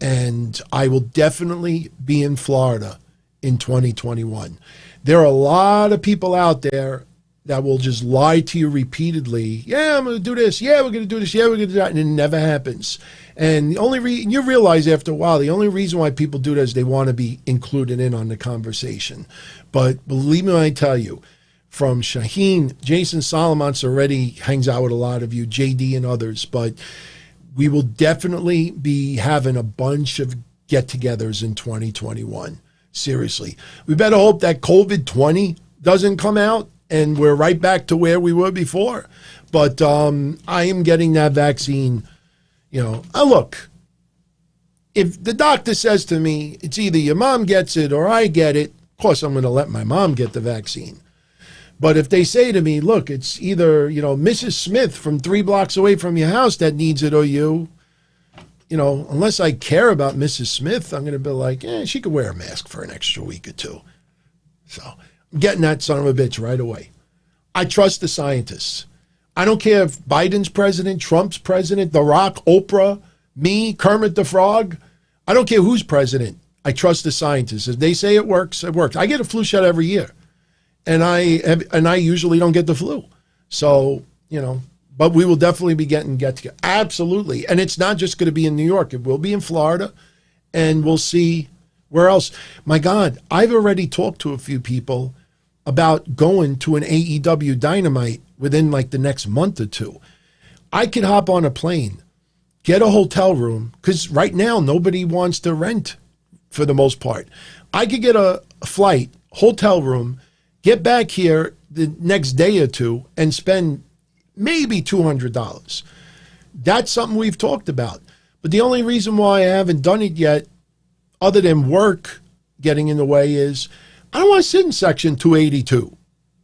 And I will definitely be in Florida in 2021. There are a lot of people out there that will just lie to you repeatedly. Yeah, I'm going to do this. Yeah, we're going to do this. Yeah, we're going to do that. And it never happens. And the only reason, you realize after a while, the only reason why people do that is they want to be included in on the conversation. But believe me when I tell you, from Shaheen, Jason Solomons already hangs out with a lot of you, JD and others, but we will definitely be having a bunch of get-togethers in 2021. Seriously. We better hope that COVID-20 doesn't come out and we're right back to where we were before. But I am getting that vaccine. Look, if the doctor says to me, it's either your mom gets it or I get it, of course I'm going to let my mom get the vaccine. But if they say to me, look, it's either, Mrs. Smith from 3 blocks away from your house that needs it or you, unless I care about Mrs. Smith, I'm going to be like, she could wear a mask for an extra week or two. So I'm getting that son of a bitch right away. I trust the scientists. I don't care if Biden's president, Trump's president, The Rock, Oprah, me, Kermit the Frog. I don't care who's president. I trust the scientists. If they say it works, it works. I get a flu shot every year, and I usually don't get the flu. So, but we will definitely be getting get-together. Absolutely. And it's not just going to be in New York. It will be in Florida, and we'll see where else. My God, I've already talked to a few people about going to an AEW Dynamite within like the next month or two. I could hop on a plane, get a hotel room, because right now nobody wants to rent for the most part. I could get a flight, hotel room, get back here the next day or two and spend maybe $200. That's something we've talked about. But the only reason why I haven't done it yet, other than work getting in the way, is I don't want to sit in section 282. You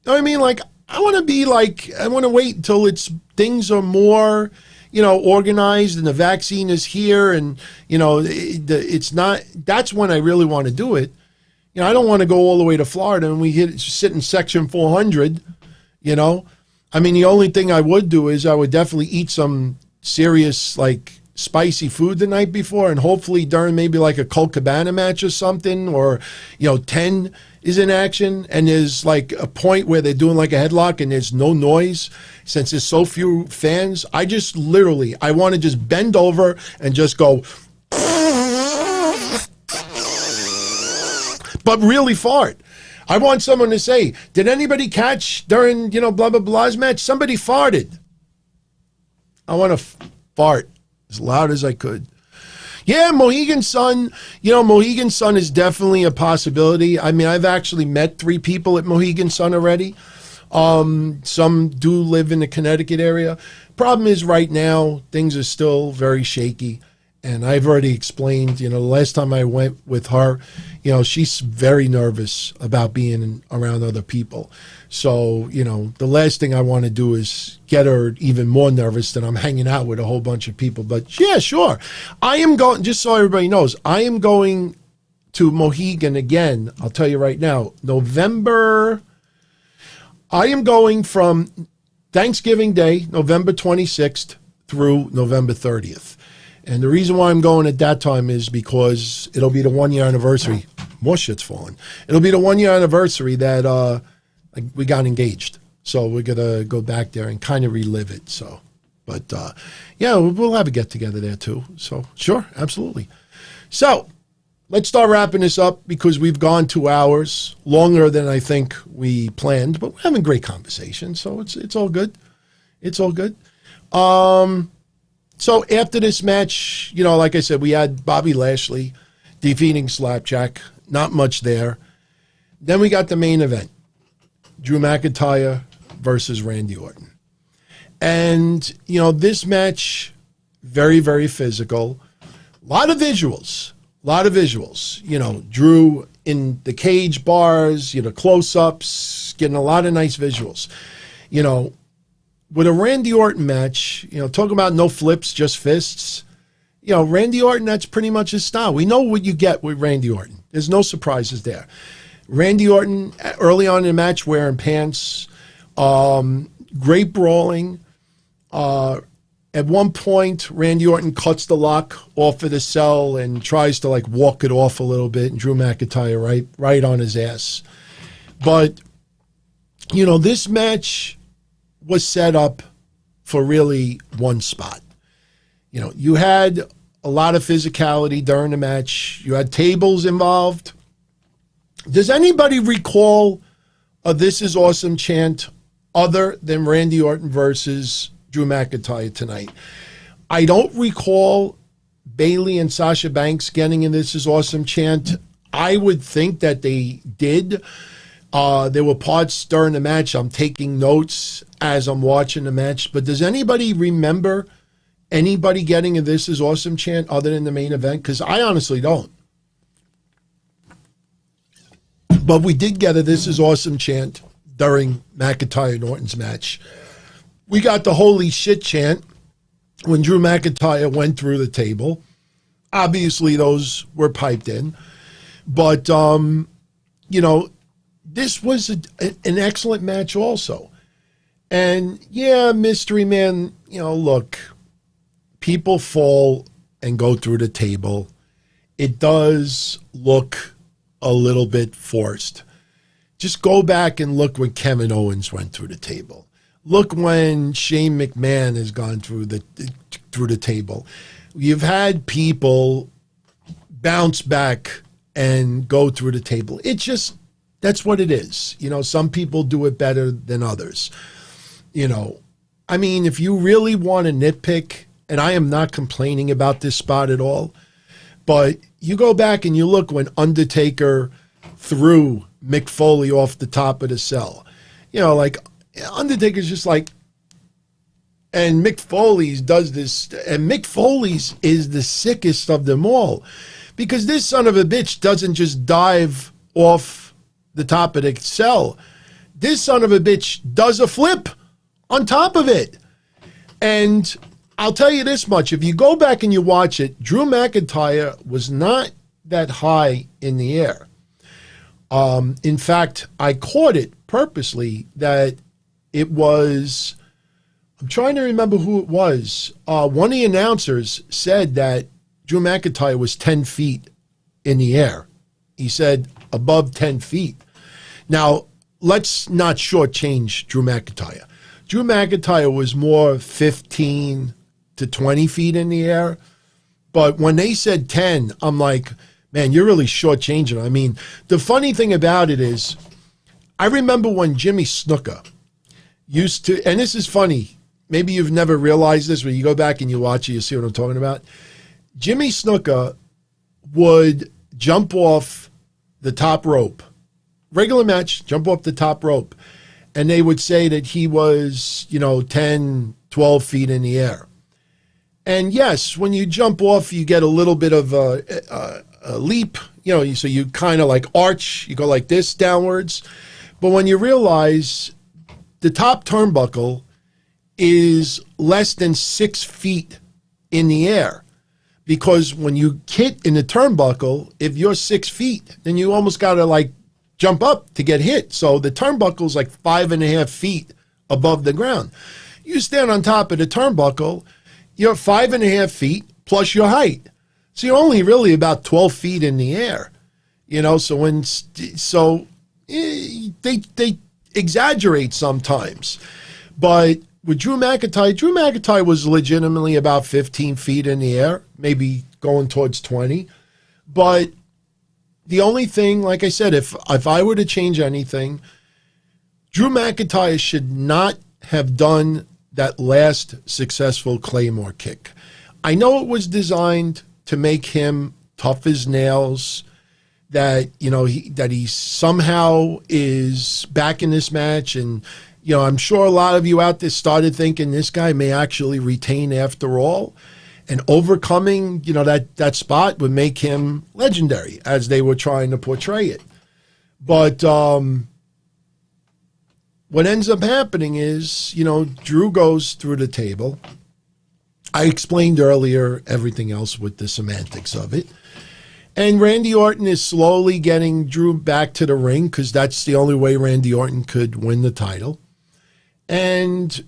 know what I mean? Like, I want to wait until things are more, organized and the vaccine is here and, it's not, that's when I really want to do it. I don't want to go all the way to Florida and sit in section 400, I mean, the only thing I would do is I would definitely eat some serious, spicy food the night before, and hopefully during maybe like a Colt Cabana match or something, or 10 is in action and there's like a point where they're doing like a headlock and there's no noise. Since there's so few fans, I want to just bend over and just go but really fart. I want someone to say, did anybody catch during blah blah blah's match? Somebody farted. I want to fart as loud as I could. Yeah, Mohegan Sun, Mohegan Sun is definitely a possibility. I mean, I've actually met 3 people at Mohegan Sun already. Some do live in the Connecticut area. Problem is right now, things are still very shaky. And I've already explained, the last time I went with her, she's very nervous about being around other people. So, the last thing I want to do is get her even more nervous than I'm hanging out with a whole bunch of people. But yeah, sure. I am going, just so everybody knows, I am going to Mohegan again. I'll tell you right now, I am going from Thanksgiving Day, November 26th through November 30th. And the reason why I'm going at that time is because it'll be the 1-year anniversary. More shit's falling. It'll be the 1-year anniversary that we got engaged. So we're going to go back there and kind of relive it. So, but yeah, we'll have a get together there too. So sure, absolutely. So let's start wrapping this up because we've gone 2 hours, longer than I think we planned, but we're having great conversation, so it's all good. It's all good. So after this match, you know, like I said, we had Bobby Lashley defeating Slapjack. Not much there. Then we got the main event. Drew McIntyre versus Randy Orton. And, you know, this match, very, very physical. A lot of visuals. You know, Drew in the cage bars, you know, close-ups, getting a lot of nice visuals. You know, with a Randy Orton match, you know, talking about no flips, just fists. You know, Randy Orton, that's pretty much his style. We know what you get with Randy Orton. There's no surprises there. Randy Orton, early on in the match, wearing pants. Great brawling. At one point, Randy Orton cuts the lock off of the cell and tries to, like, walk it off a little bit, and Drew McIntyre right on his ass. But, you know, this match was set up for really one spot. You know, you had a lot of physicality during the match. You had tables involved. Does anybody recall a "This is awesome" chant other than Randy Orton versus Drew McIntyre tonight? I don't recall Bayley and Sasha Banks getting in "This is awesome" chant. I would think that they did. There were parts during the match. I'm taking notes as I'm watching the match. But does anybody remember anybody getting a "This is awesome" chant other than the main event? Because I honestly don't. But we did get a "This is awesome" chant during McIntyre and Orton's match. We got the "holy shit" chant when Drew McIntyre went through the table. Obviously, those were piped in. But, you know, this was an excellent match also. And, yeah, Mystery Man, you know, look, people fall and go through the table. It does look a little bit forced. Just go back and look when Kevin Owens went through the table. Look when Shane McMahon has gone through the table. You've had people bounce back and go through the table. It just, that's what it is. You know, some people do it better than others. You know, I mean, if you really want to nitpick, and I am not complaining about this spot at all, but you go back and you look when Undertaker threw Mick Foley off the top of the cell. You know, like, Undertaker's just like, and Mick Foley's does this, and Mick Foley's is the sickest of them all, because this son of a bitch doesn't just dive off the top of the cell. This son of a bitch does a flip on top of it. And I'll tell you this much, if you go back and you watch it, Drew McIntyre was not that high in the air. In fact, I caught it purposely that it was, I'm trying to remember who it was. One of the announcers said that Drew McIntyre was 10 feet in the air. He said above 10 feet. Now, let's not shortchange Drew McIntyre. Drew McIntyre was more 15 to 20 feet in the air. But when they said 10, I'm like, man, you're really shortchanging. I mean, the funny thing about it is, I remember when Jimmy Snuka used to, and this is funny, maybe you've never realized this, but you go back and you watch it, you see what I'm talking about. Jimmy Snuka would jump off the top rope. Regular match, jump off the top rope. And they would say that he was, you know, 10, 12 feet in the air. And yes, when you jump off, you get a little bit of a leap, you know, so you kind of like arch, you go like this downwards. But when you realize the top turnbuckle is less than 6 feet in the air, because when you hit in the turnbuckle, if you're 6 feet, then you almost got to like jump up to get hit. So the turnbuckle's like 5.5 feet above the ground. You stand on top of the turnbuckle, you're 5.5 feet plus your height. So you're only really about 12 feet in the air. You know, so they exaggerate sometimes. But with Drew McIntyre was legitimately about 15 feet in the air, maybe going towards 20. But the only thing, like I said, if I were to change anything, Drew McIntyre should not have done that last successful Claymore kick. I know it was designed to make him tough as nails, that, you know, that he somehow is back in this match. And, you know, I'm sure a lot of you out there started thinking this guy may actually retain after all. And overcoming, you know, that spot would make him legendary, as they were trying to portray it. But what ends up happening is, you know, Drew goes through the table. I explained earlier everything else with the semantics of it. And Randy Orton is slowly getting Drew back to the ring, because that's the only way Randy Orton could win the title. And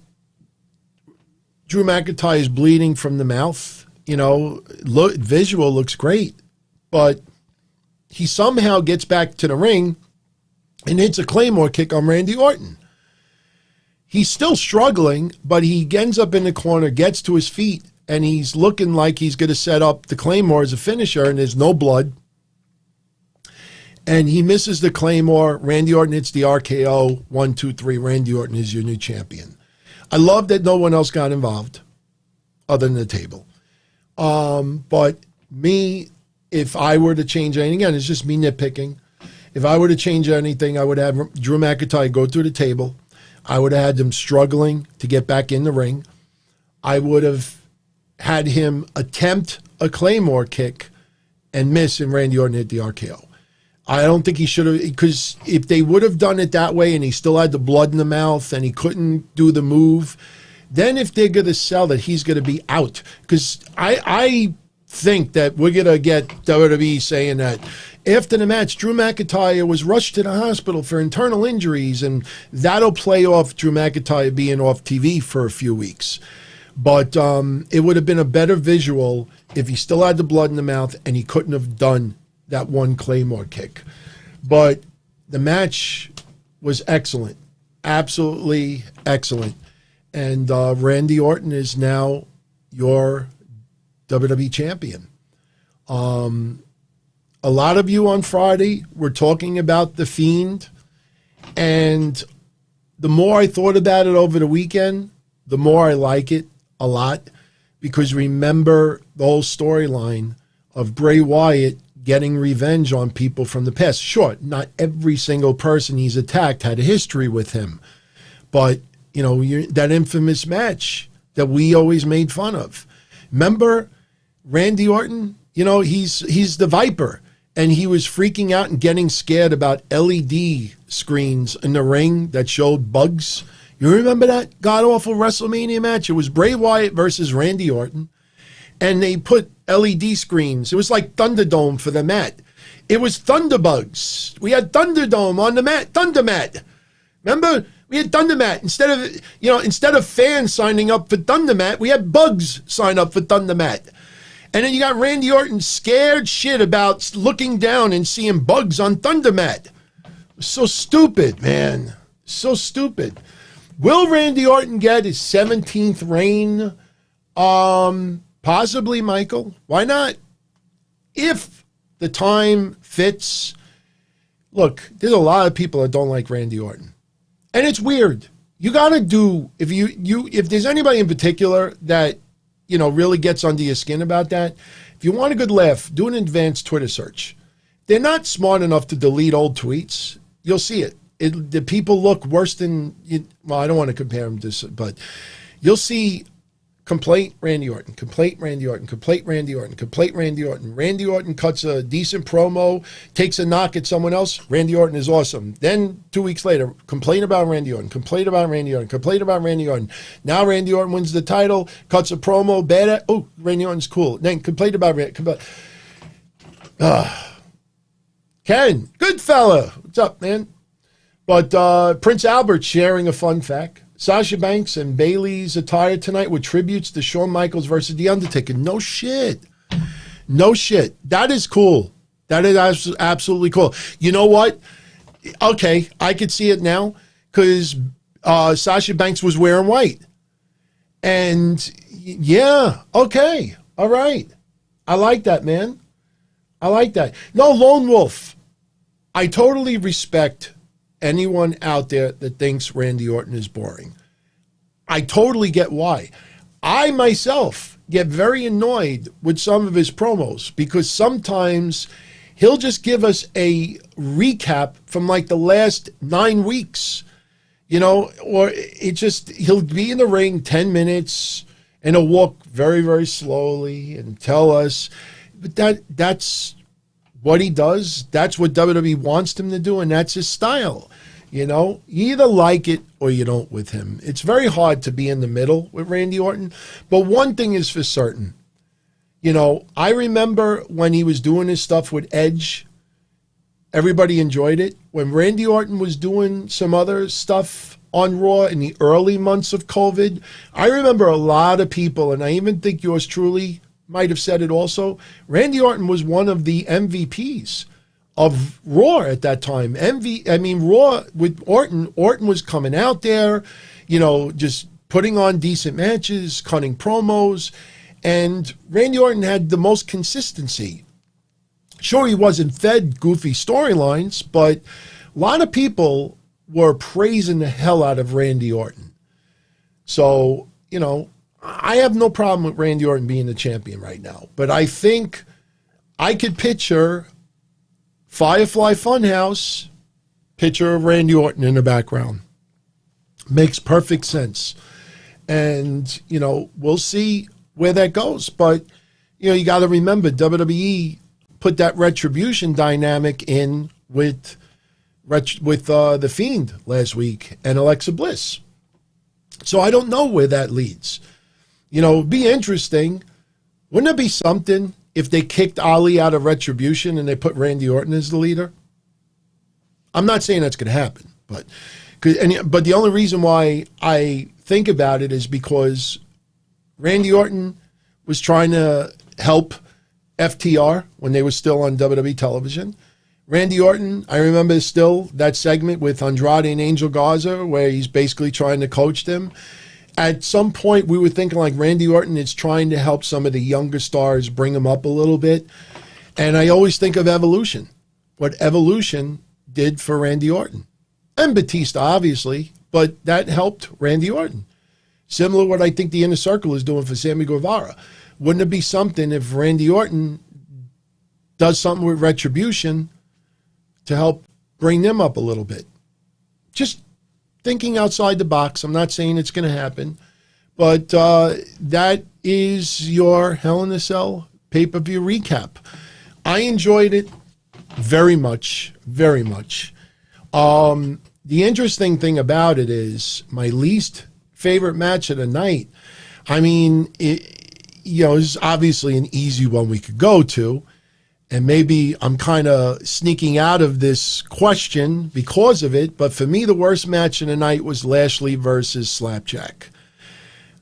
Drew McIntyre is bleeding from the mouth. You know, visual looks great. But he somehow gets back to the ring and hits a Claymore kick on Randy Orton. He's still struggling, but he ends up in the corner, gets to his feet, and he's looking like he's going to set up the Claymore as a finisher, and there's no blood. And he misses the Claymore. Randy Orton hits the RKO. 1, 2, 3. Randy Orton is your new champion. I love that no one else got involved other than the table. But me, if I were to change anything, again, it's just me nitpicking. If I were to change anything, I would have Drew McIntyre go through the table. I would have had him struggling to get back in the ring. I would have had him attempt a Claymore kick and miss, and Randy Orton hit the RKO. I don't think he should have, because if they would have done it that way and he still had the blood in the mouth and he couldn't do the move, then if they're going to sell that he's going to be out. Because I think that we're going to get WWE saying that after the match, Drew McIntyre was rushed to the hospital for internal injuries, and that'll play off Drew McIntyre being off TV for a few weeks. But it would have been a better visual if he still had the blood in the mouth and he couldn't have done that one Claymore kick. But the match was excellent. Absolutely excellent. And Randy Orton is now your WWE champion. A lot of you on Friday were talking about The Fiend, and the more I thought about it over the weekend, the more I like it a lot, because remember the whole storyline of Bray Wyatt getting revenge on people from the past. Sure, not every single person he's attacked had a history with him, but, you know, that infamous match that we always made fun of. Remember Randy Orton? You know, he's the Viper. And he was freaking out and getting scared about LED screens in the ring that showed bugs. You remember that god-awful WrestleMania match? It was Bray Wyatt versus Randy Orton. And they put LED screens. It was like Thunderdome for the mat. It was Thunderbugs. We had Thunderdome on the mat. Thundermat. Remember? We had Thundermat. Instead of fans signing up for Thundermat, we had bugs sign up for Thundermat. And then you got Randy Orton scared shit about looking down and seeing bugs on Thundermat. So stupid, man. So stupid. Will Randy Orton get his 17th reign? Possibly, Michael. Why not? If the time fits. Look, there's a lot of people that don't like Randy Orton. And it's weird. You got to do, if there's anybody in particular that, you know, really gets under your skin about that, if you want a good laugh, do an advanced Twitter search. They're not smart enough to delete old tweets. You'll see it. The people look worse than, well, I don't want to compare them to this, but you'll see complaint Randy Orton, complaint Randy Orton, complaint Randy Orton, complaint Randy Orton. Randy Orton cuts a decent promo, takes a knock at someone else. Randy Orton is awesome. Then 2 weeks later, complain about Randy Orton, complain about Randy Orton, complain about Randy Orton. Now Randy Orton wins the title, cuts a promo, bad at, oh, Randy Orton's cool. Then complain about Randy. Ken, good fella. What's up, man? But Prince Albert sharing a fun fact. Sasha Banks and Bayley's attire tonight with tributes to Shawn Michaels versus The Undertaker. No shit. No shit. That is cool. That is absolutely cool. You know what? Okay, I could see it now because Sasha Banks was wearing white. And yeah, okay. All right. I like that, man. I like that. No, Lone Wolf. I totally respect anyone out there that thinks Randy Orton is boring. I totally get why. I myself get very annoyed with some of his promos because sometimes he'll just give us a recap from like the last 9 weeks, you know, or he'll be in the ring 10 minutes and he'll walk very, very slowly and tell us, but that's what he does. That's what WWE wants him to do, and that's his style. You know, you either like it or you don't with him. It's very hard to be in the middle with Randy Orton. But one thing is for certain. You know, I remember when he was doing his stuff with Edge, everybody enjoyed it. When Randy Orton was doing some other stuff on Raw in the early months of COVID, I remember a lot of people, and I even think yours truly might have said it also, Randy Orton was one of the MVPs of Raw at that time. Raw with Orton was coming out there, you know, just putting on decent matches, cutting promos, and Randy Orton had the most consistency. Sure, he wasn't fed goofy storylines, but a lot of people were praising the hell out of Randy Orton. So, you know, I have no problem with Randy Orton being the champion right now, but I think I could picture Firefly Funhouse, picture of Randy Orton in the background. Makes perfect sense. And, you know, we'll see where that goes. But, you know, you got to remember, WWE put that Retribution dynamic in with The Fiend last week and Alexa Bliss. So I don't know where that leads. You know, it'd be interesting. Wouldn't it be something if they kicked Ali out of Retribution and they put Randy Orton as the leader? I'm not saying that's going to happen, but the only reason why I think about it is because Randy Orton was trying to help FTR when they were still on WWE television. Randy Orton, I remember still that segment with Andrade and Angel Garza where he's basically trying to coach them. At some point, we were thinking like Randy Orton is trying to help some of the younger stars, bring them up a little bit. And I always think of Evolution, what Evolution did for Randy Orton. And Batista, obviously, but that helped Randy Orton. Similar to what I think the Inner Circle is doing for Sammy Guevara. Wouldn't it be something if Randy Orton does something with Retribution to help bring them up a little bit? Just thinking outside the box. I'm not saying it's going to happen, but that is your Hell in a Cell pay-per-view recap. I enjoyed it very much, very much. The interesting thing about it is my least favorite match of the night. I mean, it's obviously an easy one we could go to. And maybe I'm kind of sneaking out of this question because of it, but for me, the worst match of the night was Lashley versus Slapjack.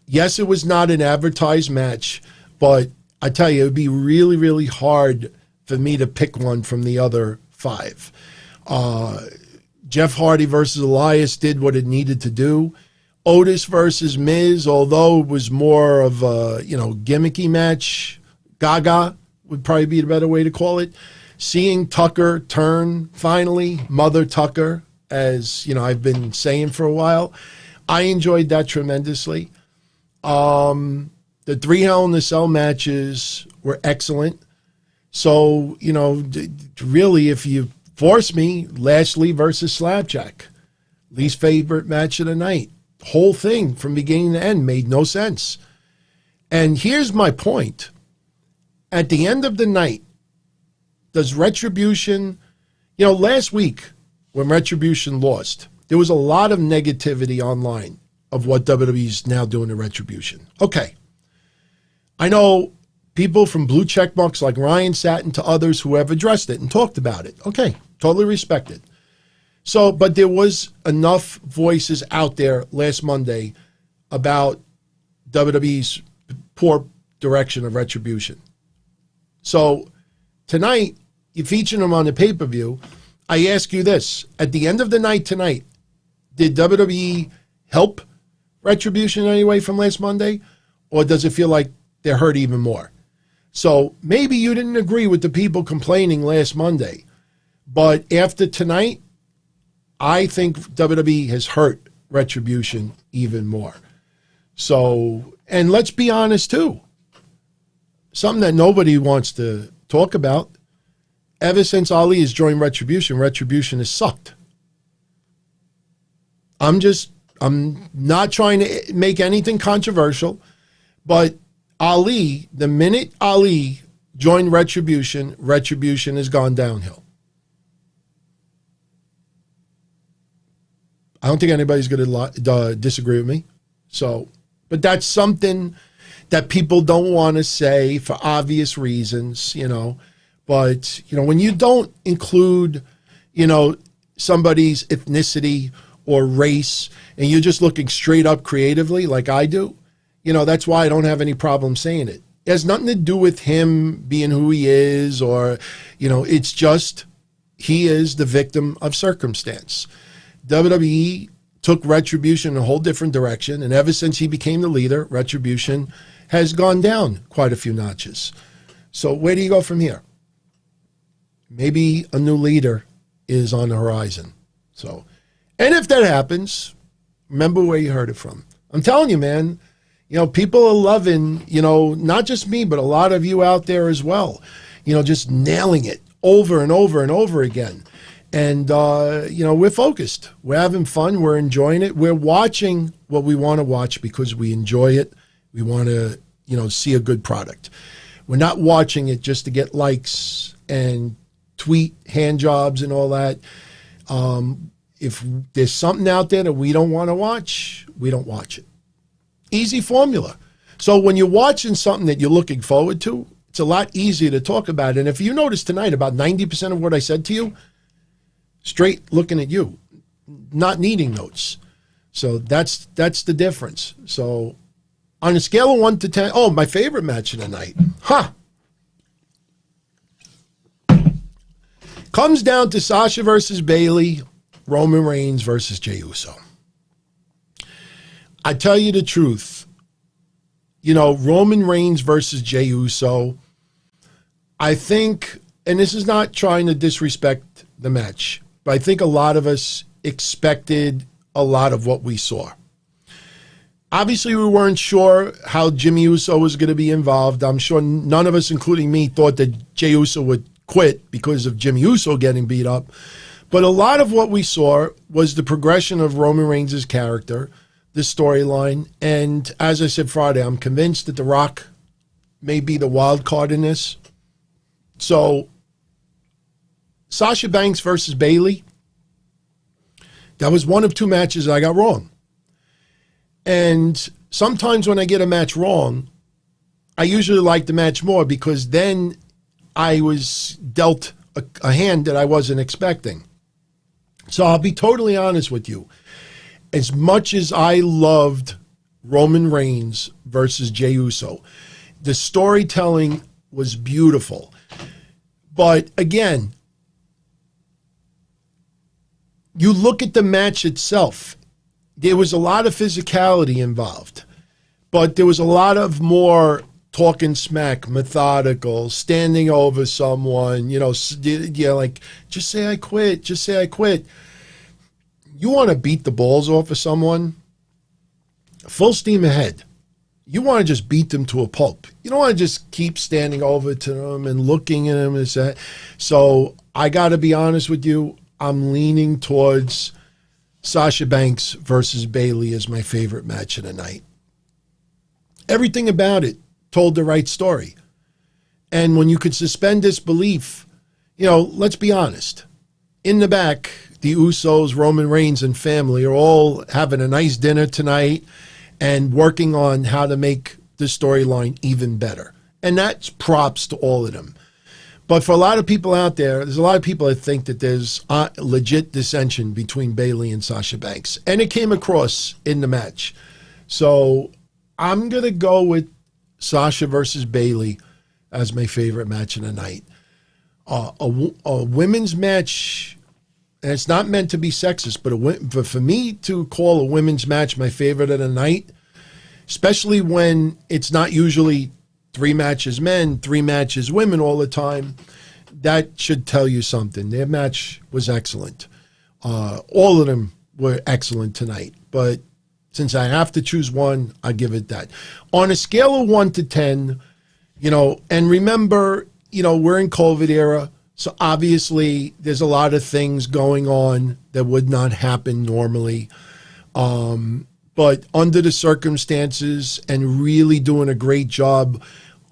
Yes, it was not an advertised match, but I tell you, it would be really, really hard for me to pick one from the other 5. Jeff Hardy versus Elias did what it needed to do. Otis versus Miz, although it was more of a, gimmicky match, Gaga would probably be the better way to call it. Seeing Tucker turn, finally, Mother Tucker, as I've been saying for a while, I enjoyed that tremendously. The 3 Hell in a Cell matches were excellent. So, really, if you force me, Lashley versus Slapjack, least favorite match of the night. Whole thing from beginning to end made no sense. And here's my point. At the end of the night, does Retribution, last week when Retribution lost, there was a lot of negativity online of what WWE's now doing to Retribution. Okay. I know people from blue check marks like Ryan Satin to others who have addressed it and talked about it. Okay. Totally respect it. So, but there was enough voices out there last Monday about WWE's poor direction of Retribution. So tonight, you feature them on the pay-per-view. I ask you this. At the end of the night tonight, did WWE help Retribution in any way from last Monday? Or does it feel like they're hurt even more? So maybe you didn't agree with the people complaining last Monday. But after tonight, I think WWE has hurt Retribution even more. So, and let's be honest too. Something that nobody wants to talk about. Ever since Ali has joined Retribution, Retribution has sucked. I'm not trying to make anything controversial, but Ali, the minute Ali joined Retribution, Retribution has gone downhill. I don't think anybody's going to disagree with me. So, but that's something that people don't want to say for obvious reasons, you know. But, you know, when you don't include, you know, somebody's ethnicity or race, and you're just looking straight up creatively like I do, you know, that's why I don't have any problem saying it. It has nothing to do with him being who he is or, you know, it's just he is the victim of circumstance. WWE took Retribution in a whole different direction, and ever since he became the leader, Retribution has gone down quite a few notches. So where do you go from here? Maybe a new leader is on the horizon. So, and if that happens, remember where you heard it from. I'm telling you, man, you know, people are loving, you know, not just me, but a lot of you out there as well, you know, just nailing it over and over and over again. And, you know, we're focused. We're having fun. We're enjoying it. We're watching what we want to watch because we enjoy it. We want to, you know, see a good product. We're not watching it just to get likes and tweet hand jobs and all that. If there's something out there that we don't want to watch, we don't watch it. Easy formula. So when you're watching something that you're looking forward to, it's a lot easier to talk about. And if you notice tonight, about 90% of what I said to you, straight looking at you, not needing notes. So that's the difference. So on a scale of 1 to 10, oh, my favorite match of the night. Comes down to Sasha versus Bayley, Roman Reigns versus Jey Uso. I tell you the truth, you know, Roman Reigns versus Jey Uso, I think, and this is not trying to disrespect the match, but I think a lot of us expected a lot of what we saw. Obviously, we weren't sure how Jimmy Uso was going to be involved. I'm sure none of us, including me, thought that Jey Uso would quit because of Jimmy Uso getting beat up. But a lot of what we saw was the progression of Roman Reigns' character, the storyline. And as I said Friday, I'm convinced that The Rock may be the wild card in this. So Sasha Banks versus Bayley, that was one of two matches I got wrong. And sometimes when I get a match wrong, I usually like the match more because then I was dealt a hand that I wasn't expecting. So I'll be totally honest with you. As much as I loved Roman Reigns versus Jey Uso, the storytelling was beautiful. But again, you look at the match itself, there was a lot of physicality involved, but there was a lot of more talking smack, methodical, standing over someone, you know, like, just say I quit, just say I quit. You want to beat the balls off of someone, full steam ahead. You want to just beat them to a pulp. You don't want to just keep standing over to them and looking at them and that. So I got to be honest with you, I'm leaning towards Sasha Banks versus Bayley as my favorite match of the night. Everything about it told the right story. And when you could suspend disbelief, you know, let's be honest. In the back, the Usos, Roman Reigns, and family are all having a nice dinner tonight and working on how to make the storyline even better. And that's props to all of them. But for a lot of people out there, there's a lot of people that think that there's legit dissension between Bayley and Sasha Banks. And it came across in the match. So I'm going to go with Sasha versus Bayley as my favorite match of the night. A women's match, and it's not meant to be sexist, but for me to call a women's match my favorite of the night, especially when it's not usually 3 matches men, 3 matches women all the time. That should tell you something. Their match was excellent. All of them were excellent tonight. But since I have to choose one, I give it that. On a scale of 1 to 10, and remember, we're in COVID era. So obviously there's a lot of things going on that would not happen normally. But under the circumstances and really doing a great job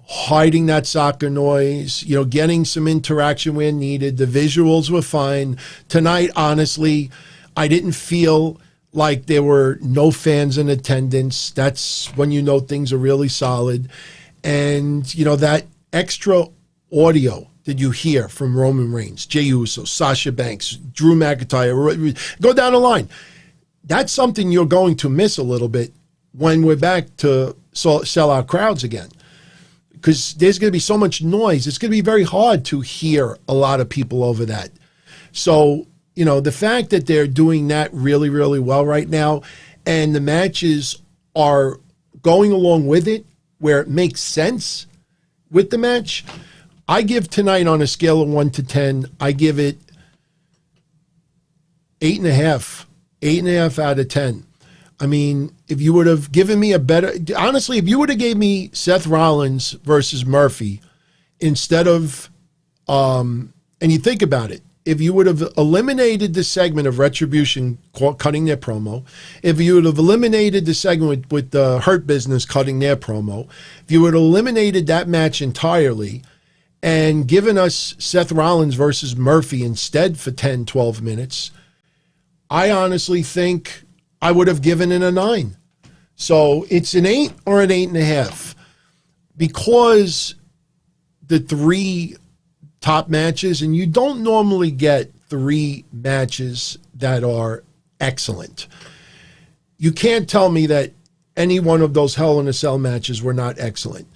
hiding that soccer noise, getting some interaction where needed. The visuals were fine. Tonight, honestly, I didn't feel like there were no fans in attendance. That's when things are really solid. And, that extra audio that you hear from Roman Reigns, Jey Uso, Sasha Banks, Drew McIntyre, go down the line. That's something you're going to miss a little bit when we're back to sell out crowds again. Because there's going to be so much noise. It's going to be very hard to hear a lot of people over that. So, the fact that they're doing that really, really well right now, and the matches are going along with it where it makes sense with the match, I give tonight on a scale of 1 to 10, I give it 8.5. 8.5 out of 10. I mean, if you would have given me honestly, if you would have gave me Seth Rollins versus Murphy instead of, and you think about it, if you would have eliminated the segment of Retribution cutting their promo, if you would have eliminated the segment with the Hurt Business cutting their promo, if you would have eliminated that match entirely and given us Seth Rollins versus Murphy instead for 10, 12 minutes, I honestly think I would have given it a 9. So it's an 8 or an 8.5. Because the 3 top matches, and you don't normally get 3 matches that are excellent. You can't tell me that any one of those Hell in a Cell matches were not excellent.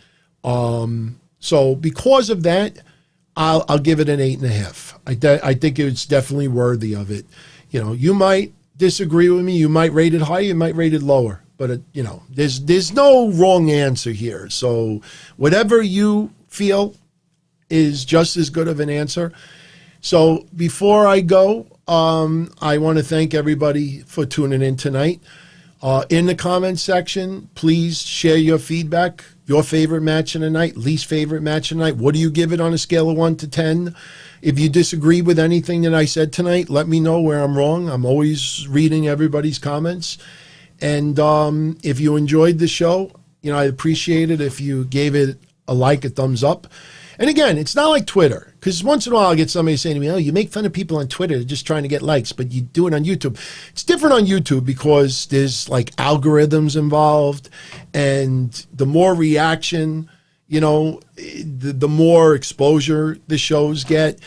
So because of that, I'll give it an 8.5. I think it's definitely worthy of it. You might disagree with me. You might rate it higher. You might rate it lower. But, there's no wrong answer here. So whatever you feel is just as good of an answer. So before I go, I want to thank everybody for tuning in tonight. In the comments section, please share your feedback, your favorite match of the night, least favorite match of the night. What do you give it on a scale of 1 to 10? If you disagree with anything that I said tonight, let me know where I'm wrong. I'm always reading everybody's comments. And if you enjoyed the show, I'd appreciate it if you gave it a like, a thumbs up. And again, it's not like Twitter, because once in a while I'll get somebody saying to me, oh, you make fun of people on Twitter, they're just trying to get likes, but you do it on YouTube. It's different on YouTube because there's like algorithms involved, and the more reaction, the more exposure the shows get.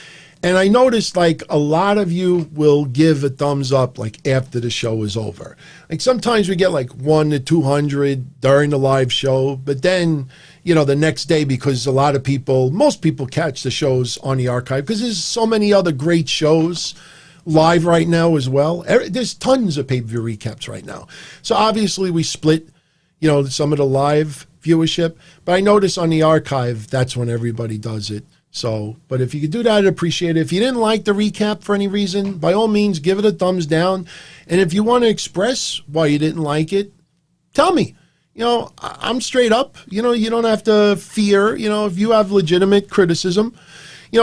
And I noticed like a lot of you will give a thumbs up like after the show is over. Like sometimes we get like 1 to 200 during the live show, but then, the next day, because most people catch the shows on the archive because there's so many other great shows live right now as well. There's tons of pay-per-view recaps right now. So obviously we split, some of the live viewership, but I notice on the archive, that's when everybody does it. So, but if you could do that, I'd appreciate it. If you didn't like the recap for any reason, by all means, give it a thumbs down. And if you want to express why you didn't like it, tell me. I'm straight up. You don't have to fear, if you have legitimate criticism,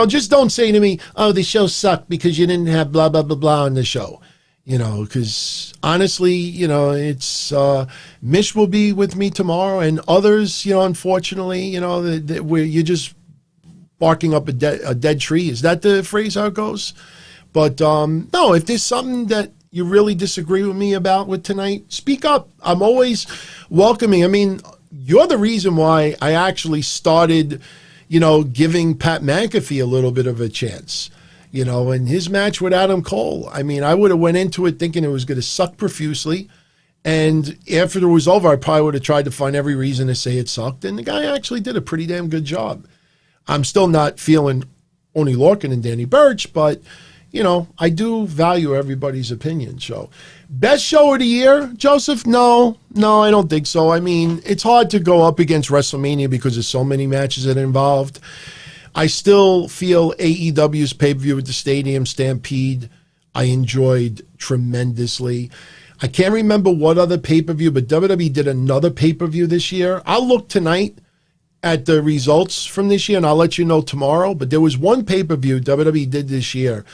just don't say to me, oh, the show sucked because you didn't have blah, blah, blah, blah on the show. Because honestly, it's Mish will be with me tomorrow, and others, unfortunately, you're just barking up a dead tree. Is that the phrase how it goes? But no, if there's something that you really disagree with me about with tonight, speak up. I'm always welcoming. I mean, you're the reason why I actually started, giving Pat McAfee a little bit of a chance, and his match with Adam Cole. I mean, I would have went into it thinking it was going to suck profusely. And after it was over, I probably would have tried to find every reason to say it sucked. And the guy actually did a pretty damn good job. I'm still not feeling Oney Lorcan and Danny Burch, but, I do value everybody's opinion. So, best show of the year, Joseph? No, I don't think so. I mean, it's hard to go up against WrestleMania because there's so many matches that are involved. I still feel AEW's pay-per-view at the Stadium Stampede, I enjoyed tremendously. I can't remember what other pay-per-view, but WWE did another pay-per-view this year. I'll look tonight at the results from this year, and I'll let you know tomorrow. But there was one pay-per-view WWE did this year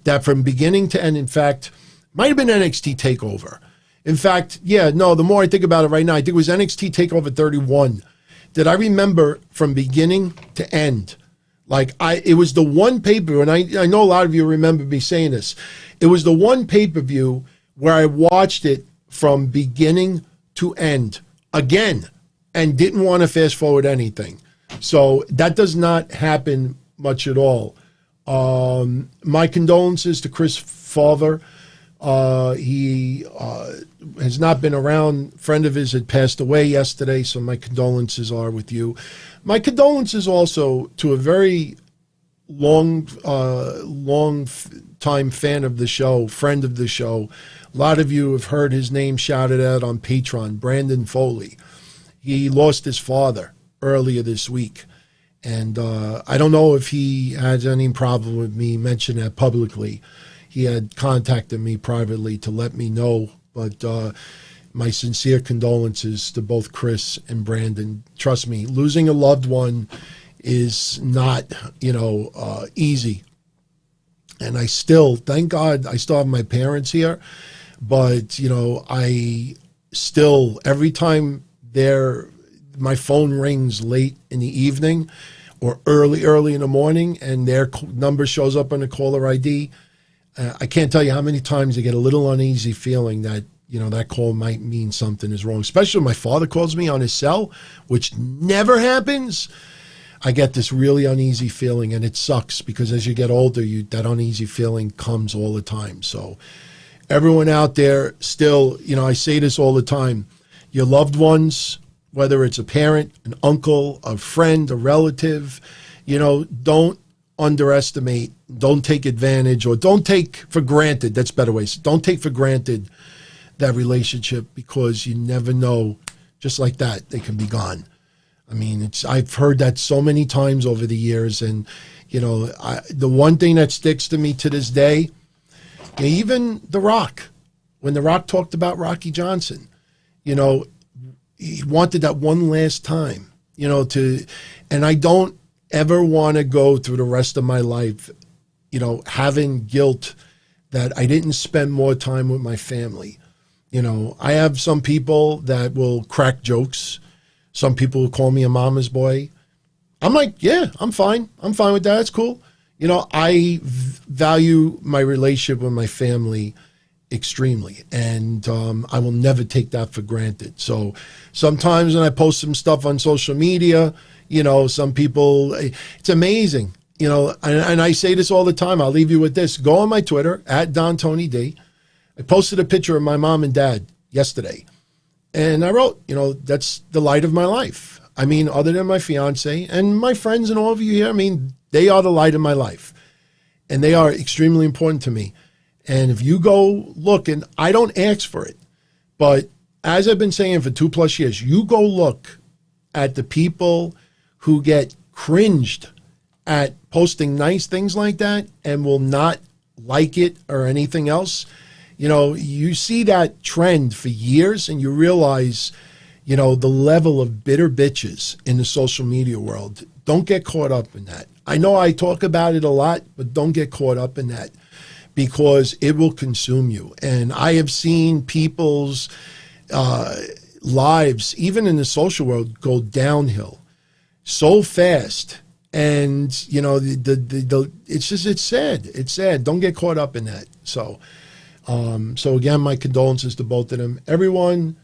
that from beginning to end, in fact, might have been NXT TakeOver. In fact, the more I think about it right now, I think it was NXT TakeOver 31 that I remember from beginning to end. It was the one pay-per-view, and I know a lot of you remember me saying this. It was the one pay-per-view where I watched it from beginning to end again and didn't want to fast forward anything. So that does not happen much at all. My condolences to Chris Farver. He has not been around. A friend of his had passed away yesterday, so my condolences are with you. My condolences also to a very long time fan of the show, friend of the show. A lot of you have heard his name shouted out on Patreon, Brandon Foley. He lost his father earlier this week. And I don't know if he has any problem with me mentioning that publicly. He had contacted me privately to let me know. But my sincere condolences to both Chris and Brandon. Trust me, losing a loved one is not, easy. And I still, thank God, I still have my parents here. But, I still, every time my phone rings late in the evening or early in the morning and their number shows up on the caller ID, I can't tell you how many times I get a little uneasy feeling that, that call might mean something is wrong. Especially when my father calls me on his cell, which never happens. I get this really uneasy feeling, and it sucks because as you get older, that uneasy feeling comes all the time. So everyone out there still, I say this all the time, your loved ones, whether it's a parent, an uncle, a friend, a relative, don't underestimate, don't take advantage, or don't take for granted, that's better ways, don't take for granted that relationship because you never know, just like that, they can be gone. I mean, I've heard that so many times over the years, and, the one thing that sticks to me to this day, even The Rock, when The Rock talked about Rocky Johnson, he wanted that one last time, and I don't ever want to go through the rest of my life, having guilt that I didn't spend more time with my family. I have some people that will crack jokes. Some people will call me a mama's boy. I'm like, yeah, I'm fine. I'm fine with that. It's cool. I value my relationship with my family extremely, and I will never take that for granted. So sometimes when I post some stuff on social media, some people, it's amazing, and I say this all the time. I'll leave you with this. Go on my Twitter, @DonTonyD. I posted a picture of my mom and dad yesterday, and I wrote, that's the light of my life. I mean, other than my fiance and my friends and all of you here, I mean, they are the light of my life, and they are extremely important to me. And if you go look, and I don't ask for it, but as I've been saying for 2+ years, you go look at the people who get cringed at posting nice things like that and will not like it or anything else. You see that trend for years, and you realize, the level of bitter bitches in the social media world. Don't get caught up in that. I know I talk about it a lot, but don't get caught up in that because it will consume you. And I have seen people's lives, even in the social world, go downhill so fast. And, it's sad. It's sad. Don't get caught up in that. So again, my condolences to both of them. Everyone,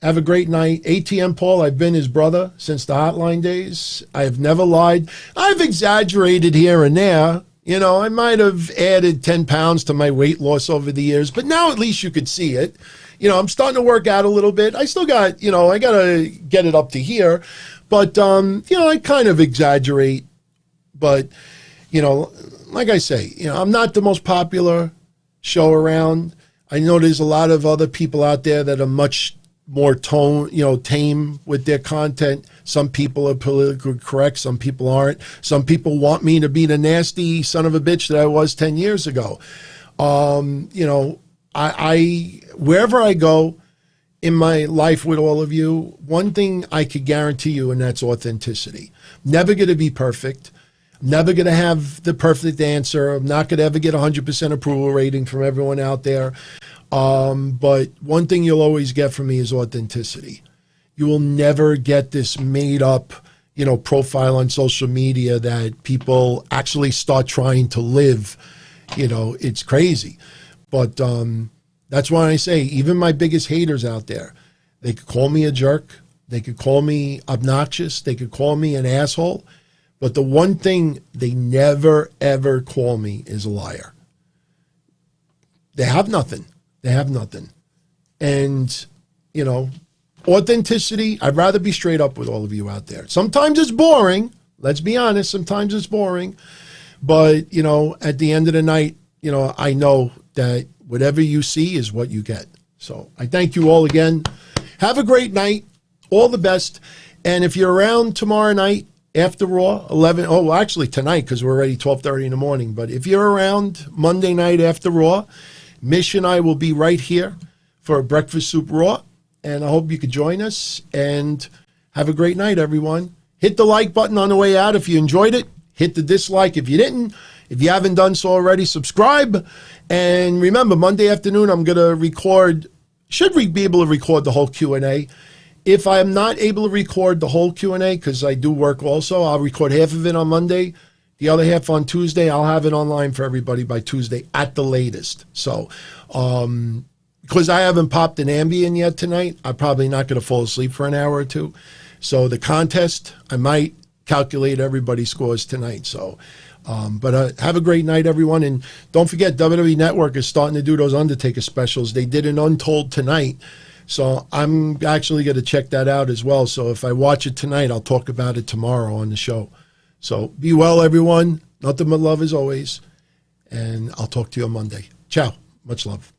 have a great night. ATM Paul, I've been his brother since the hotline days. I have never lied. I've exaggerated here and there. I might have added 10 pounds to my weight loss over the years, but now at least you could see it. I'm starting to work out a little bit. I still got, I got to get it up to here. But, I kind of exaggerate. But, like I say, I'm not the most popular show around. I know there's a lot of other people out there that are much more tame with their content. Some people are politically correct. Some people aren't. Some people want me to be the nasty son of a bitch that I was 10 years ago. I wherever I go in my life with all of you, one thing I could guarantee you, and that's authenticity. Never going to be perfect. Never going to have the perfect answer. I'm not going to ever get 100% approval rating from everyone out there. But one thing you'll always get from me is authenticity. You will never get this made up, profile on social media that people actually start trying to live. It's crazy. But that's why I say, even my biggest haters out there, they could call me a jerk. They could call me obnoxious. They could call me an asshole. But the one thing they never, ever call me is a liar. They have nothing. They have nothing. And, authenticity, I'd rather be straight up with all of you out there. Sometimes it's boring. Let's be honest. Sometimes it's boring. But, at the end of the night, I know that whatever you see is what you get. So I thank you all again. Have a great night. All the best. And if you're around tomorrow night after Raw, actually tonight, because we're already 12:30 in the morning. But if you're around Monday night after Raw, Mish and I will be right here for a Breakfast Soup Raw. And I hope you could join us. And have a great night, everyone. Hit the like button on the way out if you enjoyed it. Hit the dislike if you didn't. If you haven't done so already, subscribe. And remember, Monday afternoon, I'm going to be able to record the whole Q&A. If I'm not able to record the whole Q&A, because I do work also, I'll record half of it on Monday. The other half on Tuesday. I'll have it online for everybody by Tuesday at the latest. So, because I haven't popped an Ambien yet tonight, I'm probably not going to fall asleep for an hour or two. So the contest, I might calculate everybody's scores tonight. So, but have a great night, everyone. And don't forget, WWE Network is starting to do those Undertaker specials. They did an Untold tonight. So I'm actually going to check that out as well. So if I watch it tonight, I'll talk about it tomorrow on the show. So be well, everyone. Nothing but love as always. And I'll talk to you on Monday. Ciao. Much love.